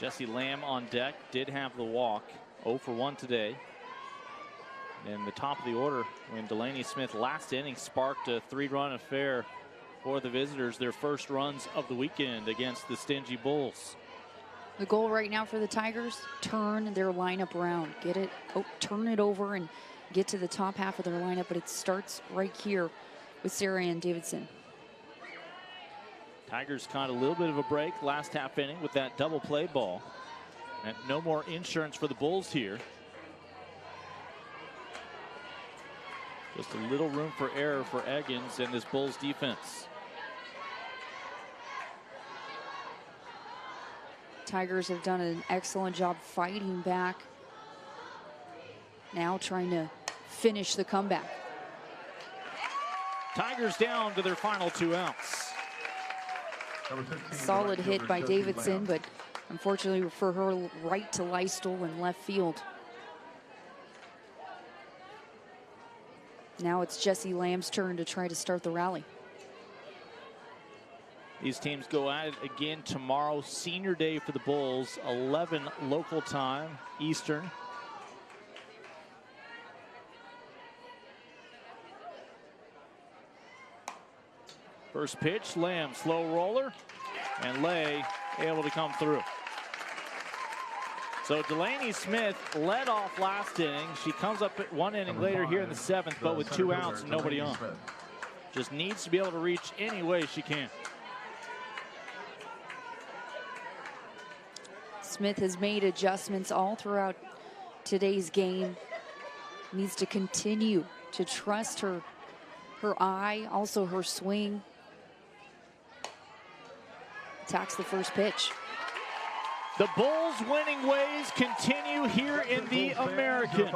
Jesse Lamb on deck, did have the walk. 0 for 1 today. And the top of the order when Delaney Smith last inning sparked a 3-run affair for the visitors, their first runs of the weekend against the stingy Bulls. The goal right now for the Tigers, turn their lineup around. Get it, turn it over and get to the top half of their lineup, but it starts right here with Sarian Davidson. Tigers caught a little bit of a break last half inning with that double play ball. And no more insurance for the Bulls here. Just a little room for error for Eggins and this Bulls defense. Tigers have done an excellent job fighting back. Now trying to finish the comeback. Tigers down to their final 2 outs. Solid hit by Davidson, but unfortunately for her, right to Leistel in left field. Now it's Jesse Lamb's turn to try to start the rally. These teams go at it again tomorrow, senior day for the Bulls, 11 local time, Eastern. First pitch, Lamb, slow roller, and Lay able to come through. So Delaney Smith led off last inning. She comes up at 1 inning later here in the 7th, but with 2 outs and nobody on. Just needs to be able to reach any way she can. Smith has made adjustments all throughout today's game. Needs to continue to trust her eye, also her swing. Attacks the first pitch. The Bulls' winning ways continue here in the American.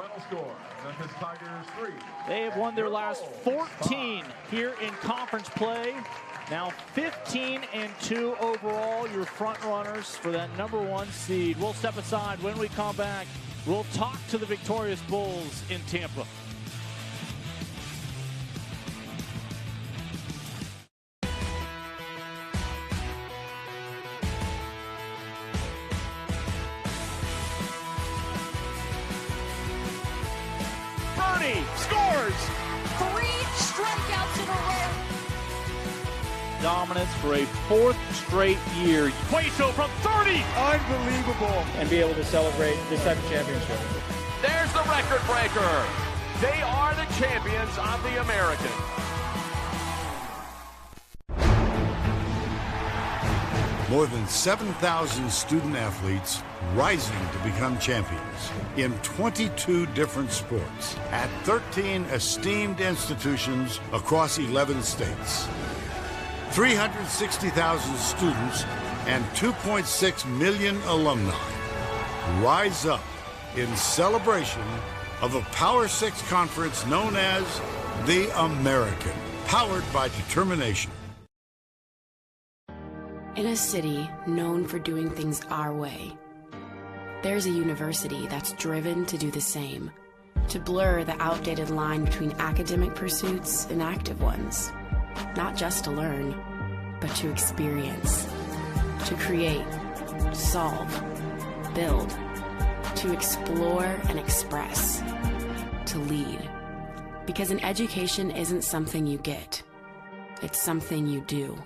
They have won their last 14 here in conference play. Now 15-2 overall, your front runners for that #1 seed. We'll step aside. When we come back, we'll talk to the victorious Bulls in Tampa. Scores! 3 strikeouts in a row. Dominance for a 4th straight year. Cueto from 30! Unbelievable. And be able to celebrate this type of championship. There's the record breaker. They are the champions of the American. More than 7,000 student athletes rising to become champions in 22 different sports at 13 esteemed institutions across 11 states. 360,000 students and 2.6 million alumni rise up in celebration of a Power 6 conference known as the American, powered by determination. In a city known for doing things our way, there's a university that's driven to do the same, to blur the outdated line between academic pursuits and active ones. Not just to learn, but to experience, to create, solve, build, to explore and express, to lead. Because an education isn't something you get, it's something you do.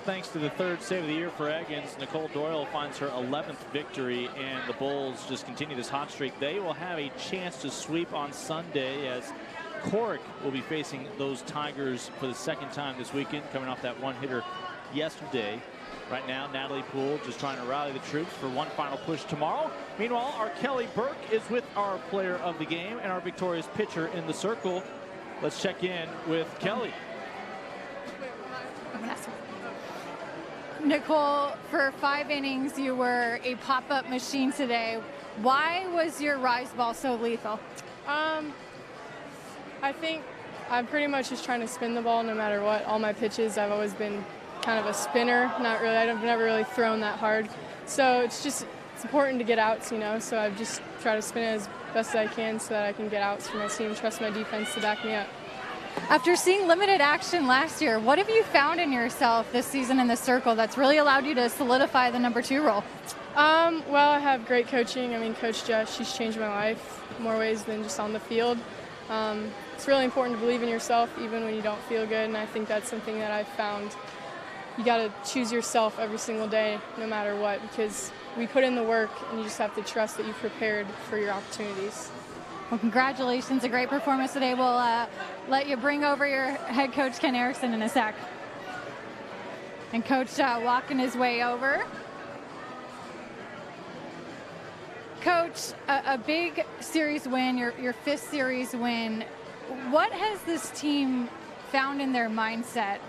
Thanks to the 3rd save of the year for Eggins, Nicole Doyle finds her 11th victory, and the Bulls just continue this hot streak. They will have a chance to sweep on Sunday as Cork will be facing those Tigers for the 2nd time this weekend, coming off that 1-hitter yesterday. Right now, Natalie Poole just trying to rally the troops for one final push tomorrow. Meanwhile, our Kelly Burke is with our player of the game and our victorious pitcher in the circle. Let's check in with Kelly. Nicole, for 5 innings, you were a pop-up machine today. Why was your rise ball so lethal? I think I'm pretty much just trying to spin the ball no matter what. All my pitches, I've always been kind of a spinner. I've never really thrown that hard. So it's important to get outs, you know. So I've just tried to spin it as best as I can so that I can get outs for my team, trust my defense to back me up. After seeing limited action last year, what have you found in yourself this season in the circle that's really allowed you to solidify the #2 role? Well, I have great coaching. I mean, Coach Jess, she's changed my life in more ways than just on the field. It's really important to believe in yourself even when you don't feel good, and I think that's something that I've found. You got to choose yourself every single day, no matter what, because we put in the work, and you just have to trust that you've prepared for your opportunities. Well, congratulations, a great performance today. We'll let you bring over your head coach, Ken Erickson, in a sec. And Coach walking his way over. Coach, a big series win, your 5th series win. What has this team found in their mindset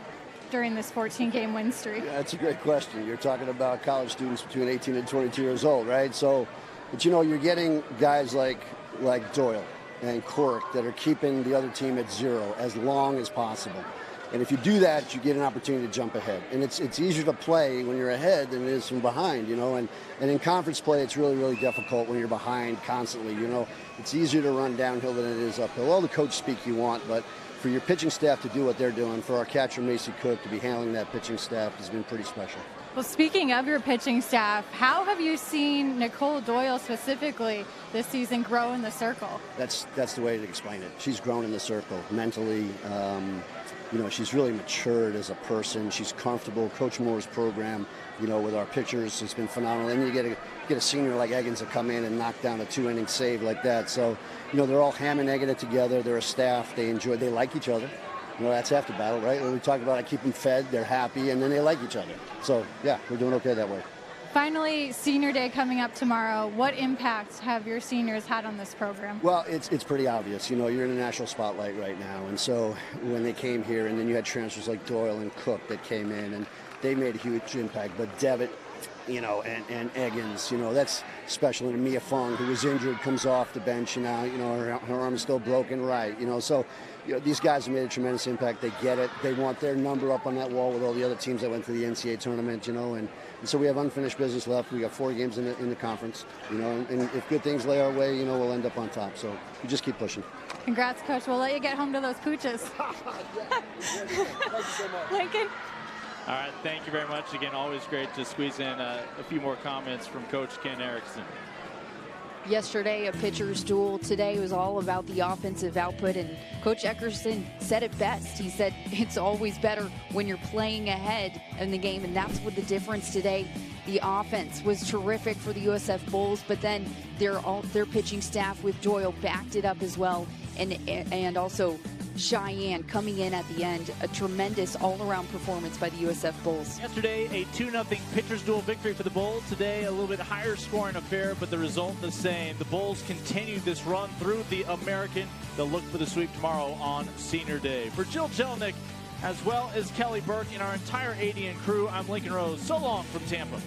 during this 14-game win streak? Yeah, that's a great question. You're talking about college students between 18 and 22 years old, right? So, but you know, you're getting guys like Doyle and Cork that are keeping the other team at 0 as long as possible. And if you do that, you get an opportunity to jump ahead. And it's easier to play when you're ahead than it is from behind, you know. And in conference play, it's really, really difficult when you're behind constantly, you know. It's easier to run downhill than it is uphill. All the coach speak you want, but for your pitching staff to do what they're doing, for our catcher Macy Cook to be handling that pitching staff has been pretty special. Well, speaking of your pitching staff, how have you seen Nicole Doyle specifically this season grow in the circle? That's the way to explain it. She's grown in the circle mentally. You know, she's really matured as a person. She's comfortable. Coach Moore's program, you know, with our pitchers has been phenomenal. And you get a senior like Eggins to come in and knock down a 2-inning save like that. So, you know, they're all ham and egging it together. They're a staff. They like each other. You know, that's half the battle, right? When we talk about I keep them fed, they're happy, and then they like each other. So, yeah, we're doing okay that way. Finally, Senior Day coming up tomorrow. What impact have your seniors had on this program? Well, it's pretty obvious. You know, you're in the national spotlight right now. And so when they came here, and then you had transfers like Doyle and Cook that came in, and they made a huge impact. But Devitt, you know, and Eggins, you know, that's special. And Mia Fong, who was injured, comes off the bench, and now, you know, her arm is still broken, right? You know, so you know, these guys have made a tremendous impact. They get it. They want their number up on that wall with all the other teams that went to the NCAA tournament, you know, and so we have unfinished business left. We got 4 games in the conference, you know, and if good things lay our way, you know, we'll end up on top. So we just keep pushing. Congrats, Coach. We'll let you get home to those pooches. Thank you so much. Lincoln. All right, thank you very much. Again, always great to squeeze in a few more comments from Coach Ken Erickson. Yesterday, a pitcher's duel. Today was all about the offensive output, and Coach Eckerson said it best. He said it's always better when you're playing ahead in the game, and that's what the difference today. The offense was terrific for the USF Bulls, but then their pitching staff with Doyle backed it up as well, and also Cheyenne coming in at the end. A tremendous all-around performance by the USF Bulls. Yesterday, a 2-0 pitcher's duel victory for the Bulls. Today, a little bit higher scoring affair, but the result the same. The Bulls continue this run through the American. They'll look for the sweep tomorrow on Senior Day. For Jill Jelnick, as well as Kelly Burke and our entire ADN crew, I'm Lincoln Rose. So long from Tampa.